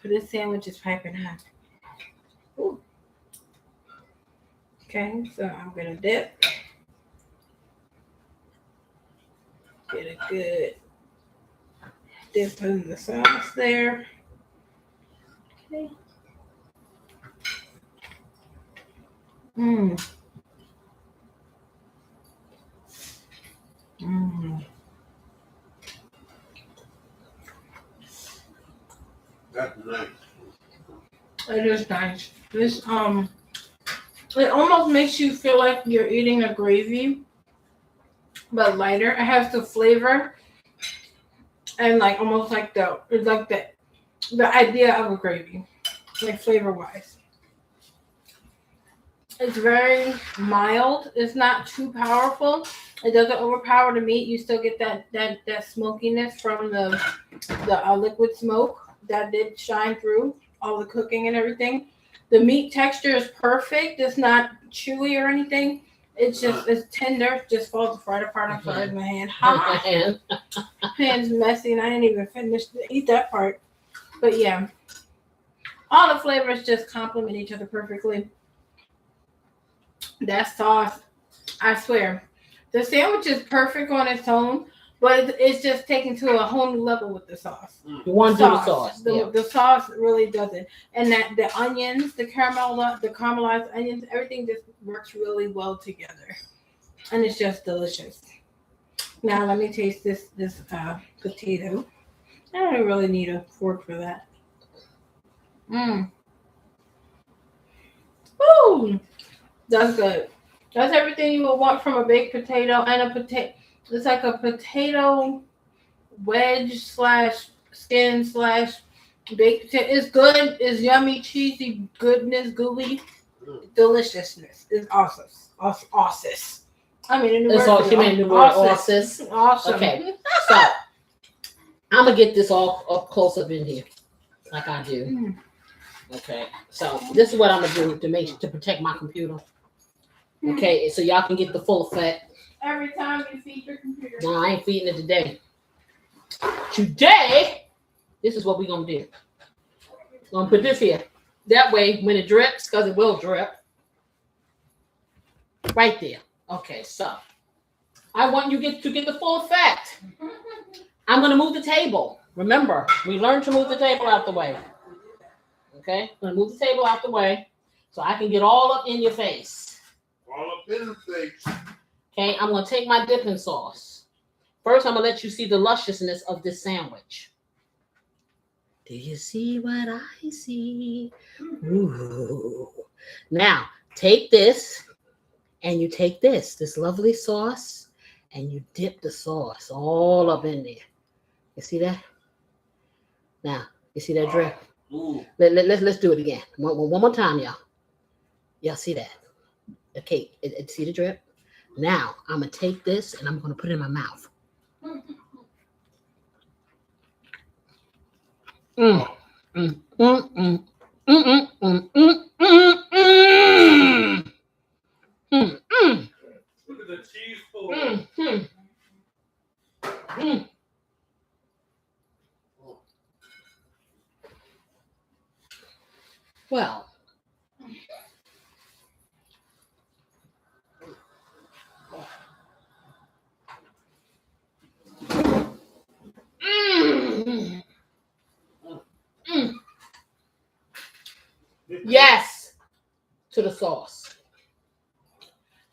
This sandwich is piping hot. Ooh. Okay, so I'm gonna dip. Get a good dip in the sauce there. Okay. That's nice. It is nice. This It almost makes you feel like you're eating a gravy, but lighter. It has the flavor and like almost like the idea of a gravy, like flavor wise. It's very mild. It's not too powerful. It doesn't overpower the meat. You still get that smokiness from the liquid smoke that did shine through all the cooking and everything. The meat texture is perfect. It's not chewy or anything. It's tender. It just falls right apart. I'm sorry, my hand. Hand's messy, and I didn't even finish to eat that part. But yeah, all the flavors just complement each other perfectly. That sauce, I swear, the sandwich is perfect on its own, but it's just taken to a whole new level with the sauce. You want to do the sauce. The sauce really does it. And that the onions, the caramelized onions, everything just works really well together. And it's just delicious. Now let me taste this potato. I don't really need a fork for that. Woo! That's good. That's everything you would want from a baked potato and a potato. It's like a potato wedge / skin / baked potato. It's good. It's yummy, cheesy goodness, gooey deliciousness. It's awesome. Awesome. I mean, that's all she made the word awesome. Awesome. Okay, so I'm gonna get this all up close up in here, like I do. Okay, so this is what I'm gonna do to protect my computer. Okay, so y'all can get the full effect. Every time you feed your computer. No, I ain't feeding it today. Today, this is what we're gonna do. I'm gonna put this here. That way, when it drips, because it will drip, right there. Okay, so I want you to get the full effect. I'm gonna move the table. Remember, we learned to move the table out the way. Okay, I'm gonna move the table out the way so I can get all up in your face. All up in the face. Okay, I'm gonna take my dipping sauce. First, I'm gonna let you see the lusciousness of this sandwich. Do you see what I see? Ooh. Now, take this and you take this lovely sauce and you dip the sauce all up in there. You see that? Now, you see that drip? Let's do it again. One more time, y'all. Y'all see that? Okay, see the drip? Now, I'm going to take this and I'm going to put it in my mouth. Look at the cheese pull. Well, yes, to the sauce.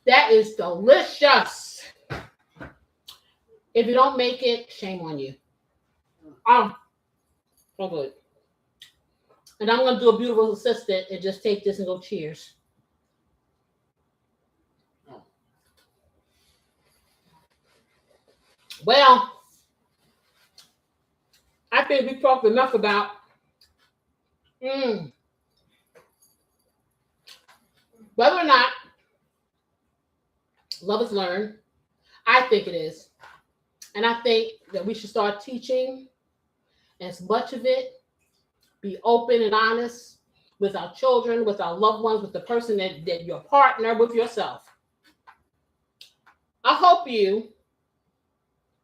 That is delicious. If you don't make it, shame on you. Oh, so good. And I'm going to do a beautiful assistant and just take this and go cheers. Well, I think we talked enough about whether or not love is learned. I think it is. And I think that we should start teaching as much of it. Be open and honest with our children, with our loved ones, with the person that your partner, with yourself. I hope you,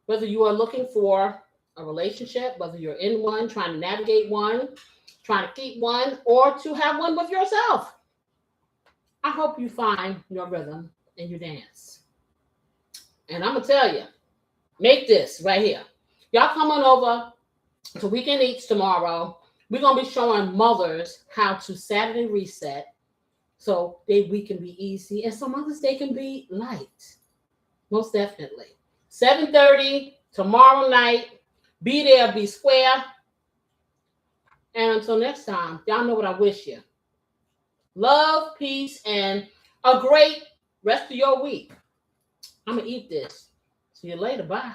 whether you are looking for a relationship, whether you're in one, trying to navigate one, trying to keep one, or to have one with yourself, I hope you find your rhythm and your dance. And I'm going to tell you, make this right here. Y'all come on over to Weekend Eats tomorrow. We're going to be showing mothers how to Saturday reset so their week can be easy and so Mother's Day can be light. Most definitely. 7:30 tomorrow night. Be there, be square. And until next time, y'all know what I wish you. Love, peace, and a great rest of your week. I'm gonna eat this. See you later. Bye.